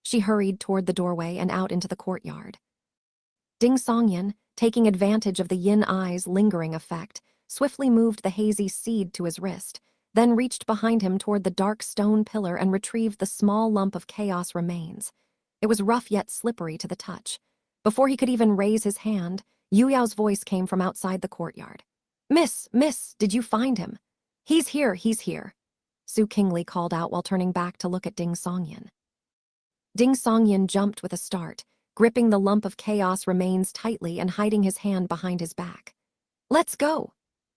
She hurried toward the doorway and out into the courtyard. Ding Songyan, taking advantage of the yin eye's lingering effect, swiftly moved the hazy seed to his wrist, then reached behind him toward the dark stone pillar and retrieved the small lump of chaos remains. It was rough yet slippery to the touch. Before he could even raise his hand, Yuyao's voice came from outside the courtyard. Miss, did you find him? He's here. Su Qingli called out while turning back to look at Ding Songyan. Ding Songyan jumped with a start, gripping the lump of chaos remains tightly and hiding his hand behind his back. "Let's go!"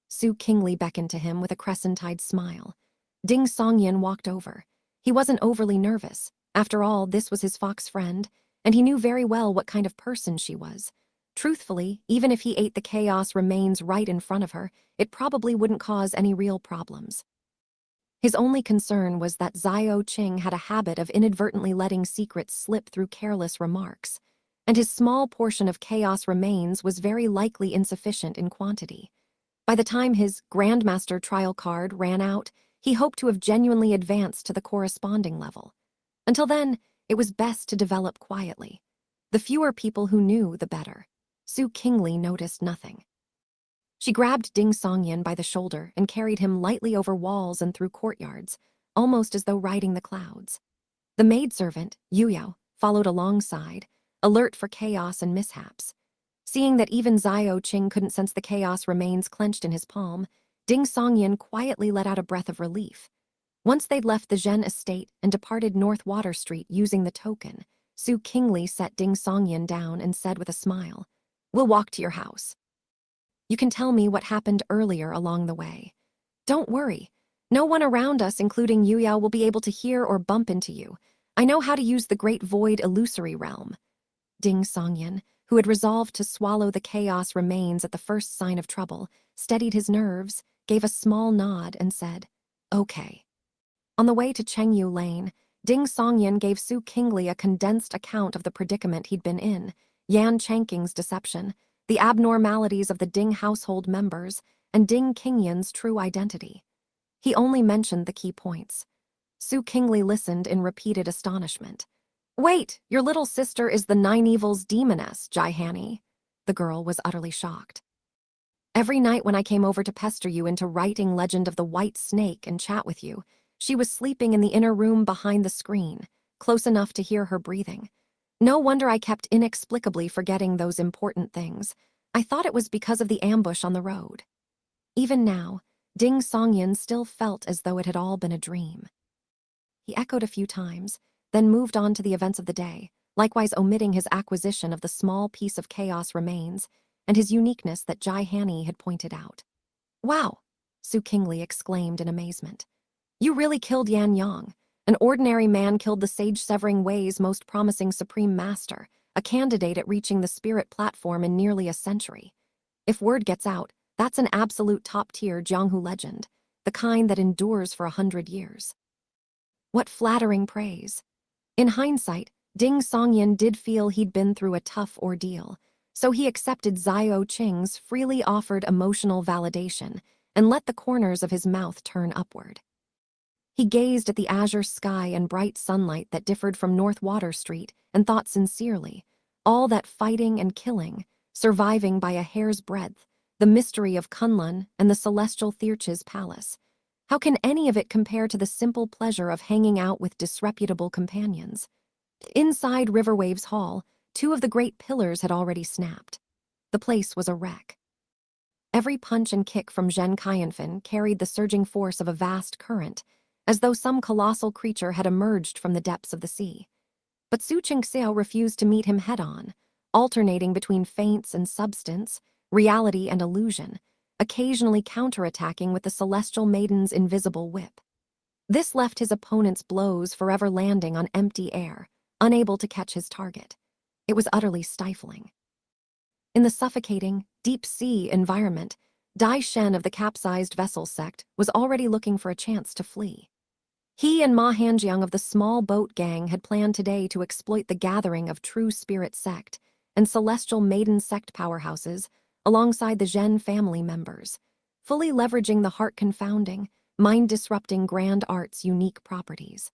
Su Qingli beckoned to him with a crescent-eyed smile. Ding Songyan walked over. He wasn't overly nervous. After all, this was his fox friend, and he knew very well what kind of person she was. Truthfully, even if he ate the chaos remains right in front of her, it probably wouldn't cause any real problems. His only concern was that Xiao Qing had a habit of inadvertently letting secrets slip through careless remarks, and his small portion of chaos remains was very likely insufficient in quantity. By the time his Grandmaster trial card ran out, he hoped to have genuinely advanced to the corresponding level. Until then, it was best to develop quietly. The fewer people who knew, the better. Su Qingli noticed nothing. She grabbed Ding Songyan by the shoulder and carried him lightly over walls and through courtyards, almost as though riding the clouds. The maidservant, Yuyao, followed alongside, alert for chaos and mishaps. Seeing that even Xiao Qing couldn't sense the chaos remains clenched in his palm, Ding Songyan quietly let out a breath of relief. Once they'd left the Zhen estate and departed North Water Street using the token, Su Qingli set Ding Songyan down and said with a smile, "We'll walk to your house. You can tell me what happened earlier along the way. Don't worry. No one around us, including Yuyao, will be able to hear or bump into you. I know how to use the Great Void illusory realm." Ding Songyan, who had resolved to swallow the chaos remains at the first sign of trouble, steadied his nerves, gave a small nod, and said, "Okay." On the way to Chengyu Lane, Ding Songyan gave Su Qingli a condensed account of the predicament he'd been in, Yan Changqing's deception, the abnormalities of the Ding household members, and Ding Qingyan's true identity. He only mentioned the key points. Su Qingli listened in repeated astonishment. "Wait, your little sister is the Nine Evils demoness, Jaihani." The girl was utterly shocked. "Every night when I came over to pester you into writing Legend of the White Snake and chat with you, she was sleeping in the inner room behind the screen, close enough to hear her breathing. No wonder I kept inexplicably forgetting those important things. I thought it was because of the ambush on the road." Even now, Ding Songyan still felt as though it had all been a dream. He echoed a few times, then moved on to the events of the day, likewise omitting his acquisition of the small piece of chaos remains and his uniqueness that Jaihani had pointed out. "Wow," Su Qingli exclaimed in amazement. "You really killed Yan Yang. An ordinary man killed the sage-severing Wei's most promising supreme master, a candidate at reaching the spirit platform in nearly a century. If word gets out, that's an absolute top-tier Jianghu legend, the kind that endures for 100 years. What flattering praise. In hindsight, Ding Songyan did feel he'd been through a tough ordeal, so he accepted Xiao Qing's freely offered emotional validation and let the corners of his mouth turn upward. He gazed at the azure sky and bright sunlight that differed from North Water Street and thought sincerely, all that fighting and killing, surviving by a hair's breadth, the mystery of Kunlun and the celestial Thirch's palace. How can any of it compare to the simple pleasure of hanging out with disreputable companions? Inside Riverwaves Hall, two of the great pillars had already snapped. The place was a wreck. Every punch and kick from Zhen Qianfen carried the surging force of a vast current, as though some colossal creature had emerged from the depths of the sea. But Su Qingxiao refused to meet him head-on, alternating between feints and substance, reality and illusion, occasionally counterattacking with the celestial maiden's invisible whip. This left his opponent's blows forever landing on empty air, unable to catch his target. It was utterly stifling. In the suffocating, deep-sea environment, Dai Shen of the capsized vessel sect was already looking for a chance to flee. He and Ma Hanjiang of the small boat gang had planned today to exploit the gathering of true spirit sect and celestial maiden sect powerhouses alongside the Zhen family members, fully leveraging the heart-confounding, mind-disrupting grand art's unique properties.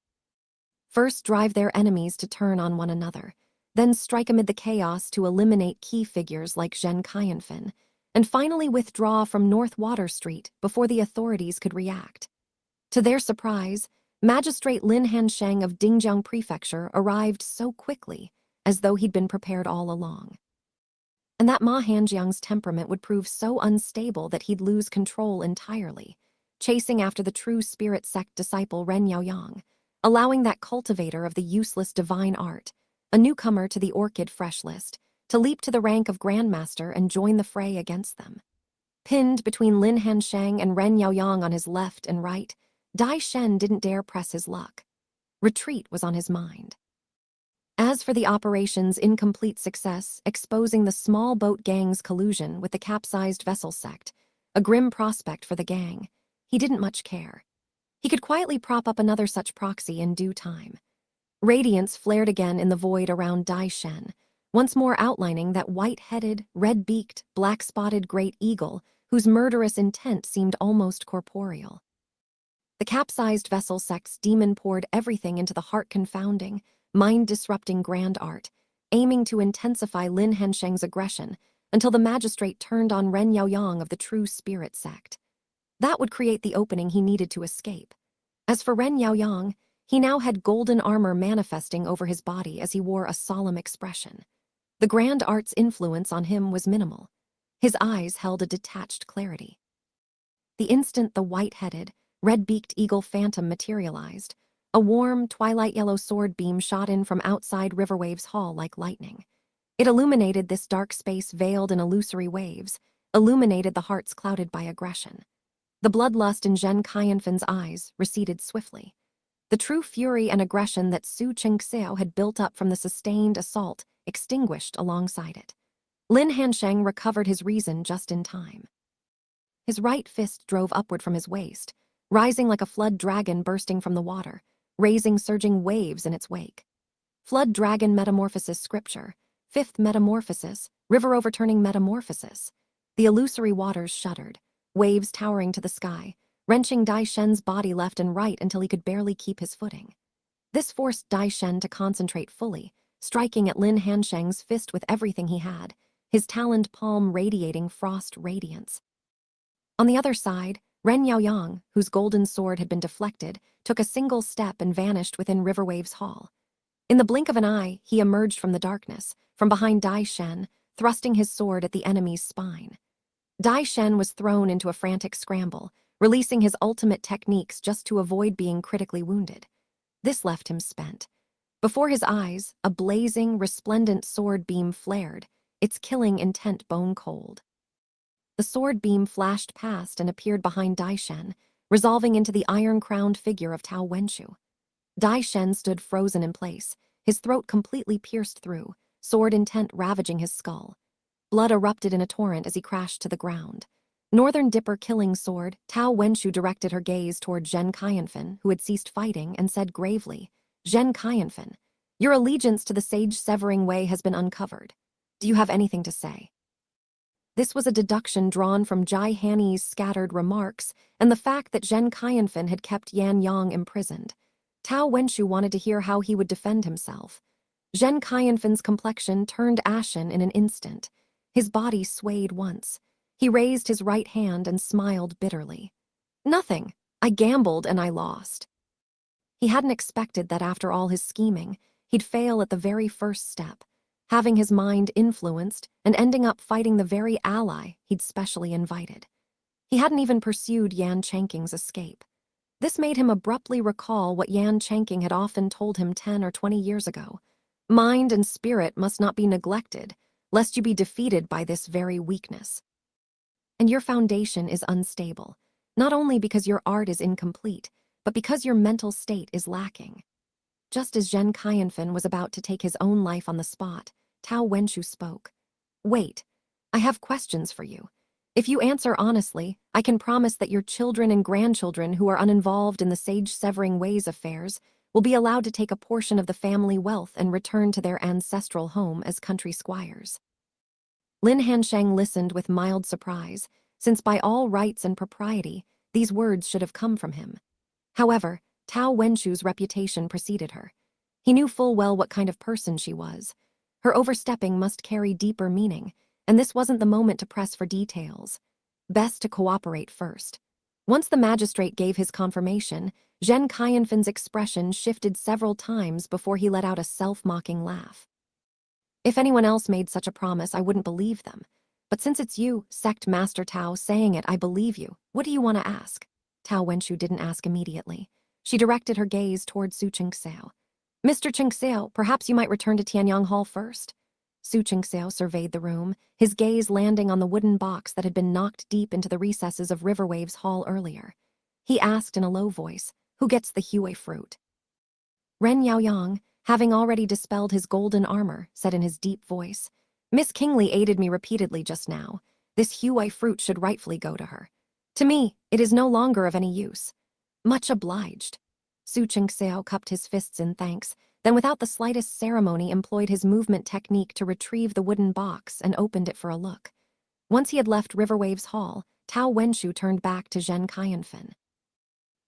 First, drive their enemies to turn on one another, then strike amid the chaos to eliminate key figures like Zhen Qianfen, and finally withdraw from North Water Street before the authorities could react. To their surprise, Magistrate Lin Hansheng of Dingjiang Prefecture arrived so quickly, as though he'd been prepared all along. And that Ma Hanjiang's temperament would prove so unstable that he'd lose control entirely. chasing after the true spirit sect disciple Ren Yaoyang, allowing that cultivator of the useless divine art, a newcomer to the Orchid Fresh list, to leap to the rank of Grandmaster and join the fray against them. Pinned between Lin Hansheng and Ren Yaoyang on his left and right, Dai Shen didn't dare press his luck. Retreat was on his mind. As for the operation's incomplete success, exposing the small boat gang's collusion with the capsized vessel sect, a grim prospect for the gang, he didn't much care. He could quietly prop up another such proxy in due time. Radiance flared again in the void around Dai Shen, once more outlining that white-headed, red-beaked, black-spotted great eagle whose murderous intent seemed almost corporeal. The capsized vessel sect's demon poured everything into the heart-confounding, mind-disrupting grand art, aiming to intensify Lin Hansheng's aggression until the magistrate turned on Ren Yaoyang of the true spirit sect. That would create the opening he needed to escape. As for Ren Yaoyang, he now had golden armor manifesting over his body as he wore a solemn expression. The grand art's influence on him was minimal. His eyes held a detached clarity. The instant the white-headed, red-beaked eagle phantom materialized, a warm, twilight-yellow sword beam shot in from outside Riverwave's hall like lightning. It illuminated this dark space veiled in illusory waves, illuminated the hearts clouded by aggression. The bloodlust in Zhen Qianfen's eyes receded swiftly. The true fury and aggression that Su Chengxiao had built up from the sustained assault extinguished alongside it. Lin Hansheng recovered his reason just in time. His right fist drove upward from his waist, rising like a flood dragon bursting from the water, raising surging waves in its wake. Flood dragon metamorphosis scripture, fifth metamorphosis, river overturning metamorphosis. The illusory waters shuddered, waves towering to the sky, wrenching Dai Shen's body left and right until he could barely keep his footing. This forced Dai Shen to concentrate fully, striking at Lin Hansheng's fist with everything he had, his taloned palm radiating frost radiance. On the other side, Ren Yaoyang, whose golden sword had been deflected, took a single step and vanished within Riverwave's hall. In the blink of an eye, he emerged from the darkness, from behind Dai Shen, thrusting his sword at the enemy's spine. Dai Shen was thrown into a frantic scramble, releasing his ultimate techniques just to avoid being critically wounded. This left him spent. Before his eyes, a blazing, resplendent sword beam flared, its killing intent bone-cold. The sword beam flashed past and appeared behind Dai Shen, resolving into the iron-crowned figure of Tao Wenshu. Dai Shen stood frozen in place, his throat completely pierced through, sword intent ravaging his skull. Blood erupted in a torrent as he crashed to the ground. Northern Dipper killing sword, Tao Wenshu directed her gaze toward Zhen Qianfen, who had ceased fighting, and said gravely, "Zhen Qianfen, your allegiance to the sage-severing way has been uncovered. Do you have anything to say?" This was a deduction drawn from Jai Hanni's scattered remarks and the fact that Zhen Qianfen had kept Yan Yang imprisoned. Tao Wenshu wanted to hear how he would defend himself. Zhen Qianfen's complexion turned ashen in an instant. His body swayed once. He raised his right hand and smiled bitterly. "Nothing. I gambled and I lost." He hadn't expected that after all his scheming, he'd fail at the very first step, having his mind influenced and ending up fighting the very ally he'd specially invited. He hadn't even pursued Yan Chanking's escape. This made him abruptly recall what Yan Chanking had often told him 10 or 20 years ago. Mind and spirit must not be neglected, lest you be defeated by this very weakness. And your foundation is unstable, not only because your art is incomplete, but because your mental state is lacking. Just as Zhen Qianfen was about to take his own life on the spot, Tao Wenshu spoke. "Wait, I have questions for you. If you answer honestly, I can promise that your children and grandchildren who are uninvolved in the sage-severing ways affairs will be allowed to take a portion of the family wealth and return to their ancestral home as country squires." Lin Hansheng listened with mild surprise, since by all rights and propriety, these words should have come from him. However, Tao Wenshu's reputation preceded her. He knew full well what kind of person she was. Her overstepping must carry deeper meaning, and this wasn't the moment to press for details. Best to cooperate first. Once the magistrate gave his confirmation, Zhen Qianfen's expression shifted several times before he let out a self-mocking laugh. "If anyone else made such a promise, I wouldn't believe them. But since it's you, Sect Master Tao, saying it, I believe you. What do you want to ask?" Tao Wenshu didn't ask immediately. She directed her gaze toward Su Chingseo. Mr. Chingseo, perhaps you might return to Tianyang Hall first? Su Chingseo surveyed the room, his gaze landing on the wooden box that had been knocked deep into the recesses of Riverwave's hall earlier. He asked in a low voice, who gets the Hue fruit? Ren Yaoyang, having already dispelled his golden armor, said in his deep voice, Miss Kingley aided me repeatedly just now. This Hue fruit should rightfully go to her. To me, it is no longer of any use. Much obliged. Su Chingseo cupped his fists in thanks, then without the slightest ceremony employed his movement technique to retrieve the wooden box and opened it for a look. Once he had left Riverwave's hall, Tao Wenshu turned back to Zhen Qianfen.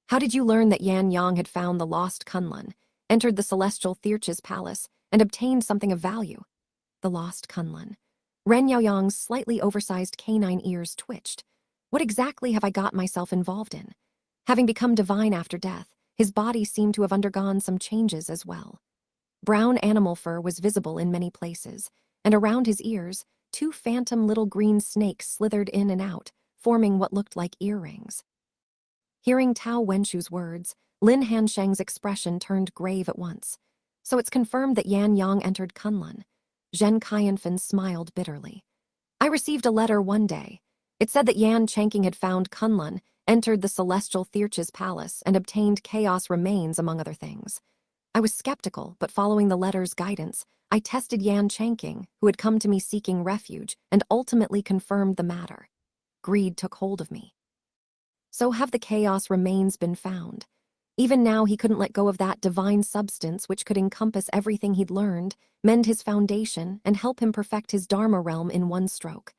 How did you learn that Yan Yang had found the lost Kunlun, entered the celestial Thirch's palace, and obtained something of value? The lost Kunlun. Ren Yaoyang's slightly oversized canine ears twitched. What exactly have I got myself involved in? Having become divine after death, his body seemed to have undergone some changes as well. Brown animal fur was visible in many places, and around his ears, two phantom little green snakes slithered in and out, forming what looked like earrings. Hearing Tao Wenshu's words, Lin Hansheng's expression turned grave at once. So it's confirmed that Yan Yang entered Kunlun. Zhen Qianfen smiled bitterly. I received a letter one day. It said that Yan Changqing had found Kunlun, entered the celestial Thirch's palace, and obtained chaos remains, among other things. I was skeptical, but following the letter's guidance, I tested Yan Changqing, who had come to me seeking refuge, and ultimately confirmed the matter. Greed took hold of me. So have the chaos remains been found. Even now he couldn't let go of that divine substance which could encompass everything he'd learned, mend his foundation, and help him perfect his Dharma realm in one stroke.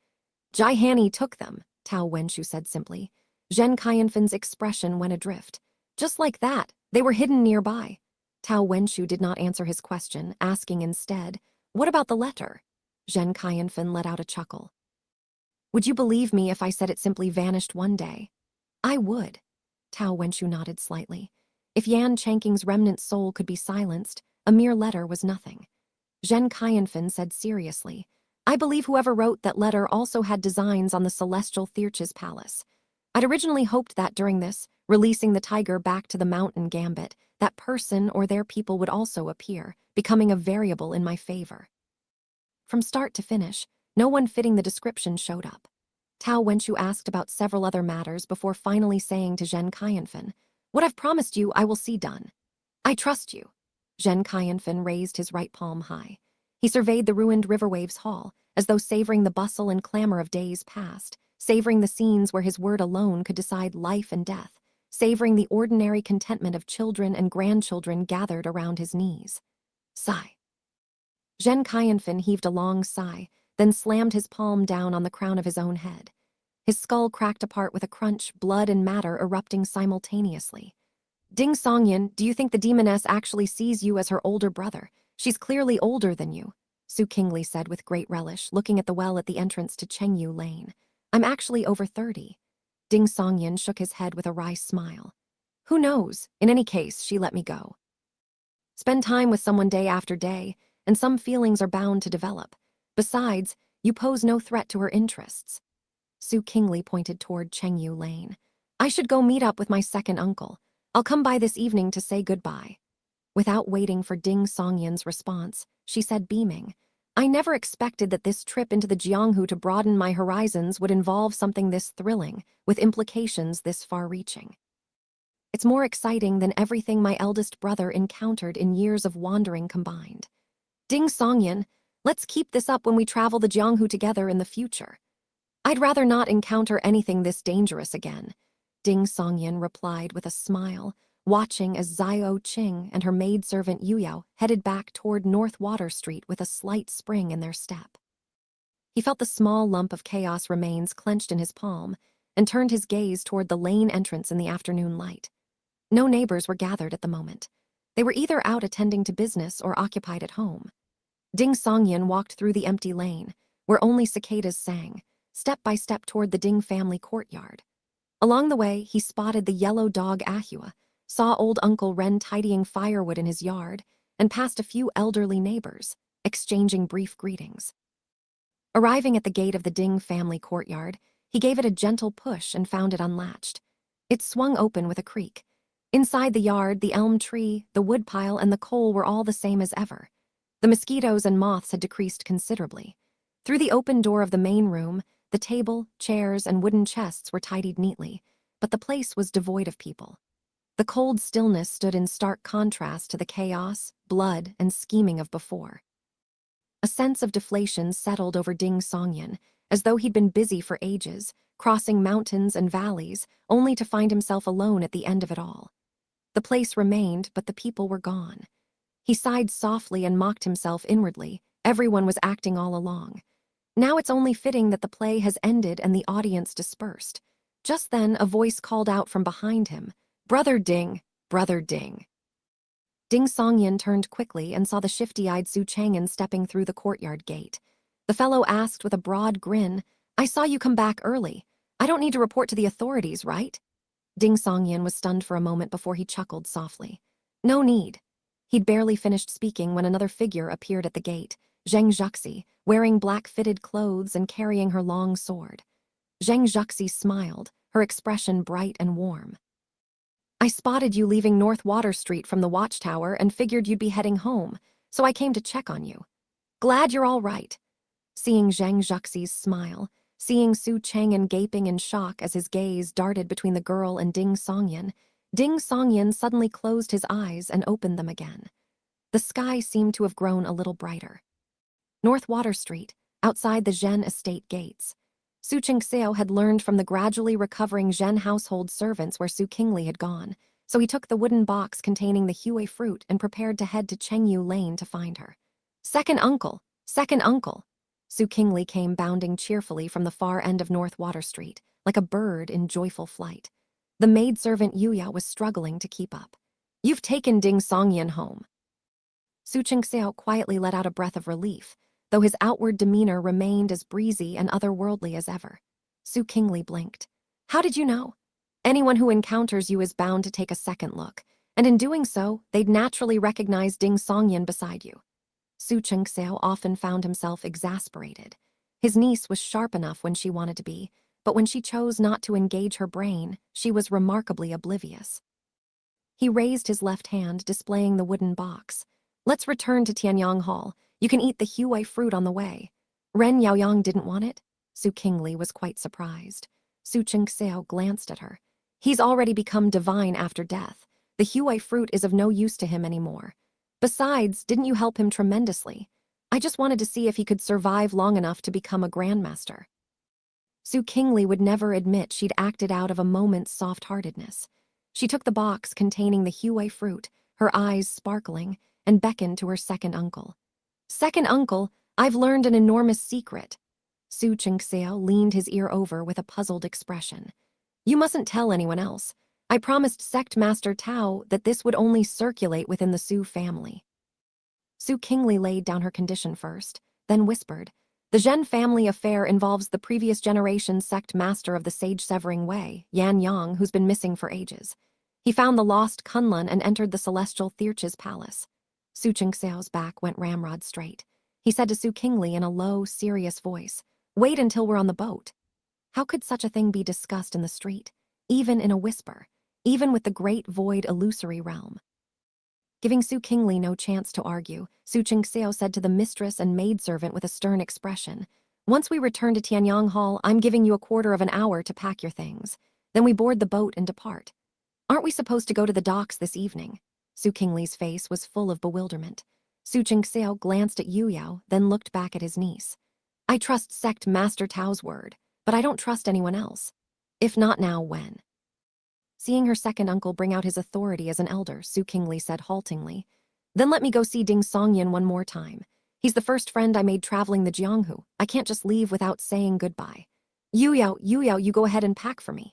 Jai Hani took them, Tao Wenshu said simply. Zhen Qianfen's expression went adrift. Just like that, they were hidden nearby. Tao Wenshu did not answer his question, asking instead, what about the letter? Zhen Qianfen let out a chuckle. Would you believe me if I said it simply vanished one day? I would. Tao Wenshu nodded slightly. If Yan Changqing's remnant soul could be silenced, a mere letter was nothing. Zhen Qianfen said seriously, I believe whoever wrote that letter also had designs on the celestial Thirch's palace. I'd originally hoped that during this, releasing the tiger back to the mountain gambit, that person or their people would also appear, becoming a variable in my favor. From start to finish, no one fitting the description showed up. Tao Wenshu asked about several other matters before finally saying to Zhen Qianfen, what I've promised you I will see done. I trust you. Zhen Qianfen raised his right palm high. He surveyed the ruined Riverwave's hall, as though savoring the bustle and clamor of days past, savoring the scenes where his word alone could decide life and death, savoring the ordinary contentment of children and grandchildren gathered around his knees. Sigh. Zhen Qianfen heaved a long sigh, then slammed his palm down on the crown of his own head. His skull cracked apart with a crunch, blood and matter erupting simultaneously. Ding Songyan, do you think the demoness actually sees you as her older brother? She's clearly older than you, Su Qingli said with great relish, looking at the well at the entrance to Chengyu Lane. I'm actually over 30. Ding Songyan shook his head with a wry smile. Who knows? In any case, she let me go. Spend time with someone day after day, and some feelings are bound to develop. Besides, you pose no threat to her interests. Su Qingli pointed toward Chengyu Lane. I should go meet up with my second uncle. I'll come by this evening to say goodbye. Without waiting for Ding Songyan's response, she said beaming, I never expected that this trip into the Jianghu to broaden my horizons would involve something this thrilling, with implications this far-reaching. It's more exciting than everything my eldest brother encountered in years of wandering combined. Ding Songyan, let's keep this up when we travel the Jianghu together in the future. I'd rather not encounter anything this dangerous again, Ding Songyan replied with a smile, watching as Zhao Qing and her maidservant Yuyao headed back toward North Water Street with a slight spring in their step. He felt the small lump of chaos remains clenched in his palm and turned his gaze toward the lane entrance in the afternoon light. No neighbors were gathered at the moment. They were either out attending to business or occupied at home. Ding Songyan walked through the empty lane, where only cicadas sang, step by step toward the Ding family courtyard. Along the way, he spotted the yellow dog Ahua, saw old Uncle Ren tidying firewood in his yard, and passed a few elderly neighbors, exchanging brief greetings. Arriving at the gate of the Ding family courtyard, he gave it a gentle push and found it unlatched. It swung open with a creak. Inside the yard, the elm tree, the woodpile, and the coal were all the same as ever. The mosquitoes and moths had decreased considerably. Through the open door of the main room, the table, chairs, and wooden chests were tidied neatly, but the place was devoid of people. The cold stillness stood in stark contrast to the chaos, blood, and scheming of before. A sense of deflation settled over Ding Songyan, as though he'd been busy for ages, crossing mountains and valleys, only to find himself alone at the end of it all. The place remained, but the people were gone. He sighed softly and mocked himself inwardly. Everyone was acting all along. Now it's only fitting that the play has ended and the audience dispersed. Just then, a voice called out from behind him, "Brother Ding, Brother Ding." Ding Songyan turned quickly and saw the shifty-eyed Su Chang'an stepping through the courtyard gate. The fellow asked with a broad grin, "I saw you come back early. I don't need to report to the authorities, right?" Ding Songyan was stunned for a moment before he chuckled softly. "No need." He'd barely finished speaking when another figure appeared at the gate, Zheng Zhuxi, wearing black fitted clothes and carrying her long sword. Zheng Zhuxi smiled, her expression bright and warm. "I spotted you leaving North Water Street from the watchtower and figured you'd be heading home, so I came to check on you. Glad you're all right." Seeing Zheng Zhuxi's smile, seeing Su Chang'an gaping in shock as his gaze darted between the girl and Ding Songyan suddenly closed his eyes and opened them again. The sky seemed to have grown a little brighter. North Water Street, outside the Zhen estate gates. Su Qingxiao had learned from the gradually recovering Zhen household servants where Su Qingli had gone, so he took the wooden box containing the Hue fruit and prepared to head to Chengyu Lane to find her. Second uncle! Second uncle!" Su Qingli came bounding cheerfully from the far end of North Water Street, like a bird in joyful flight. The maidservant Yuya was struggling to keep up. "You've taken Ding Songyan home." Su Qingxiao quietly let out a breath of relief, though his outward demeanor remained as breezy and otherworldly as ever. Su Qingli blinked. "How did you know?" "Anyone who encounters you is bound to take a second look, and in doing so, they'd naturally recognize Ding Songyan beside you." Su Qingxiao often found himself exasperated. His niece was sharp enough when she wanted to be, but when she chose not to engage her brain, she was remarkably oblivious. He raised his left hand, displaying the wooden box. "Let's return to Tianyang Hall. You can eat the Hue fruit on the way." Ren Yaoyang didn't want it? Su Qingli was quite surprised. Su Qingxiao glanced at her. "He's already become divine after death. The Hue fruit is of no use to him anymore. Besides, didn't you help him tremendously? I just wanted to see if he could survive long enough to become a grandmaster." Su Qingli would never admit she'd acted out of a moment's soft-heartedness. She took the box containing the Hue fruit, her eyes sparkling, and beckoned to her second uncle. "Second uncle, I've learned an enormous secret." Su Qingxiao leaned his ear over with a puzzled expression. "You mustn't tell anyone else. I promised Sect Master Tao that this would only circulate within the Su family." Su Qingli laid down her condition first, then whispered, "The Zhen family affair involves the previous generation's sect master of the Sage-Severing Way, Yan Yang, who's been missing for ages. He found the lost Kunlun and entered the celestial Thirch's palace." Su Qingxiao's back went ramrod straight. He said to Su Qingli in a low, serious voice, "Wait until we're on the boat." How could such a thing be discussed in the street, even in a whisper, even with the great void illusory realm? Giving Su Qingli no chance to argue, Su Qingxiao said to the mistress and maidservant with a stern expression, "Once we return to Tianyang Hall, I'm giving you a quarter of an hour to pack your things. Then we board the boat and depart." "Aren't we supposed to go to the docks this evening?" Su Qingli's face was full of bewilderment. Su Qingxiao glanced at Yu Yao, then looked back at his niece. "I trust Sect Master Tao's word, but I don't trust anyone else. If not now, when?" Seeing her second uncle bring out his authority as an elder, Su Qingli said haltingly, "Then let me go see Ding Songyan one more time. He's the first friend I made traveling the Jianghu. I can't just leave without saying goodbye. Yu Yao, you go ahead and pack for me."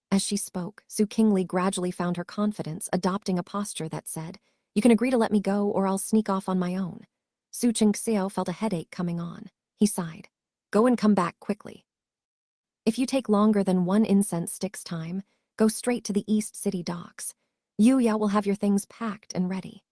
As she spoke, Su Qingli gradually found her confidence, adopting a posture that said, "You can agree to let me go or I'll sneak off on my own." Su Qingxiao felt a headache coming on. He sighed. "Go and come back quickly. If you take longer than one incense stick's time, go straight to the East City docks. Yu Yao will have your things packed and ready."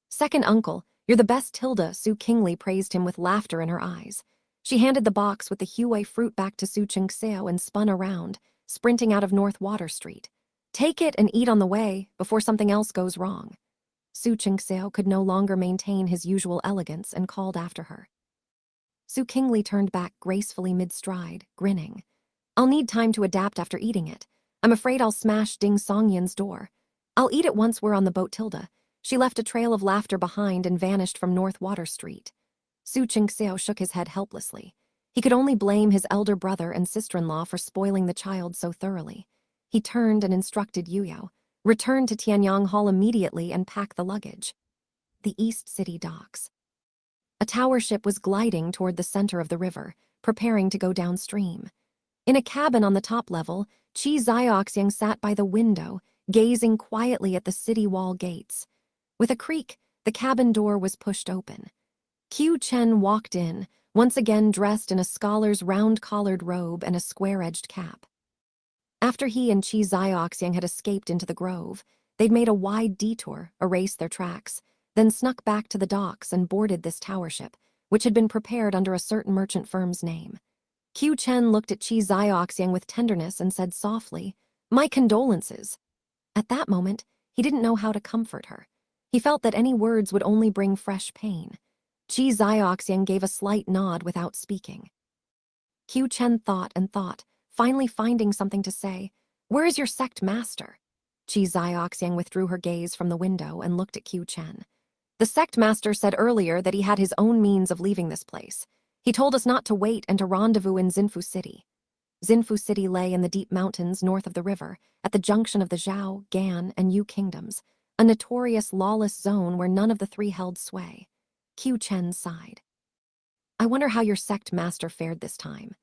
"Second uncle, you're the best Tilda," Su Qingli praised him with laughter in her eyes. She handed the box with the Hue fruit back to Su Qingxiao and spun around, sprinting out of North Water Street. Take it and eat on the way before something else goes wrong. Su Qingxiao could no longer maintain his usual elegance and called after her. Su Qingli turned back gracefully mid-stride, grinning. I'll need time to adapt after eating it. I'm afraid I'll smash Ding Songyan's door. I'll eat it once we're on the boat. Tilda. She left a trail of laughter behind and vanished from North Water Street. Su Qingxiao shook his head helplessly. He could only blame his elder brother and sister-in-law for spoiling the child so thoroughly. He turned and instructed Yuyao, return to Tianyang Hall immediately and pack the luggage. The East City docks. A tower ship was gliding toward the center of the river, preparing to go downstream. In a cabin on the top level, Qi Zioxiang sat by the window, gazing quietly at the city wall gates. With a creak, the cabin door was pushed open. Qiu Chen walked in, once again dressed in a scholar's round-collared robe and a square-edged cap. After he and Qi Zioxiang had escaped into the grove, they'd made a wide detour, erased their tracks, then snuck back to the docks and boarded this tower ship, which had been prepared under a certain merchant firm's name. Qiu Chen looked at Qi Zioxiang with tenderness and said softly, "My condolences." At that moment, he didn't know how to comfort her. He felt that any words would only bring fresh pain. Qi Zioxiang gave a slight nod without speaking. Qiu Chen thought and thought, finally finding something to say. "Where is your sect master?" Qi Zioxiang withdrew her gaze from the window and looked at Qiu Chen. "The sect master said earlier that he had his own means of leaving this place. He told us not to wait and to rendezvous in Xinfu City." Xinfu City lay in the deep mountains north of the river, at the junction of the Zhao, Gan, and Yu kingdoms, a notorious lawless zone where none of the three held sway. Qiu Chen sighed. "I wonder how your sect master fared this time."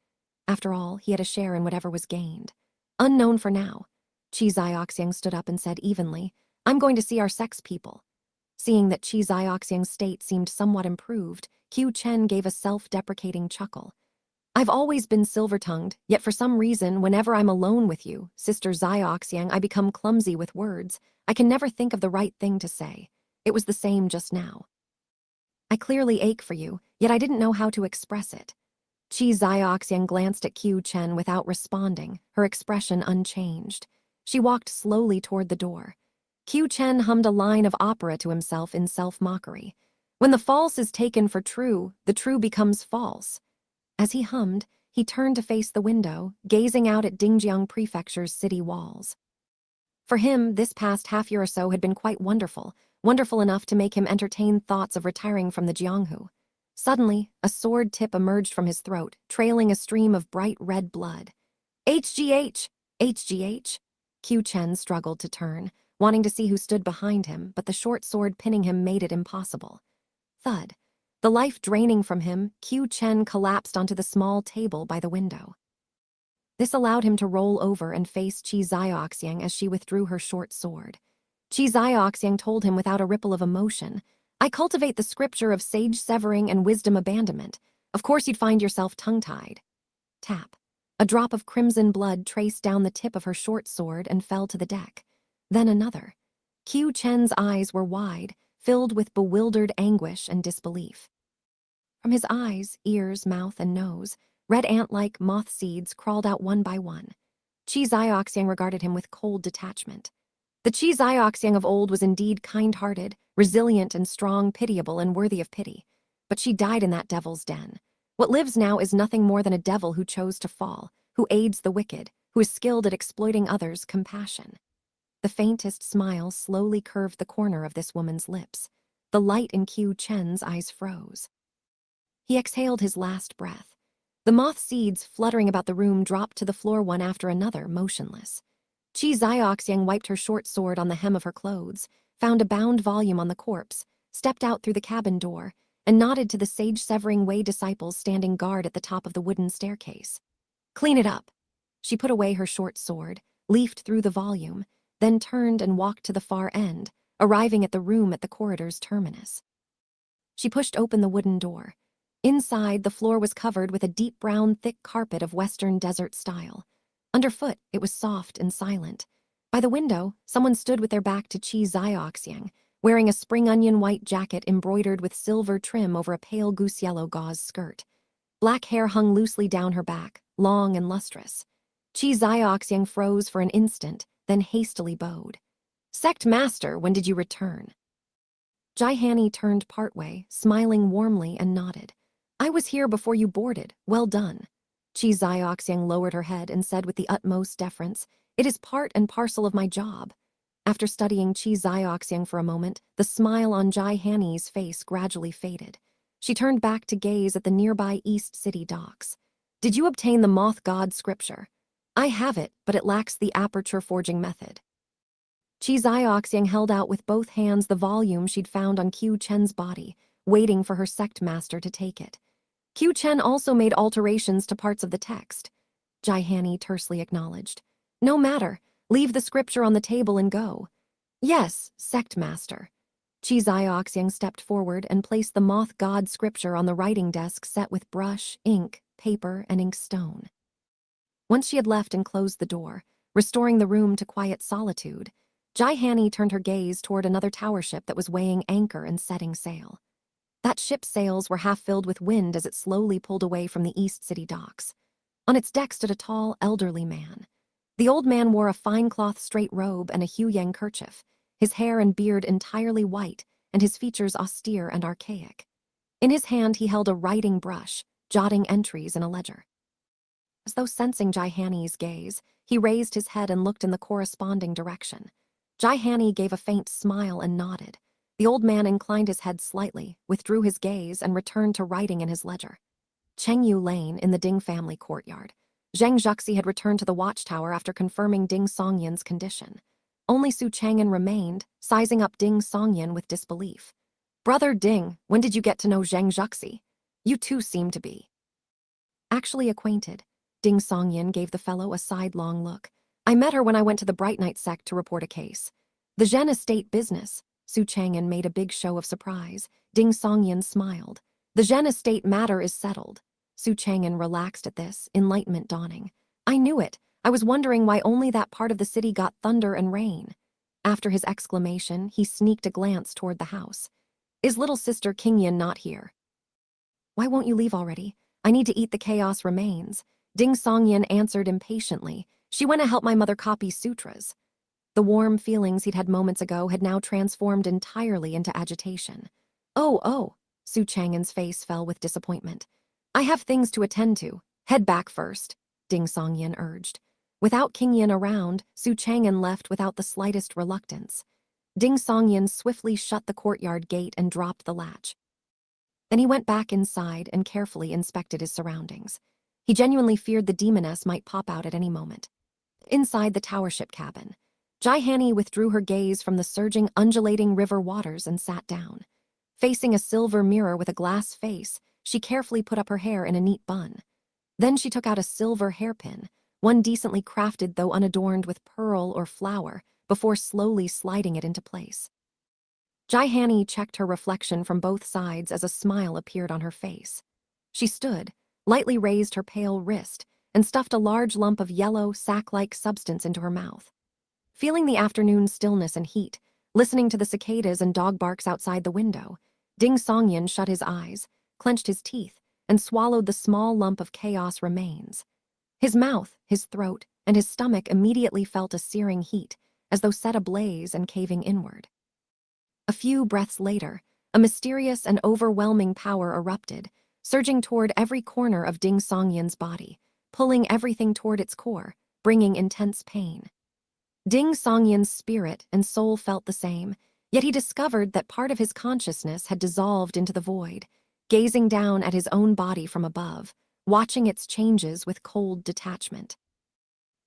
After all, he had a share in whatever was gained. "Unknown for now." Qi Zioxiang stood up and said evenly, "I'm going to see our sect's people." Seeing that Qi Zioxiang's state seemed somewhat improved, Qiu Chen gave a self-deprecating chuckle. "I've always been silver-tongued, yet for some reason, whenever I'm alone with you, Sister Zioxiang, I become clumsy with words. I can never think of the right thing to say. It was the same just now. I clearly ache for you, yet I didn't know how to express it." Qi Zioxiang glanced at Qiu Chen without responding, her expression unchanged. She walked slowly toward the door. Qiu Chen hummed a line of opera to himself in self-mockery. "When the false is taken for true, the true becomes false." As he hummed, he turned to face the window, gazing out at Dingjiang Prefecture's city walls. For him, this past half-year or so had been quite wonderful enough to make him entertain thoughts of retiring from the Jianghu. Suddenly, a sword tip emerged from his throat, trailing a stream of bright red blood. "HGH! HGH!" Qiu Chen struggled to turn, wanting to see who stood behind him, but the short sword pinning him made it impossible. Thud. The life draining from him, Qiu Chen collapsed onto the small table by the window. This allowed him to roll over and face Qi Zioxiang as she withdrew her short sword. Qi Zioxiang told him without a ripple of emotion, "I cultivate the scripture of sage severing and wisdom abandonment. Of course you'd find yourself tongue-tied." Tap. A drop of crimson blood traced down the tip of her short sword and fell to the deck. Then another. Qiu Chen's eyes were wide, filled with bewildered anguish and disbelief. From his eyes, ears, mouth, and nose, red ant-like moth seeds crawled out one by one. Qi Zioxiang regarded him with cold detachment. The Qi Zioxiang of old was indeed kind-hearted, resilient and strong, pitiable and worthy of pity. But she died in that devil's den. What lives now is nothing more than a devil who chose to fall, who aids the wicked, who is skilled at exploiting others' compassion. The faintest smile slowly curved the corner of this woman's lips. The light in Qiu Chen's eyes froze. He exhaled his last breath. The moth seeds fluttering about the room dropped to the floor one after another, motionless. Qi Zioxiang wiped her short sword on the hem of her clothes, found a bound volume on the corpse, stepped out through the cabin door, and nodded to the sage-severing way disciples standing guard at the top of the wooden staircase. "Clean it up." She put away her short sword, leafed through the volume, then turned and walked to the far end, arriving at the room at the corridor's terminus. She pushed open the wooden door. Inside, the floor was covered with a deep brown thick carpet of Western desert style. Underfoot, it was soft and silent. By the window, someone stood with their back to Qi Zioxiang, wearing a spring onion white jacket embroidered with silver trim over a pale goose-yellow gauze skirt. Black hair hung loosely down her back, long and lustrous. Qi Zioxiang froze for an instant, then hastily bowed. "Sect Master, when did you return?" Jaihani turned partway, smiling warmly, and nodded. "I was here before you boarded. Well done." Chi Zioxiang lowered her head and said with the utmost deference, "It is part and parcel of my job." After studying Chi Zioxiang for a moment, the smile on Jaihani's face gradually faded. She turned back to gaze at the nearby East City docks. "Did you obtain the Moth God scripture?" "I have it, but it lacks the aperture forging method." Chi Zioxiang held out with both hands the volume she'd found on Qiu Chen's body, waiting for her sect master to take it. Qiu Chen also made alterations to parts of the text. Jaihani tersely acknowledged. "No matter. Leave the scripture on the table and go." "Yes, sect master." Chi Zioxiang stepped forward and placed the Moth God scripture on the writing desk set with brush, ink, paper, and inkstone. Once she had left and closed the door, restoring the room to quiet solitude, Jaihani turned her gaze toward another tower ship that was weighing anchor and setting sail. That ship's sails were half filled with wind as it slowly pulled away from the East City docks. On its deck stood a tall, elderly man. The old man wore a fine cloth straight robe and a Huyang kerchief, his hair and beard entirely white, and his features austere and archaic. In his hand he held a writing brush, jotting entries in a ledger. As though sensing Jaihani's gaze, he raised his head and looked in the corresponding direction. Jaihani gave a faint smile and nodded. The old man inclined his head slightly, withdrew his gaze, and returned to writing in his ledger. Chengyu Lane, in the Ding family courtyard. Zheng Zhuxi had returned to the watchtower after confirming Ding Songyan's condition. Only Su Chang'an remained, sizing up Ding Songyan with disbelief. "Brother Ding, when did you get to know Zheng Zhuxi? You two seem to be actually acquainted." Ding Songyan gave the fellow a sidelong look. "I met her when I went to the Bright Night sect to report a case. The Zhen estate business." Su Chang'an made a big show of surprise. Ding Songyan smiled. "The Zhen estate matter is settled." Su Chang'an relaxed at this, enlightenment dawning. "I knew it. I was wondering why only that part of the city got thunder and rain." After his exclamation, he sneaked a glance toward the house. "Is little sister Qingyan not here?" "Why won't you leave already? I need to eat the chaos remains." Ding Songyan answered impatiently. "She went to help my mother copy sutras." The warm feelings he'd had moments ago had now transformed entirely into agitation. Oh, Su Chang'an's face fell with disappointment. "I have things to attend to. Head back first," Ding Songyan urged. Without Qingyan around, Su Chang'an left without the slightest reluctance. Ding Songyan swiftly shut the courtyard gate and dropped the latch. Then he went back inside and carefully inspected his surroundings. He genuinely feared the demoness might pop out at any moment. Inside the tower ship cabin, Jaihani withdrew her gaze from the surging, undulating river waters and sat down. Facing a silver mirror with a glass face, she carefully put up her hair in a neat bun. Then she took out a silver hairpin, one decently crafted though unadorned with pearl or flower, before slowly sliding it into place. Jaihani checked her reflection from both sides as a smile appeared on her face. She stood, lightly raised her pale wrist, and stuffed a large lump of yellow, sack-like substance into her mouth. Feeling the afternoon stillness and heat, listening to the cicadas and dog barks outside the window, Ding Songyan shut his eyes, clenched his teeth, and swallowed the small lump of chaos remains. His mouth, his throat, and his stomach immediately felt a searing heat, as though set ablaze and caving inward. A few breaths later, a mysterious and overwhelming power erupted, surging toward every corner of Ding Songyan's body, pulling everything toward its core, bringing intense pain. Ding Songyan's spirit and soul felt the same, yet he discovered that part of his consciousness had dissolved into the void, gazing down at his own body from above, watching its changes with cold detachment.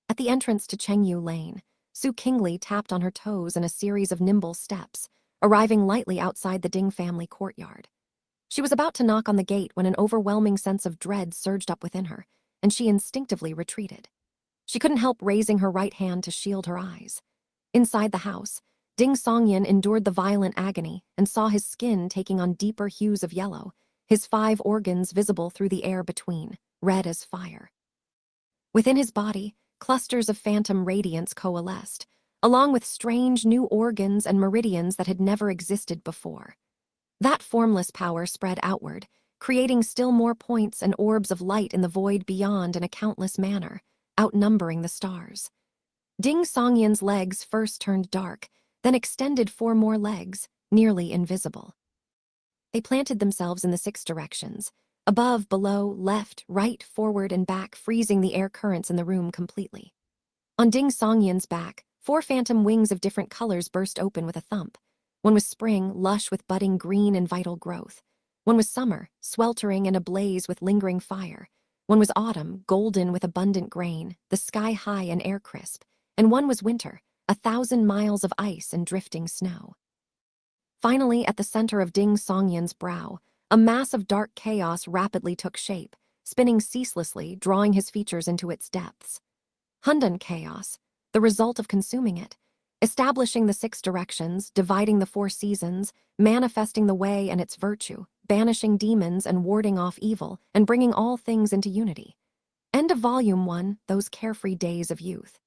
At the entrance to Chengyu Lane, Su Qingli tapped on her toes in a series of nimble steps, arriving lightly outside the Ding family courtyard. She was about to knock on the gate when an overwhelming sense of dread surged up within her, and she instinctively retreated. She couldn't help raising her right hand to shield her eyes. Inside the house, Ding Songyan endured the violent agony and saw his skin taking on deeper hues of yellow, his 5 organs visible through the air between, red as fire. Within his body, clusters of phantom radiance coalesced, along with strange new organs and meridians that had never existed before. That formless power spread outward, creating still more points and orbs of light in the void beyond in a countless manner, outnumbering the stars. Ding Songyan's legs first turned dark, then extended 4 more legs, nearly invisible. They planted themselves in the 6 directions, above, below, left, right, forward, and back, freezing the air currents in the room completely. On Ding Songyan's back, 4 phantom wings of different colors burst open with a thump. One was spring, lush with budding green and vital growth. One was summer, sweltering and ablaze with lingering fire. One was autumn, golden with abundant grain, the sky high and air crisp. And one was winter, 1,000 miles of ice and drifting snow. Finally, at the center of Ding Songyan's brow, a mass of dark chaos rapidly took shape, spinning ceaselessly, drawing his features into its depths. Hundan chaos, the result of consuming it, establishing the 6 directions, dividing the 4 seasons, manifesting the way and its virtue, banishing demons and warding off evil, and bringing all things into unity. End of Volume 1, Those Carefree Days of Youth.